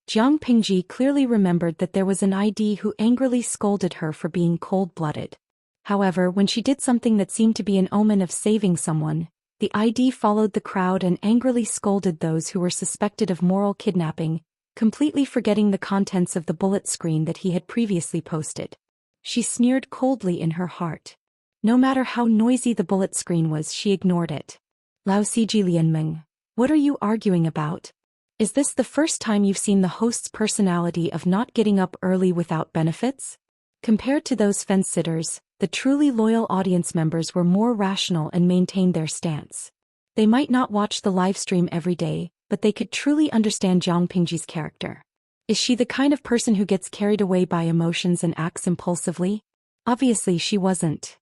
Jiang Pingji clearly remembered that there was an ID who angrily scolded her for being cold-blooded. However, when she did something that seemed to be an omen of saving someone, the ID followed the crowd and angrily scolded those who were suspected of moral kidnapping, completely forgetting the contents of the bullet screen that he had previously posted. She sneered coldly in her heart. No matter how noisy the bullet screen was, she ignored it. "Lao Siji Lianmeng, what are you arguing about? Is this the first time you've seen the host's personality of not getting up early without benefits?" Compared to those fence-sitters, the truly loyal audience members were more rational and maintained their stance. They might not watch the live stream every day, but they could truly understand Jiang Pingji's character. Is she the kind of person who gets carried away by emotions and acts impulsively? Obviously she wasn't.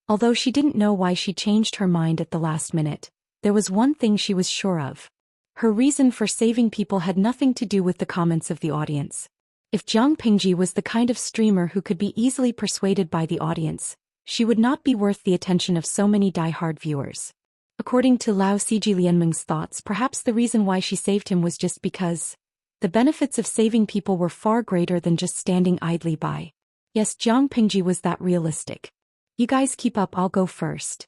Although she didn't know why she changed her mind at the last minute, there was one thing she was sure of. Her reason for saving people had nothing to do with the comments of the audience. If Jiang Pingji was the kind of streamer who could be easily persuaded by the audience, she would not be worth the attention of so many die-hard viewers. According to Lao Siji Lianmeng's thoughts, perhaps the reason why she saved him was just because the benefits of saving people were far greater than just standing idly by. Yes, Jiang Pingji was that realistic. "You guys keep up, I'll go first."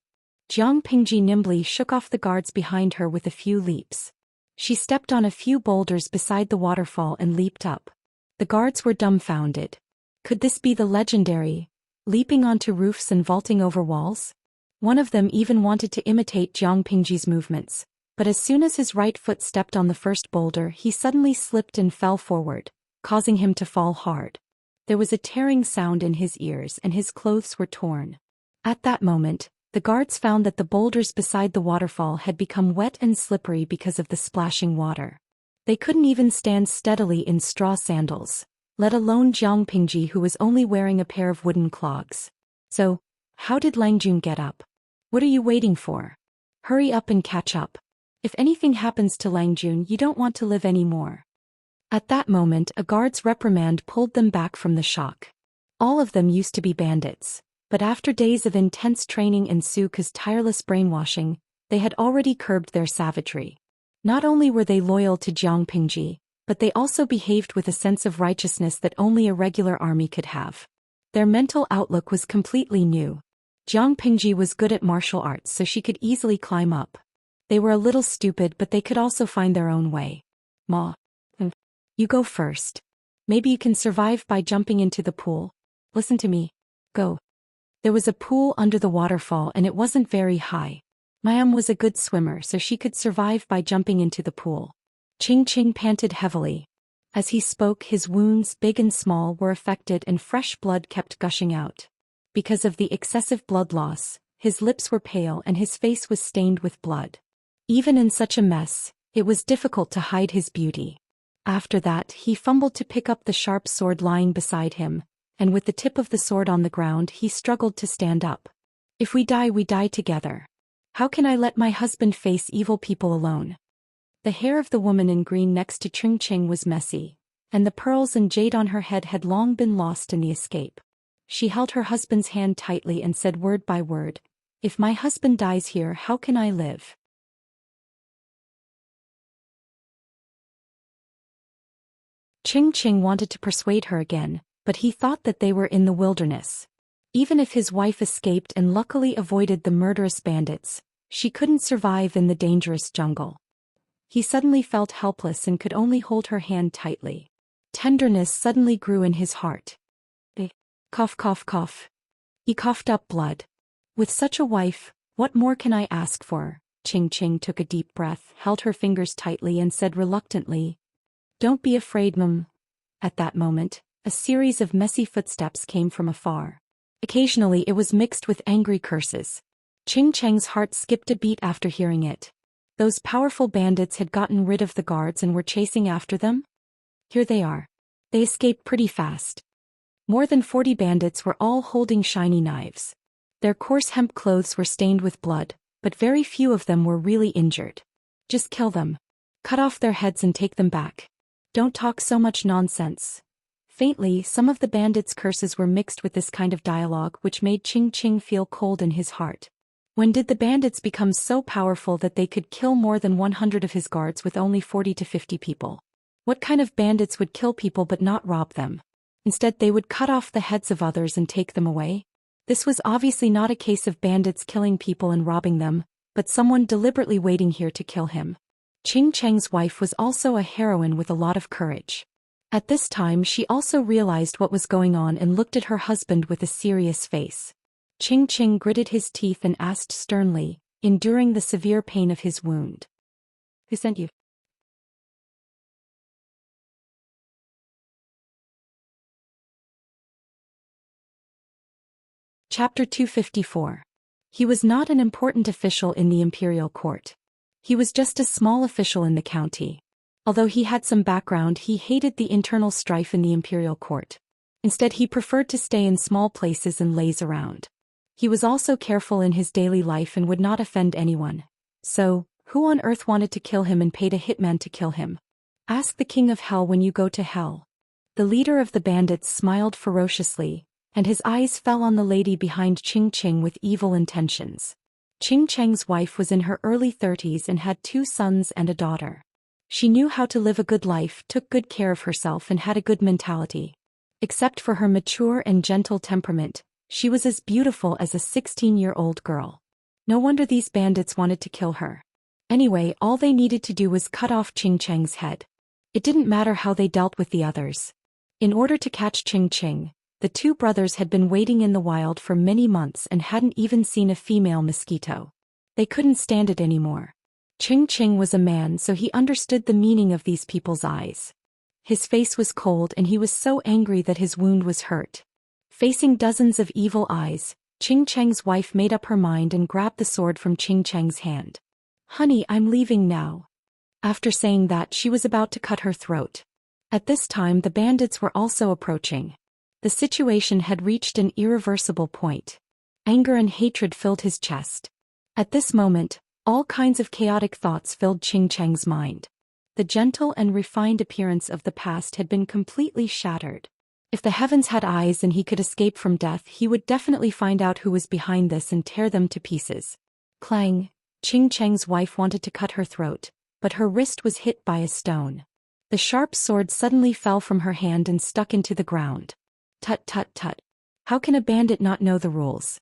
Jiang Pingji nimbly shook off the guards behind her with a few leaps. She stepped on a few boulders beside the waterfall and leaped up. The guards were dumbfounded. Could this be the legendary, leaping onto roofs and vaulting over walls? One of them even wanted to imitate Jiang Pingji's movements, but as soon as his right foot stepped on the first boulder, he suddenly slipped and fell forward, causing him to fall hard. There was a tearing sound in his ears and his clothes were torn. At that moment, the guards found that the boulders beside the waterfall had become wet and slippery because of the splashing water. They couldn't even stand steadily in straw sandals, let alone Jiang Pingji, who was only wearing a pair of wooden clogs. So, how did Lang Jun get up? What are you waiting for? Hurry up and catch up. If anything happens to Langjun, you don't want to live anymore." At that moment, a guard's reprimand pulled them back from the shock. All of them used to be bandits, but after days of intense training and Suka's tireless brainwashing, they had already curbed their savagery. Not only were they loyal to Jiang Pingji, but they also behaved with a sense of righteousness that only a regular army could have. Their mental outlook was completely new. Jiang Pingji was good at martial arts, so she could easily climb up. They were a little stupid, but they could also find their own way. "Ma. You go first. Maybe you can survive by jumping into the pool. Listen to me. Go." There was a pool under the waterfall and it wasn't very high. Mayam was a good swimmer, so she could survive by jumping into the pool. Ching panted heavily. As he spoke, his wounds, big and small, were affected and fresh blood kept gushing out. Because of the excessive blood loss, his lips were pale and his face was stained with blood. Even in such a mess, it was difficult to hide his beauty. After that, he fumbled to pick up the sharp sword lying beside him, and with the tip of the sword on the ground, he struggled to stand up. "If we die together. How can I let my husband face evil people alone?" The hair of the woman in green next to Ching was messy, and the pearls and jade on her head had long been lost in the escape. She held her husband's hand tightly and said word by word, "If my husband dies here, how can I live?" Ching wanted to persuade her again, but he thought that they were in the wilderness. Even if his wife escaped and luckily avoided the murderous bandits, she couldn't survive in the dangerous jungle. He suddenly felt helpless and could only hold her hand tightly. Tenderness suddenly grew in his heart. Cough. He coughed up blood. With such a wife, what more can I ask for? Ching took a deep breath, held her fingers tightly and said reluctantly, "Don't be afraid, Mum." At that moment, a series of messy footsteps came from afar. Occasionally it was mixed with angry curses. Ching's heart skipped a beat after hearing it. Those powerful bandits had gotten rid of the guards and were chasing after them? Here they are. They escaped pretty fast. More than 40 bandits were all holding shiny knives. Their coarse hemp clothes were stained with blood, but very few of them were really injured. "Just kill them. Cut off their heads and take them back. Don't talk so much nonsense." Faintly, some of the bandits' curses were mixed with this kind of dialogue, which made Ching feel cold in his heart. When did the bandits become so powerful that they could kill more than 100 of his guards with only 40 to 50 people? What kind of bandits would kill people but not rob them? Instead, they would cut off the heads of others and take them away? This was obviously not a case of bandits killing people and robbing them, but someone deliberately waiting here to kill him. Ching's wife was also a heroine with a lot of courage. At this time, she also realized what was going on and looked at her husband with a serious face. Ching gritted his teeth and asked sternly, enduring the severe pain of his wound, "Who sent you?" Chapter 254. He was not an important official in the imperial court. He was just a small official in the county. Although he had some background, he hated the internal strife in the imperial court. Instead, he preferred to stay in small places and laze around. He was also careful in his daily life and would not offend anyone. So, who on earth wanted to kill him and paid a hitman to kill him? Ask the king of hell when you go to hell. The leader of the bandits smiled ferociously, and his eyes fell on the lady behind Ching with evil intentions. Ching's wife was in her early 30s and had 2 sons and a daughter. She knew how to live a good life, took good care of herself and had a good mentality. Except for her mature and gentle temperament, she was as beautiful as a 16-year-old girl. No wonder these bandits wanted to kill her. Anyway, all they needed to do was cut off Ching's head. It didn't matter how they dealt with the others. In order to catch Ching, the 2 brothers had been waiting in the wild for many months and hadn't even seen a female mosquito. They couldn't stand it anymore. Ching was a man, so he understood the meaning of these people's eyes. His face was cold and he was so angry that his wound was hurt. Facing dozens of evil eyes, Ching's wife made up her mind and grabbed the sword from Ching's hand. "Honey, I'm leaving now." After saying that, she was about to cut her throat. At this time, the bandits were also approaching. The situation had reached an irreversible point. Anger and hatred filled his chest. At this moment, All kinds of chaotic thoughts filled Qing Cheng's mind. The gentle and refined appearance of the past had been completely shattered. If the heavens had eyes and he could escape from death, he would definitely find out who was behind this and tear them to pieces. Clang! Qing Cheng's wife wanted to cut her throat, but her wrist was hit by a stone. The sharp sword suddenly fell from her hand and stuck into the ground. Tut tut tut. How can a bandit not know the rules?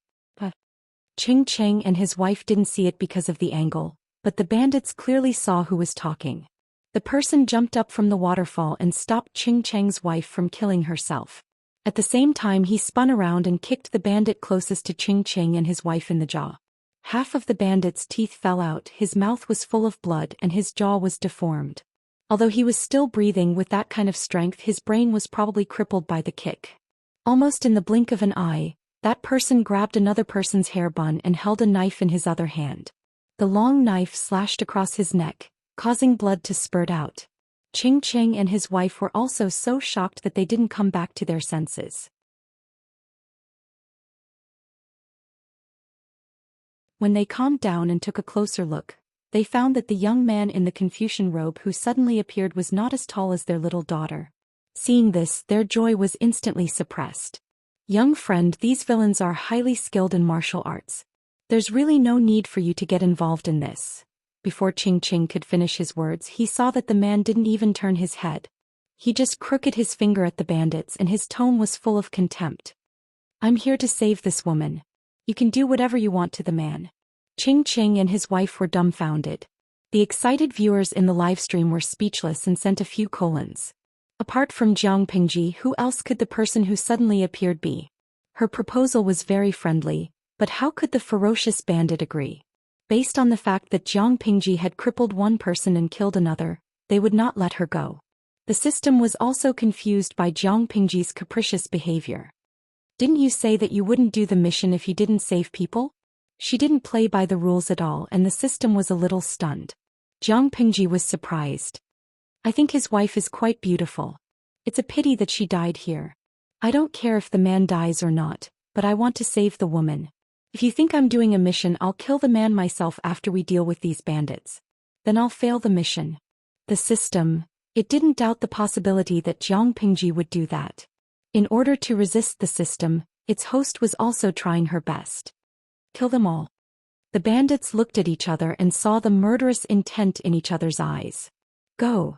Qing Cheng and his wife didn't see it because of the angle, but the bandits clearly saw who was talking. The person jumped up from the waterfall and stopped Qing Cheng's wife from killing herself. At the same time he spun around and kicked the bandit closest to Qing Cheng and his wife in the jaw. Half of the bandit's teeth fell out, his mouth was full of blood and his jaw was deformed. Although he was still breathing with that kind of strength, his brain was probably crippled by the kick. Almost in the blink of an eye, that person grabbed another person's hair bun and held a knife in his other hand. The long knife slashed across his neck, causing blood to spurt out. Qing Cheng and his wife were also so shocked that they didn't come back to their senses. When they calmed down and took a closer look, they found that the young man in the Confucian robe who suddenly appeared was not as tall as their little daughter. Seeing this, their joy was instantly suppressed. Young friend, these villains are highly skilled in martial arts. There's really no need for you to get involved in this. Before Qing Cheng could finish his words, he saw that the man didn't even turn his head. He just crooked his finger at the bandits and his tone was full of contempt. I'm here to save this woman. You can do whatever you want to the man. Qing Cheng and his wife were dumbfounded. The excited viewers in the livestream were speechless and sent a few colons. Apart from Jiang Pingji, who else could the person who suddenly appeared be? Her proposal was very friendly, but how could the ferocious bandit agree? Based on the fact that Jiang Pingji had crippled one person and killed another, they would not let her go. The system was also confused by Jiang Pingji's capricious behavior. Didn't you say that you wouldn't do the mission if you didn't save people? She didn't play by the rules at all and the system was a little stunned. Jiang Pingji was surprised. I think his wife is quite beautiful. It's a pity that she died here. I don't care if the man dies or not, but I want to save the woman. If you think I'm doing a mission, I'll kill the man myself after we deal with these bandits. Then I'll fail the mission. The system, it didn't doubt the possibility that Jiang Pingji would do that. In order to resist the system, its host was also trying her best. Kill them all. The bandits looked at each other and saw the murderous intent in each other's eyes. Go.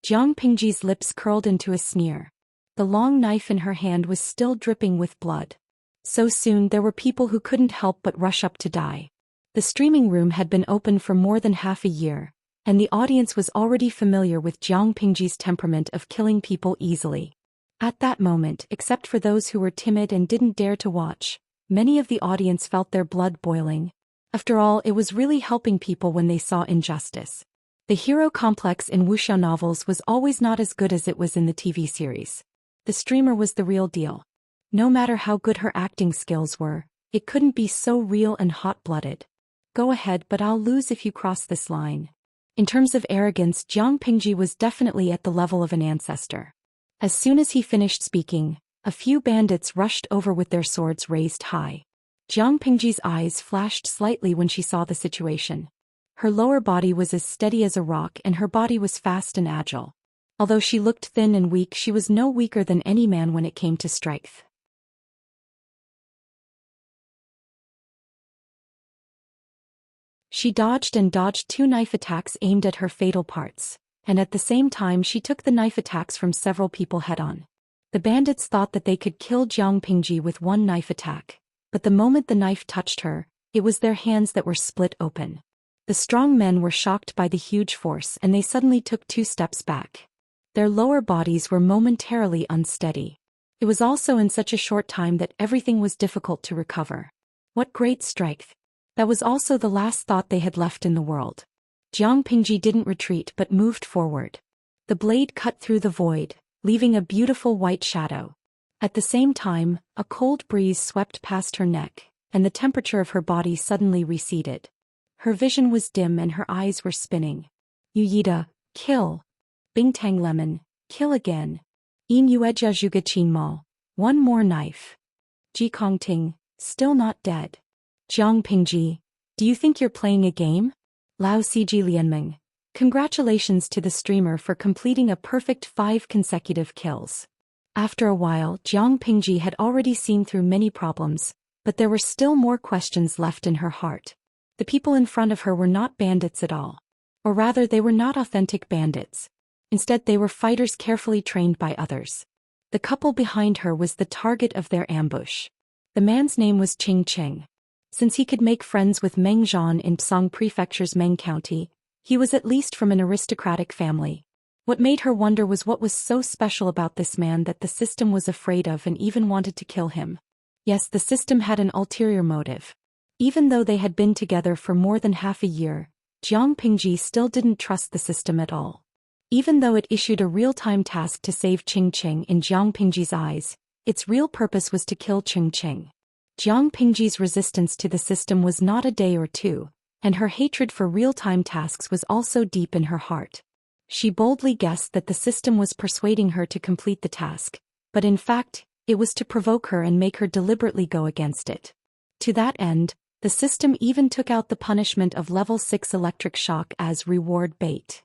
Jiang Pingji's lips curled into a sneer. The long knife in her hand was still dripping with blood. So soon there were people who couldn't help but rush up to die. The streaming room had been open for more than half a year, and the audience was already familiar with Jiang Pingji's temperament of killing people easily. At that moment, except for those who were timid and didn't dare to watch, many of the audience felt their blood boiling. After all, it was really helping people when they saw injustice. The hero complex in Wuxia novels was always not as good as it was in the TV series. The streamer was the real deal. No matter how good her acting skills were, it couldn't be so real and hot-blooded. Go ahead, but I'll lose if you cross this line. In terms of arrogance, Jiang Pingji was definitely at the level of an ancestor. As soon as he finished speaking, a few bandits rushed over with their swords raised high. Jiang Pingji's eyes flashed slightly when she saw the situation. Her lower body was as steady as a rock and her body was fast and agile. Although she looked thin and weak, she was no weaker than any man when it came to strength. She dodged and dodged two knife attacks aimed at her fatal parts, and at the same time she took the knife attacks from several people head-on. The bandits thought that they could kill Jiang Pingji with one knife attack, but the moment the knife touched her, it was their hands that were split open. The strong men were shocked by the huge force and they suddenly took 2 steps back. Their lower bodies were momentarily unsteady. It was also in such a short time that everything was difficult to recover. What great strength! That was also the last thought they had left in the world. Jiang Pingji didn't retreat but moved forward. The blade cut through the void, leaving a beautiful white shadow. At the same time, a cold breeze swept past her neck, and the temperature of her body suddenly receded. Her vision was dim and her eyes were spinning. Yuyida, kill. Bingtang Lemon, kill again. In Yueja Zhuge Qinmao, one more knife. Ji Kongting, still not dead. Jiang Pingji, do you think you're playing a game? Lao Cg Lianmeng. Congratulations to the streamer for completing a perfect 5 consecutive kills. After a while, Jiang Pingji had already seen through many problems, but there were still more questions left in her heart. The people in front of her were not bandits at all. Or rather, they were not authentic bandits. Instead, they were fighters carefully trained by others. The couple behind her was the target of their ambush. The man's name was Qing Qing. Since he could make friends with Meng Zhan in Psang Prefecture's Meng County, he was at least from an aristocratic family. What made her wonder was what was so special about this man that the system was afraid of and even wanted to kill him. Yes, the system had an ulterior motive. Even though they had been together for more than half a year, Jiang Pingji still didn't trust the system at all. Even though it issued a real-time task to save Qing Qing in Jiang Pingji's eyes, its real purpose was to kill Qing Qing. Jiang Pingji's resistance to the system was not a day or two, and her hatred for real-time tasks was also deep in her heart. She boldly guessed that the system was persuading her to complete the task, but in fact, it was to provoke her and make her deliberately go against it. To that end, the system even took out the punishment of level 6 electric shock as reward bait.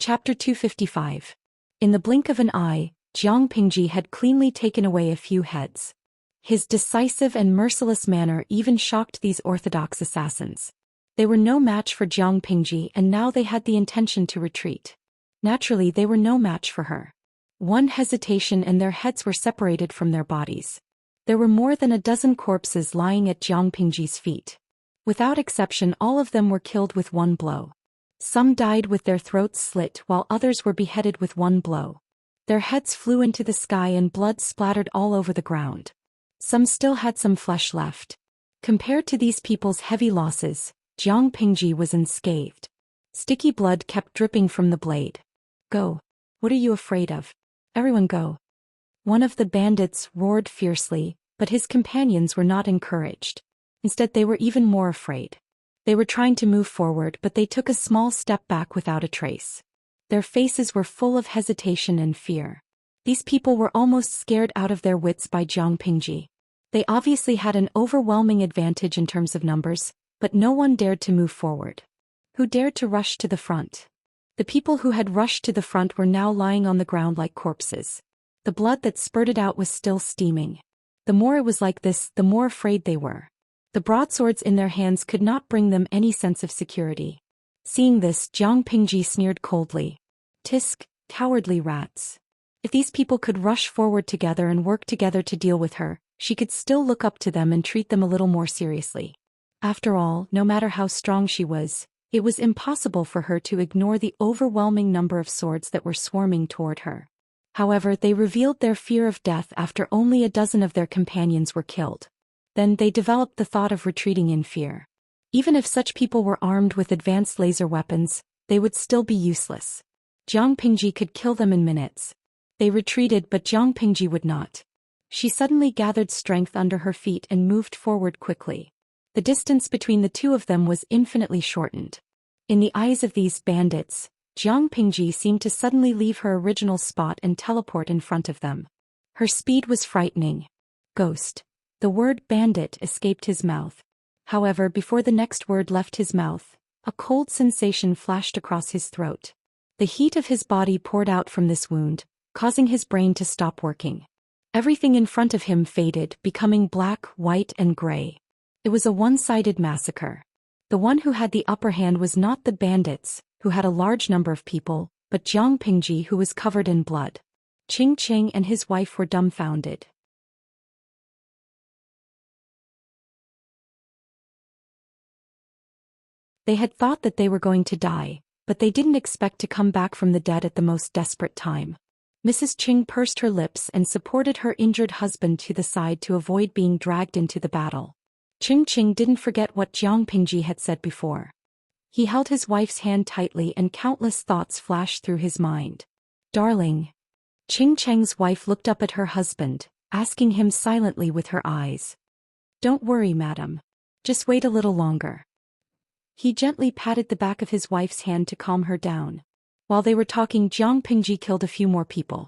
Chapter 255. In the blink of an eye, Jiang Pingji had cleanly taken away a few heads. His decisive and merciless manner even shocked these orthodox assassins. They were no match for Jiang Pingji, and now they had the intention to retreat. Naturally, they were no match for her. One hesitation and their heads were separated from their bodies. There were more than a dozen corpses lying at Jiang Pingji's feet. Without exception, all of them were killed with one blow. Some died with their throats slit while others were beheaded with one blow. Their heads flew into the sky and blood splattered all over the ground. Some still had some flesh left. Compared to these people's heavy losses, Jiang Pingji was unscathed. Sticky blood kept dripping from the blade. Go. What are you afraid of? Everyone go. One of the bandits roared fiercely, but his companions were not encouraged. Instead, they were even more afraid. They were trying to move forward, but they took a small step back without a trace. Their faces were full of hesitation and fear. These people were almost scared out of their wits by Jiang Pingji. They obviously had an overwhelming advantage in terms of numbers, but no one dared to move forward. Who dared to rush to the front? The people who had rushed to the front were now lying on the ground like corpses. The blood that spurted out was still steaming. The more it was like this, the more afraid they were. The broadswords in their hands could not bring them any sense of security. Seeing this, Jiang Pingji sneered coldly. Tisk, cowardly rats. If these people could rush forward together and work together to deal with her, she could still look up to them and treat them a little more seriously. After all, no matter how strong she was, it was impossible for her to ignore the overwhelming number of swords that were swarming toward her. However, they revealed their fear of death after only a dozen of their companions were killed. Then they developed the thought of retreating in fear. Even if such people were armed with advanced laser weapons, they would still be useless. Jiang Pingji could kill them in minutes. They retreated, but Jiang Pingji would not. She suddenly gathered strength under her feet and moved forward quickly. The distance between the two of them was infinitely shortened. In the eyes of these bandits, Jiang Pingji seemed to suddenly leave her original spot and teleport in front of them. Her speed was frightening. Ghost. The word bandit escaped his mouth. However, before the next word left his mouth, a cold sensation flashed across his throat. The heat of his body poured out from this wound, causing his brain to stop working. Everything in front of him faded, becoming black, white, and gray. It was a one-sided massacre. The one who had the upper hand was not the bandits, who had a large number of people, but Jiang Pingji, who was covered in blood. Qing Qing and his wife were dumbfounded. They had thought that they were going to die, but they didn't expect to come back from the dead at the most desperate time. Mrs. Qing pursed her lips and supported her injured husband to the side to avoid being dragged into the battle. Qing Qing didn't forget what Jiang Pingji had said before. He held his wife's hand tightly and countless thoughts flashed through his mind. Darling. Qing Cheng's wife looked up at her husband, asking him silently with her eyes. Don't worry, madam. Just wait a little longer. He gently patted the back of his wife's hand to calm her down. While they were talking, Jiang Pingji killed a few more people.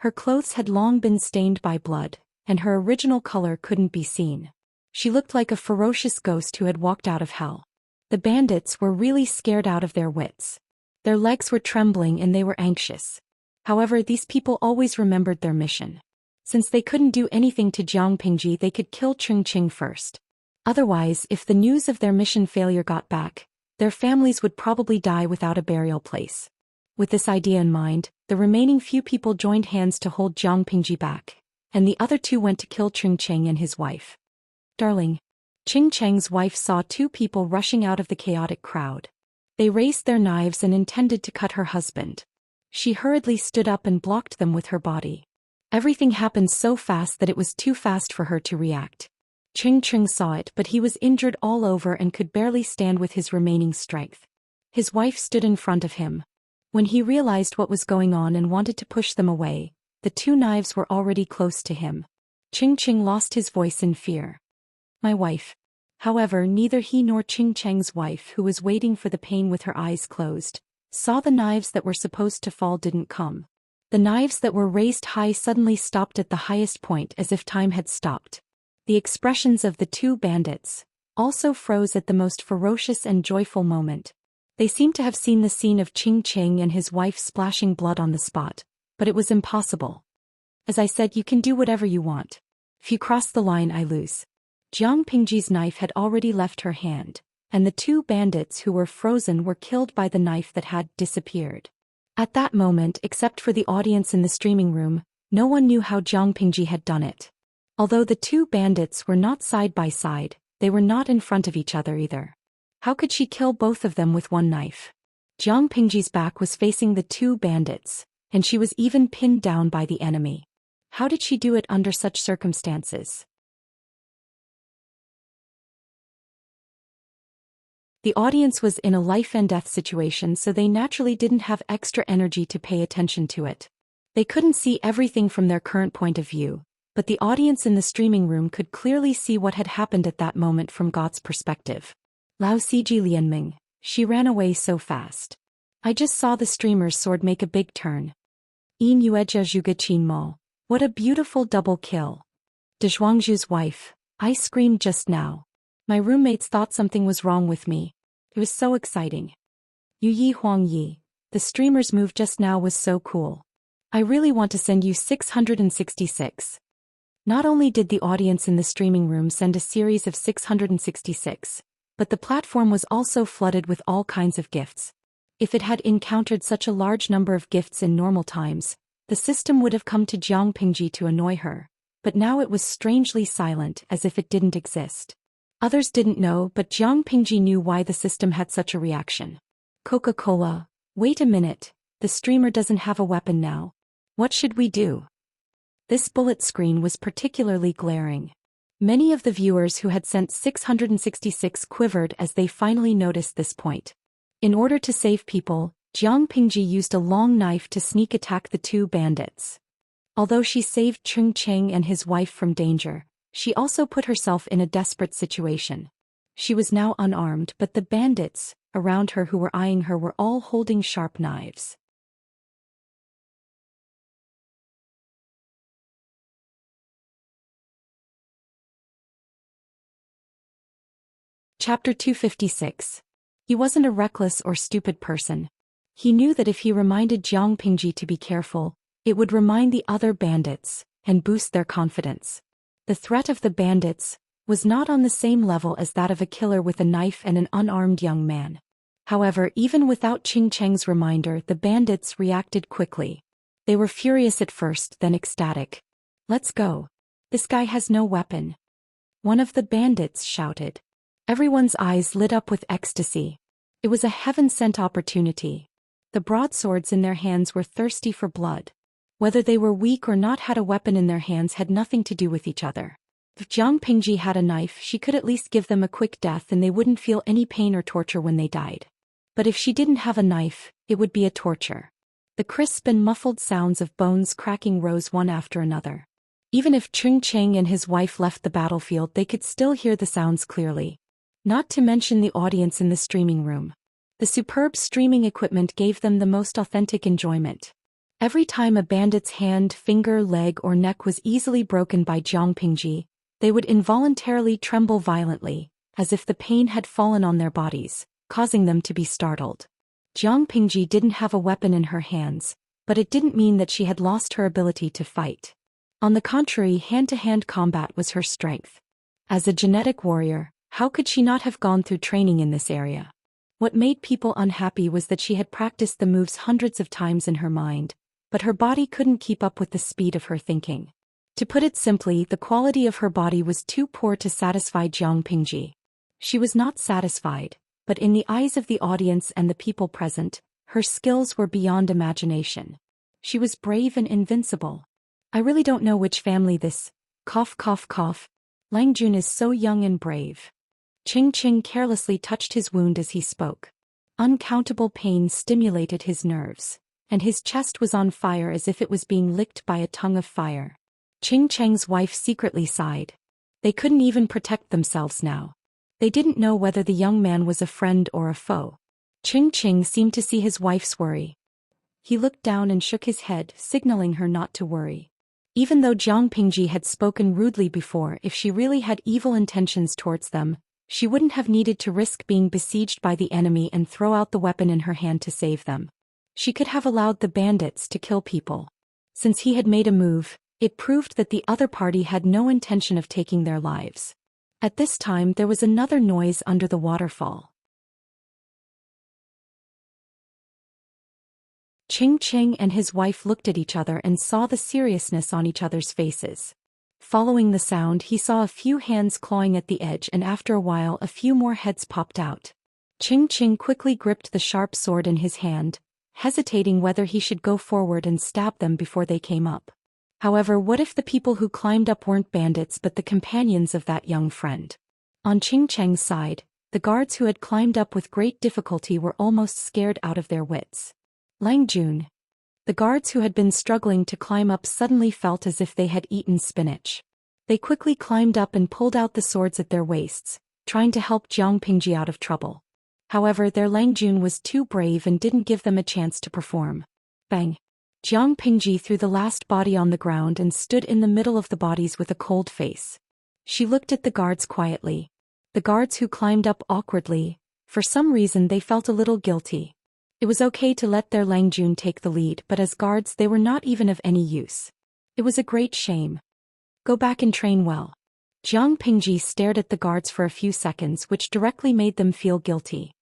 Her clothes had long been stained by blood, and her original color couldn't be seen. She looked like a ferocious ghost who had walked out of hell. The bandits were really scared out of their wits. Their legs were trembling and they were anxious. However, these people always remembered their mission. Since they couldn't do anything to Jiang Pingji, they could kill Ching first. Otherwise, if the news of their mission failure got back, their families would probably die without a burial place. With this idea in mind, the remaining few people joined hands to hold Jiang Pingji back, and the other two went to kill Ching and his wife. Darling. Ching's wife saw two people rushing out of the chaotic crowd. They raised their knives and intended to cut her husband. She hurriedly stood up and blocked them with her body. Everything happened so fast that it was too fast for her to react. Ching saw it, but he was injured all over and could barely stand with his remaining strength. His wife stood in front of him. When he realized what was going on and wanted to push them away, the two knives were already close to him. Ching lost his voice in fear. My wife. However, neither he nor Ching's wife, who was waiting for the pain with her eyes closed, saw the knives that were supposed to fall didn't come. The knives that were raised high suddenly stopped at the highest point as if time had stopped. The expressions of the two bandits also froze at the most ferocious and joyful moment. They seemed to have seen the scene of Ching and his wife splashing blood on the spot, but it was impossible. As I said, you can do whatever you want. If you cross the line, I lose. Jiang Pingji's knife had already left her hand, and the two bandits who were frozen were killed by the knife that had disappeared. At that moment, except for the audience in the streaming room, no one knew how Jiang Pingji had done it. Although the two bandits were not side by side, they were not in front of each other either. How could she kill both of them with one knife? Jiang Pingji's back was facing the two bandits, and she was even pinned down by the enemy. How did she do it under such circumstances? The audience was in a life and death situation, so they naturally didn't have extra energy to pay attention to it. They couldn't see everything from their current point of view, but the audience in the streaming room could clearly see what had happened at that moment from God's perspective. Lao Siji Lianming, she ran away so fast. I just saw the streamer's sword make a big turn. Yin Yueja Zhuge Qin Mo, what a beautiful double kill. De Zhuangzhu's wife, I screamed just now. My roommates thought something was wrong with me. It was so exciting. Yu Yi Huang Yi, the streamer's move just now was so cool. I really want to send you 666. Not only did the audience in the streaming room send a series of 666, but the platform was also flooded with all kinds of gifts. If it had encountered such a large number of gifts in normal times, the system would have come to Jiang Pingji to annoy her, but now it was strangely silent, as if it didn't exist. Others didn't know, but Jiang Pingji knew why the system had such a reaction. Coca-Cola, wait a minute, the streamer doesn't have a weapon now. What should we do? This bullet screen was particularly glaring. Many of the viewers who had sent 666 quivered as they finally noticed this point. In order to save people, Jiang Pingji used a long knife to sneak attack the two bandits. Although she saved Ching and his wife from danger, she also put herself in a desperate situation. She was now unarmed, but the bandits around her who were eyeing her were all holding sharp knives. Chapter 256. He wasn't a reckless or stupid person. He knew that if he reminded Jiang Pingji to be careful, it would remind the other bandits and boost their confidence. The threat of the bandits was not on the same level as that of a killer with a knife and an unarmed young man. However, even without Ching's reminder, the bandits reacted quickly. They were furious at first, then ecstatic. Let's go. This guy has no weapon. One of the bandits shouted. Everyone's eyes lit up with ecstasy. It was a heaven-sent opportunity. The broadswords in their hands were thirsty for blood. Whether they were weak or not had a weapon in their hands had nothing to do with each other. If Jiang Pingji had a knife, she could at least give them a quick death and they wouldn't feel any pain or torture when they died. But if she didn't have a knife, it would be a torture. The crisp and muffled sounds of bones cracking rose one after another. Even if Ching and his wife left the battlefield, they could still hear the sounds clearly. Not to mention the audience in the streaming room. The superb streaming equipment gave them the most authentic enjoyment. Every time a bandit's hand, finger, leg or neck was easily broken by Jiang Pingji, they would involuntarily tremble violently, as if the pain had fallen on their bodies, causing them to be startled. Jiang Pingji didn't have a weapon in her hands, but it didn't mean that she had lost her ability to fight. On the contrary, hand-to-hand combat was her strength. As a genetic warrior, how could she not have gone through training in this area? What made people unhappy was that she had practiced the moves hundreds of times in her mind, but her body couldn't keep up with the speed of her thinking. To put it simply, the quality of her body was too poor to satisfy Jiang Pingji. She was not satisfied, but in the eyes of the audience and the people present, her skills were beyond imagination. She was brave and invincible. I really don't know which family this, cough cough cough, Lang Jun is so young and brave. Ching Ching carelessly touched his wound as he spoke. Uncountable pain stimulated his nerves, and his chest was on fire as if it was being licked by a tongue of fire. Ching Cheng's wife secretly sighed. They couldn't even protect themselves now. They didn't know whether the young man was a friend or a foe. Ching Ching seemed to see his wife's worry. He looked down and shook his head, signaling her not to worry. Even though Jiang Pingji had spoken rudely before, if she really had evil intentions towards them, she wouldn't have needed to risk being besieged by the enemy and throw out the weapon in her hand to save them. She could have allowed the bandits to kill people. Since he had made a move, it proved that the other party had no intention of taking their lives. At this time there was another noise under the waterfall. Ching Ching and his wife looked at each other and saw the seriousness on each other's faces. Following the sound, he saw a few hands clawing at the edge, and after a while a few more heads popped out. Ching Ching quickly gripped the sharp sword in his hand, hesitating whether he should go forward and stab them before they came up. However, what if the people who climbed up weren't bandits but the companions of that young friend? On Ching Cheng's side, the guards who had climbed up with great difficulty were almost scared out of their wits. Lang Jun. The guards who had been struggling to climb up suddenly felt as if they had eaten spinach. They quickly climbed up and pulled out the swords at their waists, trying to help Jiang Pingji out of trouble. However, their Lang Jun was too brave and didn't give them a chance to perform. Bang! Jiang Pingji threw the last body on the ground and stood in the middle of the bodies with a cold face. She looked at the guards quietly. The guards who climbed up awkwardly, for some reason they felt a little guilty. It was okay to let their Lang Jun take the lead, but as guards they were not even of any use. It was a great shame. Go back and train well. Jiang Pingji stared at the guards for a few seconds, which directly made them feel guilty.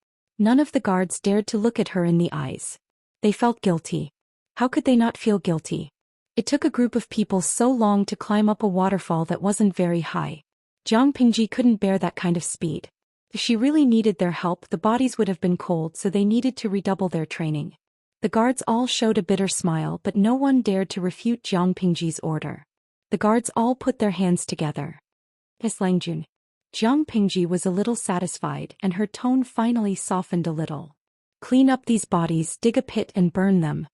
None of the guards dared to look at her in the eyes. They felt guilty. How could they not feel guilty? It took a group of people so long to climb up a waterfall that wasn't very high. Jiang Pingji couldn't bear that kind of speed. If she really needed their help, the bodies would have been cold, so they needed to redouble their training. The guards all showed a bitter smile, but no one dared to refute Jiang Pingji's order. The guards all put their hands together. Yes, Lang Jun. Jiang Pingji was a little satisfied, and her tone finally softened a little. Clean up these bodies, dig a pit and burn them.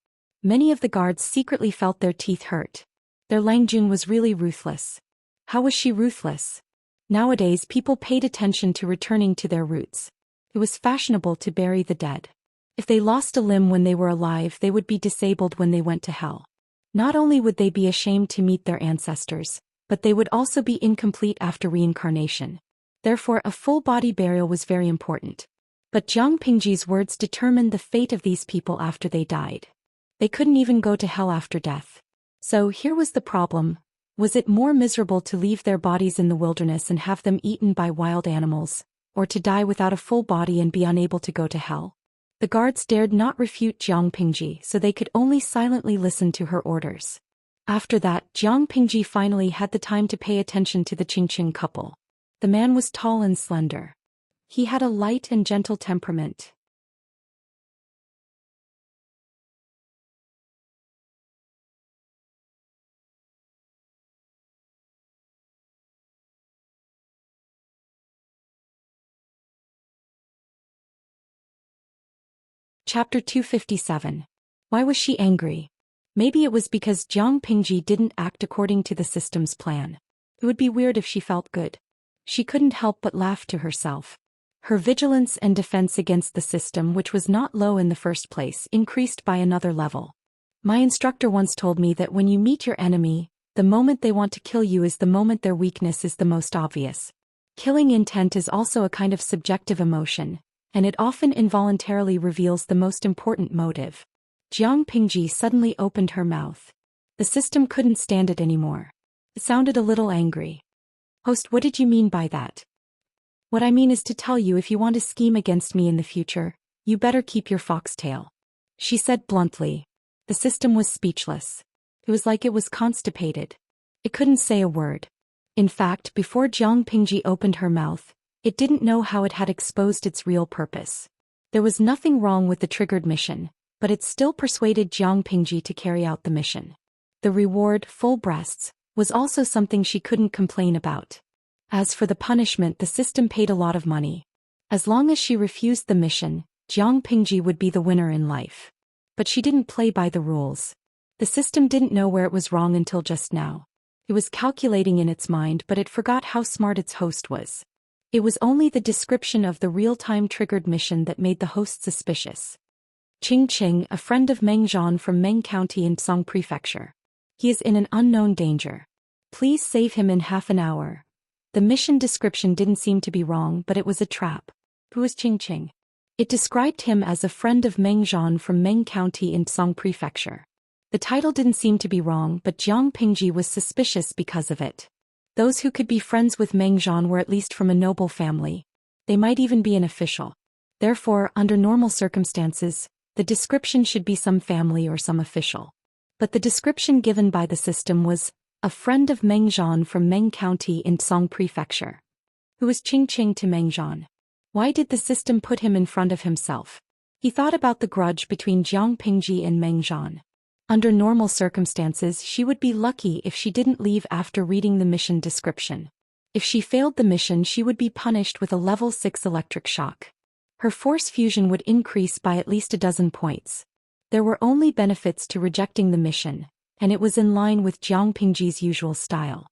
Many of the guards secretly felt their teeth hurt. Their Lang Jun was really ruthless. How was she ruthless? Nowadays people paid attention to returning to their roots. It was fashionable to bury the dead. If they lost a limb when they were alive, they would be disabled when they went to hell. Not only would they be ashamed to meet their ancestors, but they would also be incomplete after reincarnation. Therefore, a full body burial was very important. But Jiang Pingji's words determined the fate of these people after they died. They couldn't even go to hell after death. So here was the problem. Was it more miserable to leave their bodies in the wilderness and have them eaten by wild animals, or to die without a full body and be unable to go to hell? The guards dared not refute Jiang Pingji, so they could only silently listen to her orders. After that, Jiang Pingji finally had the time to pay attention to the Qingqing couple. The man was tall and slender. He had a light and gentle temperament. Chapter 257. Why was she angry? Maybe it was because Jiang Pingji didn't act according to the system's plan. It would be weird if she felt good. She couldn't help but laugh to herself. Her vigilance and defense against the system, which was not low in the first place, increased by another level. My instructor once told me that when you meet your enemy, the moment they want to kill you is the moment their weakness is the most obvious. Killing intent is also a kind of subjective emotion, and it often involuntarily reveals the most important motive. Jiang Pingji suddenly opened her mouth. The system couldn't stand it anymore. It sounded a little angry. Host, what did you mean by that? What I mean is to tell you, if you want to scheme against me in the future, you better keep your foxtail, she said bluntly. The system was speechless. It was like it was constipated. It couldn't say a word. In fact, before Jiang Pingji opened her mouth, it didn't know how it had exposed its real purpose. There was nothing wrong with the triggered mission, but it still persuaded Jiang Pingji to carry out the mission. The reward, full breasts, was also something she couldn't complain about. As for the punishment, the system paid a lot of money. As long as she refused the mission, Jiang Pingji would be the winner in life. But she didn't play by the rules. The system didn't know where it was wrong until just now. It was calculating in its mind, but it forgot how smart its host was. It was only the description of the real-time triggered mission that made the host suspicious. Qing Qing, a friend of Meng Zhan from Meng County in Song Prefecture. He is in an unknown danger. Please save him in half an hour. The mission description didn't seem to be wrong, but it was a trap. Who was Qing Qing? It described him as a friend of Meng Zhan from Meng County in Song Prefecture. The title didn't seem to be wrong, but Jiang Pingji was suspicious because of it. Those who could be friends with Meng Zhan were at least from a noble family. They might even be an official. Therefore, under normal circumstances, the description should be some family or some official. But the description given by the system was a friend of Meng Zhan from Meng County in Song Prefecture. Who was Qing Qing to Meng Zhan? Why did the system put him in front of himself? He thought about the grudge between Jiang Pingji and Meng Zhan. Under normal circumstances, she would be lucky if she didn't leave after reading the mission description. If she failed the mission, she would be punished with a level 6 electric shock. Her force fusion would increase by at least 12 points. There were only benefits to rejecting the mission, and it was in line with Jiang Pingji's usual style.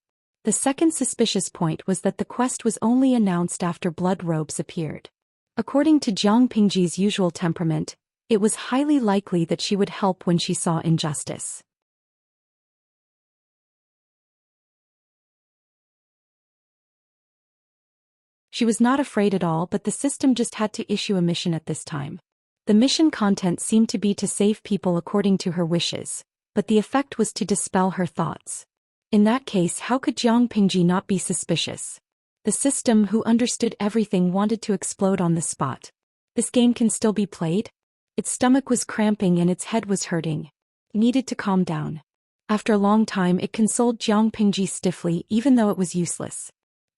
The second suspicious point was that the quest was only announced after blood robes appeared. According to Jiang Pingji's usual temperament, it was highly likely that she would help when she saw injustice. She was not afraid at all, but the system just had to issue a mission at this time. The mission content seemed to be to save people according to her wishes, but the effect was to dispel her thoughts. In that case, how could Jiang Pingji not be suspicious? The system, who understood everything, wanted to explode on the spot. This game can still be played? Its stomach was cramping and its head was hurting. It needed to calm down. After a long time, it consoled Jiang Pingji stiffly, even though it was useless.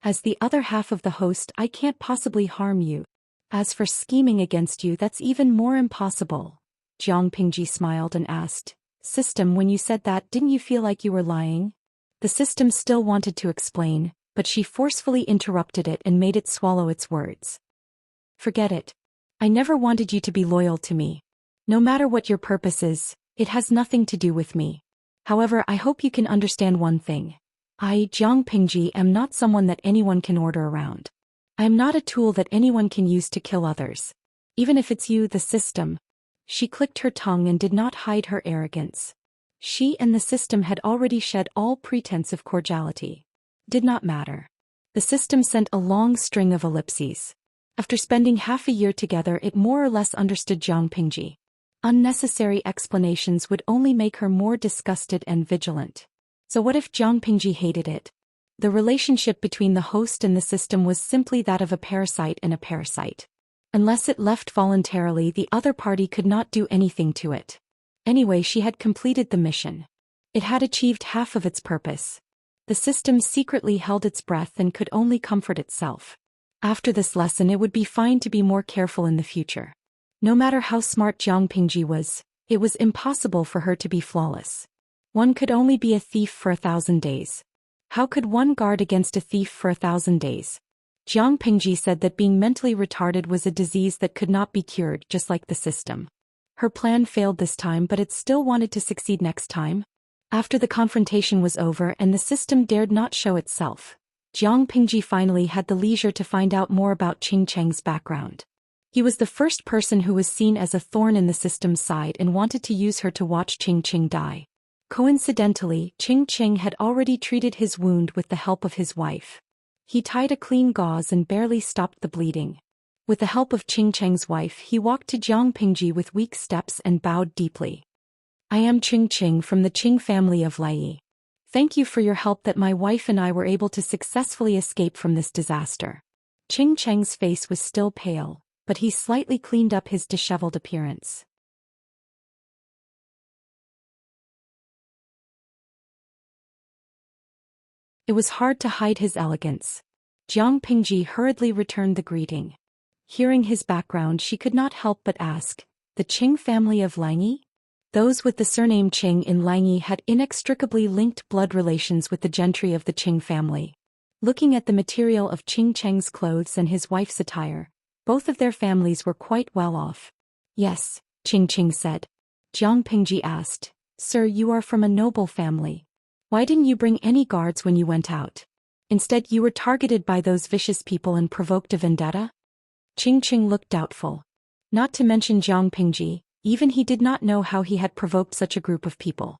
As the other half of the host, I can't possibly harm you. As for scheming against you, that's even more impossible. Jiang Pingji smiled and asked, System, when you said that, didn't you feel like you were lying? The system still wanted to explain, but she forcefully interrupted it and made it swallow its words. Forget it. I never wanted you to be loyal to me. No matter what your purpose is, it has nothing to do with me. However, I hope you can understand one thing. I, Jiang Pingji, am not someone that anyone can order around. I am not a tool that anyone can use to kill others. Even if it's you, the system. She clicked her tongue and did not hide her arrogance. She and the system had already shed all pretense of cordiality. Did not matter. The system sent a long string of ellipses. After spending half a year together, it more or less understood Jiang Pingji. Unnecessary explanations would only make her more disgusted and vigilant. So what if Jiang Pingji hated it? The relationship between the host and the system was simply that of a parasite and a parasite. Unless it left voluntarily, the other party could not do anything to it. Anyway, she had completed the mission. It had achieved half of its purpose. The system secretly held its breath and could only comfort itself. After this lesson, it would be fine to be more careful in the future. No matter how smart Jiang Pingji was, it was impossible for her to be flawless. One could only be a thief for 1,000 days. How could one guard against a thief for 1,000 days? Jiang Pingji said that being mentally retarded was a disease that could not be cured, just like the system. Her plan failed this time, but it still wanted to succeed next time. After the confrontation was over and the system dared not show itself, Jiang Pingji finally had the leisure to find out more about Qing Cheng's background. He was the first person who was seen as a thorn in the system's side and wanted to use her to watch Qing die. Coincidentally, Qing had already treated his wound with the help of his wife. He tied a clean gauze and barely stopped the bleeding. With the help of Qing's wife, he walked to Jiang Pingji with weak steps and bowed deeply. I am Qing from the Qing family of Lai. Thank you for your help that my wife and I were able to successfully escape from this disaster. Qing's face was still pale, but he slightly cleaned up his disheveled appearance. It was hard to hide his elegance. Jiang Pingji hurriedly returned the greeting. Hearing his background, she could not help but ask, the Qing family of Langyi? Those with the surname Qing in Langyi had inextricably linked blood relations with the gentry of the Qing family. Looking at the material of Qing's clothes and his wife's attire, both of their families were quite well off. Yes, Qing said. Jiang Pingji asked, Sir, you are from a noble family. Why didn't you bring any guards when you went out? Instead, you were targeted by those vicious people and provoked a vendetta? Qing looked doubtful. Not to mention Jiang Pingji, even he did not know how he had provoked such a group of people.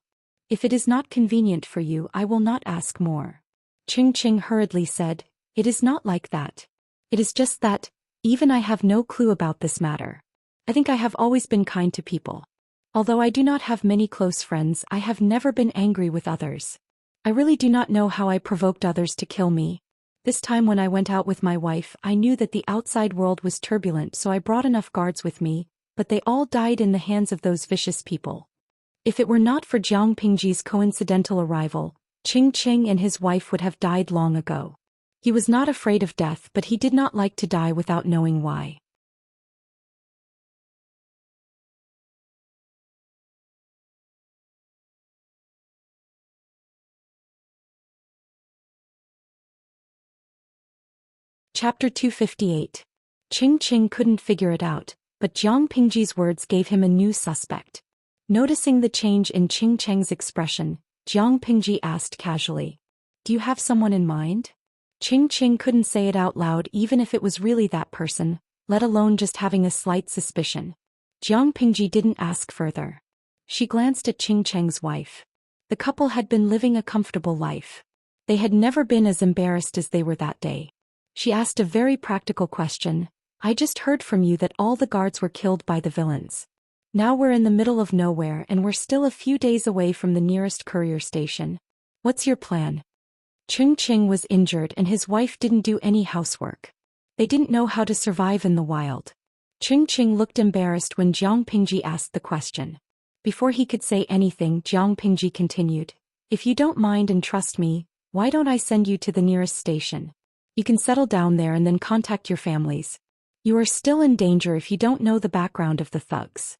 If it is not convenient for you, I will not ask more. Qing hurriedly said, It is not like that. It is just that, even I have no clue about this matter. I think I have always been kind to people. Although I do not have many close friends, I have never been angry with others. I really do not know how I provoked others to kill me. This time when I went out with my wife, I knew that the outside world was turbulent, so I brought enough guards with me, but they all died in the hands of those vicious people. If it were not for Jiang Pingji's coincidental arrival, Qing and his wife would have died long ago. He was not afraid of death, but he did not like to die without knowing why. Chapter 258. Qing couldn't figure it out, but Jiang Pingji's words gave him a new suspect. Noticing the change in Qing's expression, Jiang Pingji asked casually, Do you have someone in mind? Qing couldn't say it out loud even if it was really that person, let alone just having a slight suspicion. Jiang Pingji didn't ask further. She glanced at Qing's wife. The couple had been living a comfortable life. They had never been as embarrassed as they were that day. She asked a very practical question. I just heard from you that all the guards were killed by the villains. Now we're in the middle of nowhere and we're still a few days away from the nearest courier station. What's your plan? Qing was injured and his wife didn't do any housework. They didn't know how to survive in the wild. Qing looked embarrassed when Jiang Pingji asked the question. Before he could say anything, Jiang Pingji continued, If you don't mind and trust me, why don't I send you to the nearest station? You can settle down there and then contact your families. You are still in danger if you don't know the background of the thugs.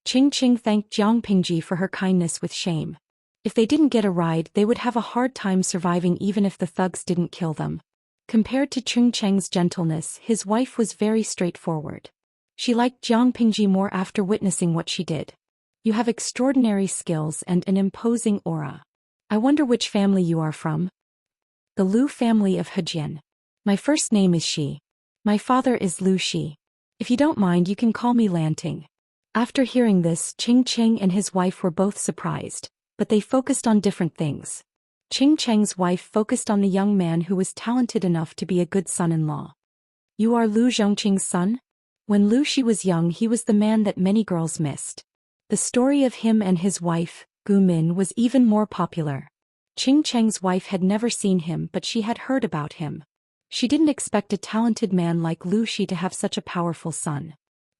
Qing thanked Jiang Pingji for her kindness with shame. If they didn't get a ride, they would have a hard time surviving even if the thugs didn't kill them. Compared to Qing's gentleness, his wife was very straightforward. She liked Jiang Pingji more after witnessing what she did. You have extraordinary skills and an imposing aura. I wonder which family you are from. The Lu family of Hejian. My first name is Shi. My father is Lu Shi. If you don't mind, you can call me Lanting. After hearing this, Qing and his wife were both surprised, but they focused on different things. Qing's wife focused on the young man who was talented enough to be a good son-in-law. You are Lu Zhongqing's son? When Lu Shi was young, he was the man that many girls missed. The story of him and his wife, Gu Min, was even more popular. Qing's wife had never seen him, but she had heard about him. She didn't expect a talented man like Lu Shi to have such a powerful son.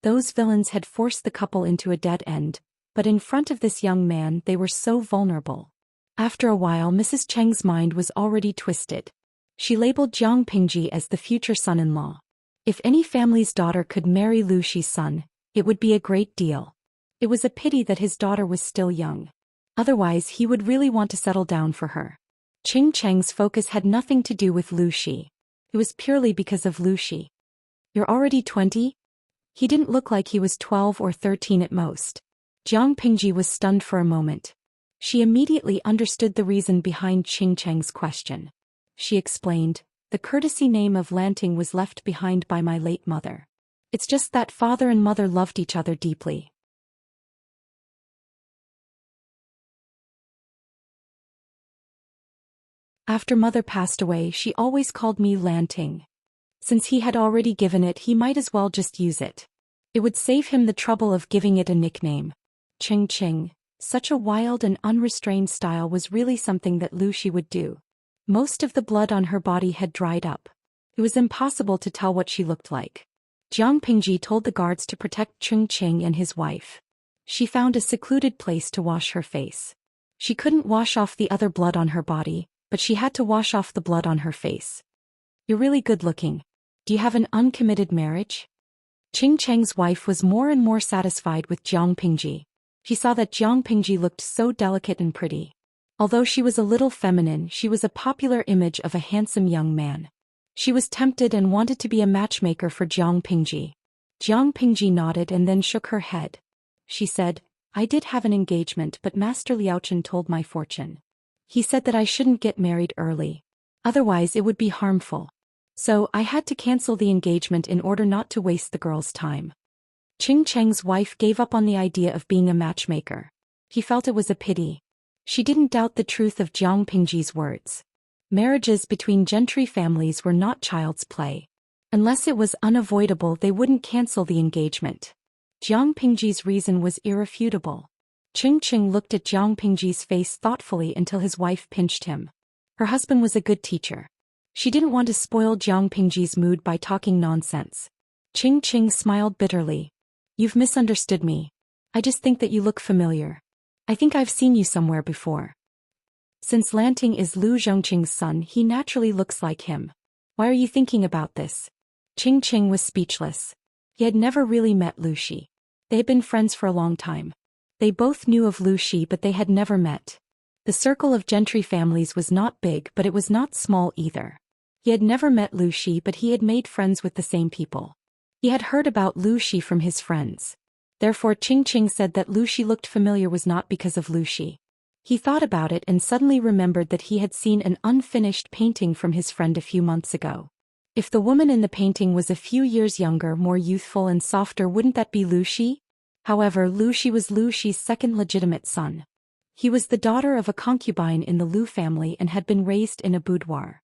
Those villains had forced the couple into a dead end, but in front of this young man they were so vulnerable. After a while, Mrs. Cheng's mind was already twisted. She labeled Jiang Pingji as the future son-in-law. If any family's daughter could marry Lu Shi's son, it would be a great deal. It was a pity that his daughter was still young. Otherwise, he would really want to settle down for her. Qing's focus had nothing to do with Lu Shi. It was purely because of Lu Shi. You're already 20? He didn't look like he was 12 or 13 at most. Jiang Pingji was stunned for a moment. She immediately understood the reason behind Qing's question. She explained, the courtesy name of Lanting was left behind by my late mother. It's just that father and mother loved each other deeply. After mother passed away, she always called me Lanting. Since he had already given it, he might as well just use it. It would save him the trouble of giving it a nickname. Ching Ching. Such a wild and unrestrained style was really something that Lu Shi would do. Most of the blood on her body had dried up. It was impossible to tell what she looked like. Jiang Pingji told the guards to protect Ching Ching and his wife. She found a secluded place to wash her face. She couldn't wash off the other blood on her body, but she had to wash off the blood on her face. You're really good looking. Do you have an uncommitted marriage? Ching Cheng's wife was more and more satisfied with Jiang Pingji. She saw that Jiang Pingji looked so delicate and pretty. Although she was a little feminine, she was a popular image of a handsome young man. She was tempted and wanted to be a matchmaker for Jiang Pingji. Jiang Pingji nodded and then shook her head. She said, I did have an engagement, but Master Liaochen told my fortune. He said that I shouldn't get married early. Otherwise it would be harmful. So I had to cancel the engagement in order not to waste the girl's time. Ching Cheng's wife gave up on the idea of being a matchmaker. He felt it was a pity. She didn't doubt the truth of Jiang Pingji's words. Marriages between gentry families were not child's play. Unless it was unavoidable, they wouldn't cancel the engagement. Jiang Pingji's reason was irrefutable. Ching Ching looked at Jiang Pingji's face thoughtfully until his wife pinched him. Her husband was a good teacher. She didn't want to spoil Jiang Pingji's mood by talking nonsense. Ching Ching smiled bitterly. You've misunderstood me. I just think that you look familiar. I think I've seen you somewhere before. Since Lanting is Lu Zhongqing's son, he naturally looks like him. Why are you thinking about this? Ching Ching was speechless. He had never really met Lu Shi. They had been friends for a long time. They both knew of Lu Shi, but they had never met. The circle of gentry families was not big, but it was not small either. He had never met Lu Shi, but he had made friends with the same people. He had heard about Lu Shi from his friends. Therefore Ching Ching said that Lu Shi looked familiar was not because of Lu Shi. He thought about it and suddenly remembered that he had seen an unfinished painting from his friend a few months ago. If the woman in the painting was a few years younger, more youthful and softer, wouldn't that be Lu Shi? However, Lu Shi was Lu Shi's second legitimate son. He was the daughter of a concubine in the Lu family and had been raised in a boudoir.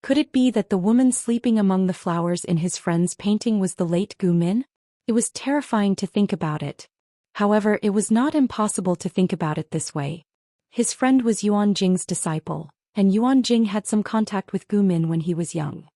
Could it be that the woman sleeping among the flowers in his friend's painting was the late Gu Min? It was terrifying to think about it. However, it was not impossible to think about it this way. His friend was Yuan Jing's disciple, and Yuan Jing had some contact with Gu Min when he was young.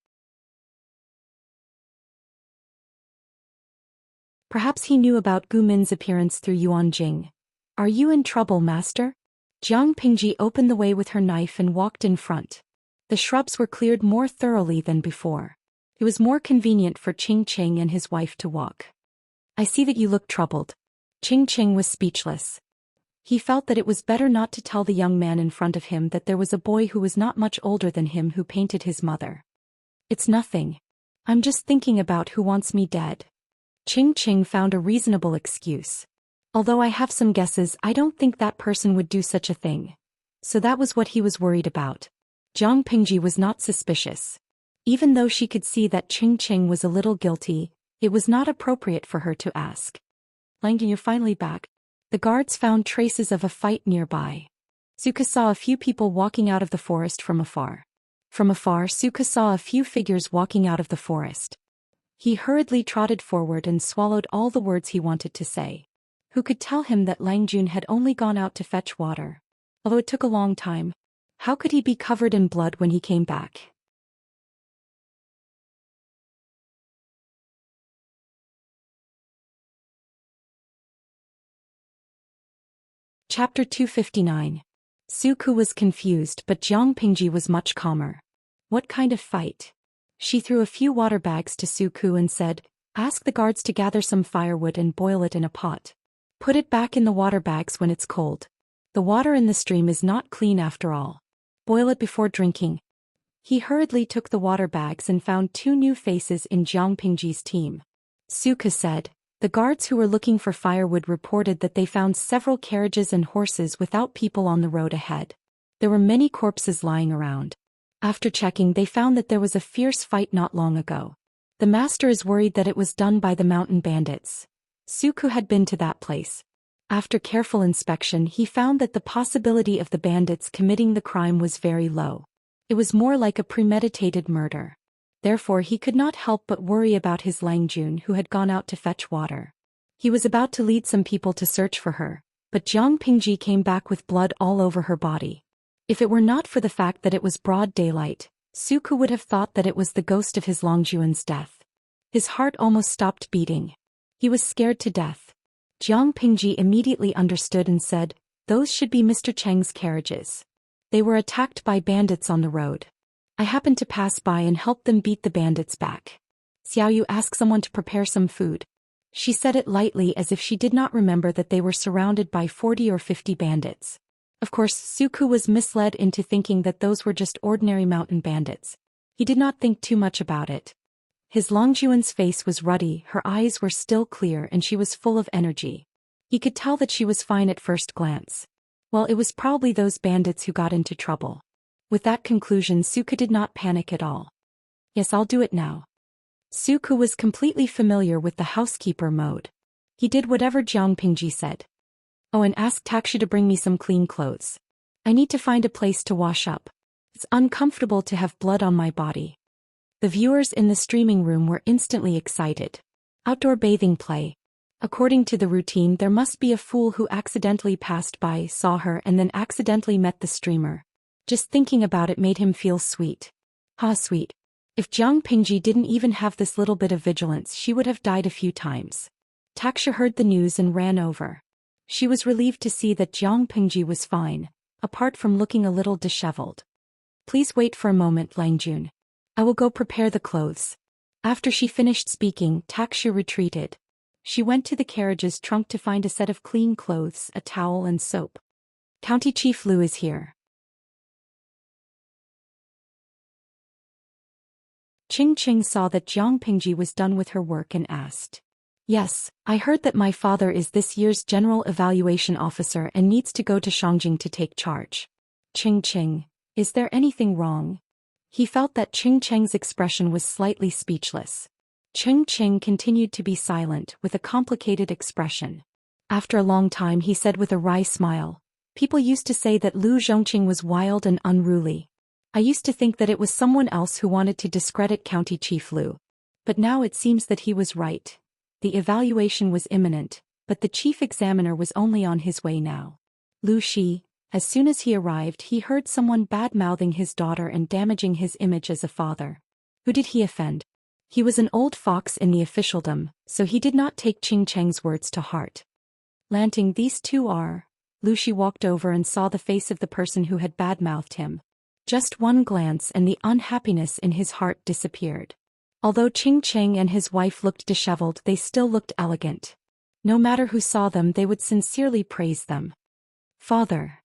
Perhaps he knew about Gu Min's appearance through Yuan Jing. Are you in trouble, master? Jiang Pingji opened the way with her knife and walked in front. The shrubs were cleared more thoroughly than before. It was more convenient for Ching Ching and his wife to walk. I see that you look troubled. Ching Ching was speechless. He felt that it was better not to tell the young man in front of him that there was a boy who was not much older than him who painted his mother. It's nothing. I'm just thinking about who wants me dead. Ching Ching found a reasonable excuse. Although I have some guesses, I don't think that person would do such a thing. So that was what he was worried about. Jiang Pingji was not suspicious. Even though she could see that Ching Ching was a little guilty, it was not appropriate for her to ask. Langdon, you're finally back. The guards found traces of a fight nearby. Suka saw a few people walking out of the forest from afar. From afar, Suka saw a few figures walking out of the forest. He hurriedly trotted forward and swallowed all the words he wanted to say. Who could tell him that Lang Jun had only gone out to fetch water? Although it took a long time, how could he be covered in blood when he came back? Chapter 259. Suku was confused, but Jiang Pingji was much calmer. What kind of fight? She threw a few water bags to Suku and said, ask the guards to gather some firewood and boil it in a pot. Put it back in the water bags when it's cold. The water in the stream is not clean after all. Boil it before drinking. He hurriedly took the water bags and found 2 new faces in Jiang Pingji's team. Suka said, the guards who were looking for firewood reported that they found several carriages and horses without people on the road ahead. There were many corpses lying around. After checking, they found that there was a fierce fight not long ago. The master is worried that it was done by the mountain bandits. Suku had been to that place. After careful inspection, he found that the possibility of the bandits committing the crime was very low. It was more like a premeditated murder. Therefore he could not help but worry about his Langjun, who had gone out to fetch water. He was about to lead some people to search for her, but Jiang Pingji came back with blood all over her body. If it were not for the fact that it was broad daylight, Suku would have thought that it was the ghost of his Longjuan's death. His heart almost stopped beating. He was scared to death. Jiang Pingji immediately understood and said, "Those should be Mr. Cheng's carriages. They were attacked by bandits on the road. I happened to pass by and helped them beat the bandits back. Xiaoyu asked someone to prepare some food." She said it lightly as if she did not remember that they were surrounded by 40 or 50 bandits. Of course, Suku was misled into thinking that those were just ordinary mountain bandits. He did not think too much about it. His Longjuan's face was ruddy, her eyes were still clear, and she was full of energy. He could tell that she was fine at first glance. Well, it was probably those bandits who got into trouble. With that conclusion, Suku did not panic at all. "Yes, I'll do it now." Suku was completely familiar with the housekeeper mode. He did whatever Jiang Pingji said. "Oh, and ask Takshu to bring me some clean clothes. I need to find a place to wash up. It's uncomfortable to have blood on my body." The viewers in the streaming room were instantly excited. Outdoor bathing play. According to the routine, there must be a fool who accidentally passed by, saw her, and then accidentally met the streamer. Just thinking about it made him feel sweet. Sweet. If Jiang Pingji didn't even have this little bit of vigilance, she would have died a few times. Taksha heard the news and ran over. She was relieved to see that Jiang Pingji was fine, apart from looking a little disheveled. "Please wait for a moment, Langjun. I will go prepare the clothes." After she finished speaking, Taksha retreated. She went to the carriage's trunk to find a set of clean clothes, a towel and soap. "County Chief Lu is here." Ching saw that Jiang Pingji was done with her work and asked, "Yes, I heard that my father is this year's General Evaluation Officer and needs to go to Shangjing to take charge." Ching, is there anything wrong?" He felt that Cheng's expression was slightly speechless. Ching continued to be silent, with a complicated expression. After a long time he said with a wry smile, "People used to say that Lu Zhongqing was wild and unruly. I used to think that it was someone else who wanted to discredit County Chief Lu. But now it seems that he was right. The evaluation was imminent, but the chief examiner was only on his way now. Lu Shi, as soon as he arrived, he heard someone bad-mouthing his daughter and damaging his image as a father. Who did he offend? He was an old fox in the officialdom, so he did not take Cheng's words to heart. Lanting, these two are... Lu Shi walked over and saw the face of the person who had bad-mouthed him. Just one glance and the unhappiness in his heart disappeared. Although Ching and his wife looked disheveled, they still looked elegant. No matter who saw them, they would sincerely praise them. "Father."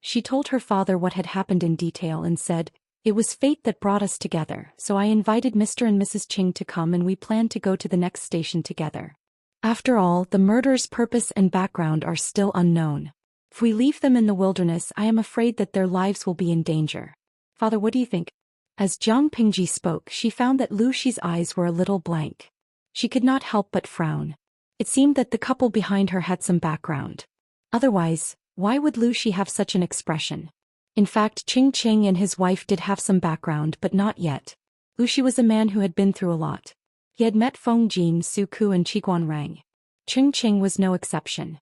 She told her father what had happened in detail and said, "It was fate that brought us together, so I invited Mr. and Mrs. Ching to come and we plan to go to the next station together. After all, the murderer's purpose and background are still unknown. If we leave them in the wilderness, I am afraid that their lives will be in danger. Father, what do you think?" As Jiang Pingji spoke, she found that Lu Shi's eyes were a little blank. She could not help but frown. It seemed that the couple behind her had some background. Otherwise, why would Lu Shi have such an expression? In fact, Ching and his wife did have some background, but not yet. Lu Shi was a man who had been through a lot. He had met Feng Jin, Suku and Qiguan Rang. Ching was no exception.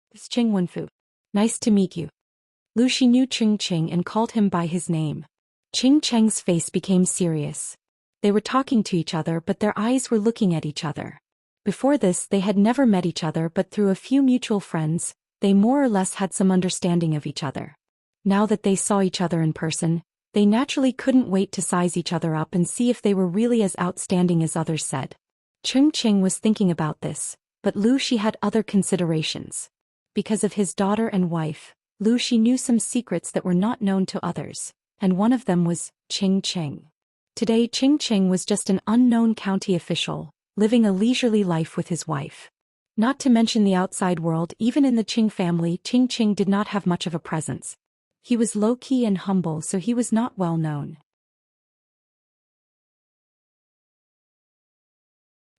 "It's Ching Wenfu. Nice to meet you." Lu Shi knew Ching and called him by his name. Cheng's face became serious. They were talking to each other, but their eyes were looking at each other. Before this, they had never met each other, but through a few mutual friends, they more or less had some understanding of each other. Now that they saw each other in person, they naturally couldn't wait to size each other up and see if they were really as outstanding as others said. Ching was thinking about this, but Lu Shi had other considerations. Because of his daughter and wife, Lu Shi knew some secrets that were not known to others, and one of them was Ching. Today Ching was just an unknown county official, living a leisurely life with his wife. Not to mention the outside world, even in the Ching family, Ching did not have much of a presence. He was low-key and humble, so he was not well known.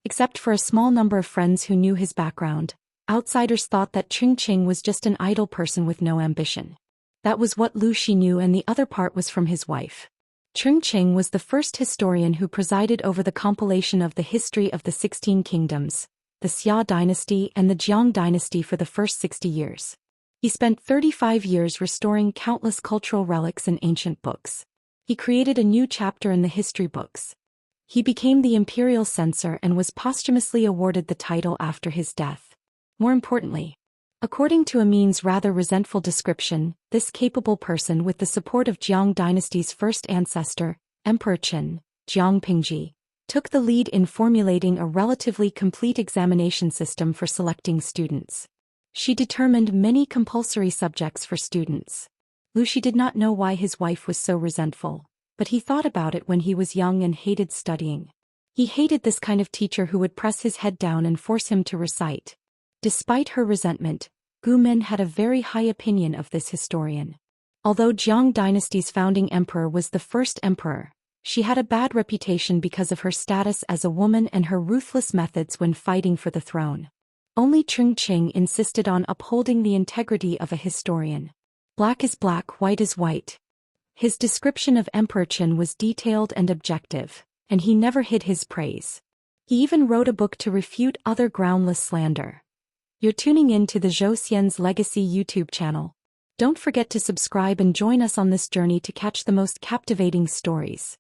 Except for a small number of friends who knew his background, outsiders thought that Qing was just an idle person with no ambition. That was what Lu Shi knew, and the other part was from his wife. Qing was the first historian who presided over the compilation of the history of the 16 kingdoms, the Xia dynasty and the Jiang dynasty for the first 60 years. He spent 35 years restoring countless cultural relics and ancient books. He created a new chapter in the history books. He became the imperial censor and was posthumously awarded the title after his death. More importantly, according to Amin's rather resentful description, this capable person, with the support of Jiang dynasty's first ancestor, Emperor Qin, Jiang Pingji, took the lead in formulating a relatively complete examination system for selecting students. She determined many compulsory subjects for students. Lu Shi did not know why his wife was so resentful, but he thought about it when he was young and hated studying. He hated this kind of teacher who would press his head down and force him to recite. Despite her resentment, Gu Men had a very high opinion of this historian. Although Jiang dynasty's founding emperor was the first emperor, she had a bad reputation because of her status as a woman and her ruthless methods when fighting for the throne. Only Qing insisted on upholding the integrity of a historian. Black is black, white is white. His description of Emperor Qin was detailed and objective, and he never hid his praise. He even wrote a book to refute other groundless slander. You're tuning in to the Zhou Xian's Legacy YouTube channel. Don't forget to subscribe and join us on this journey to catch the most captivating stories.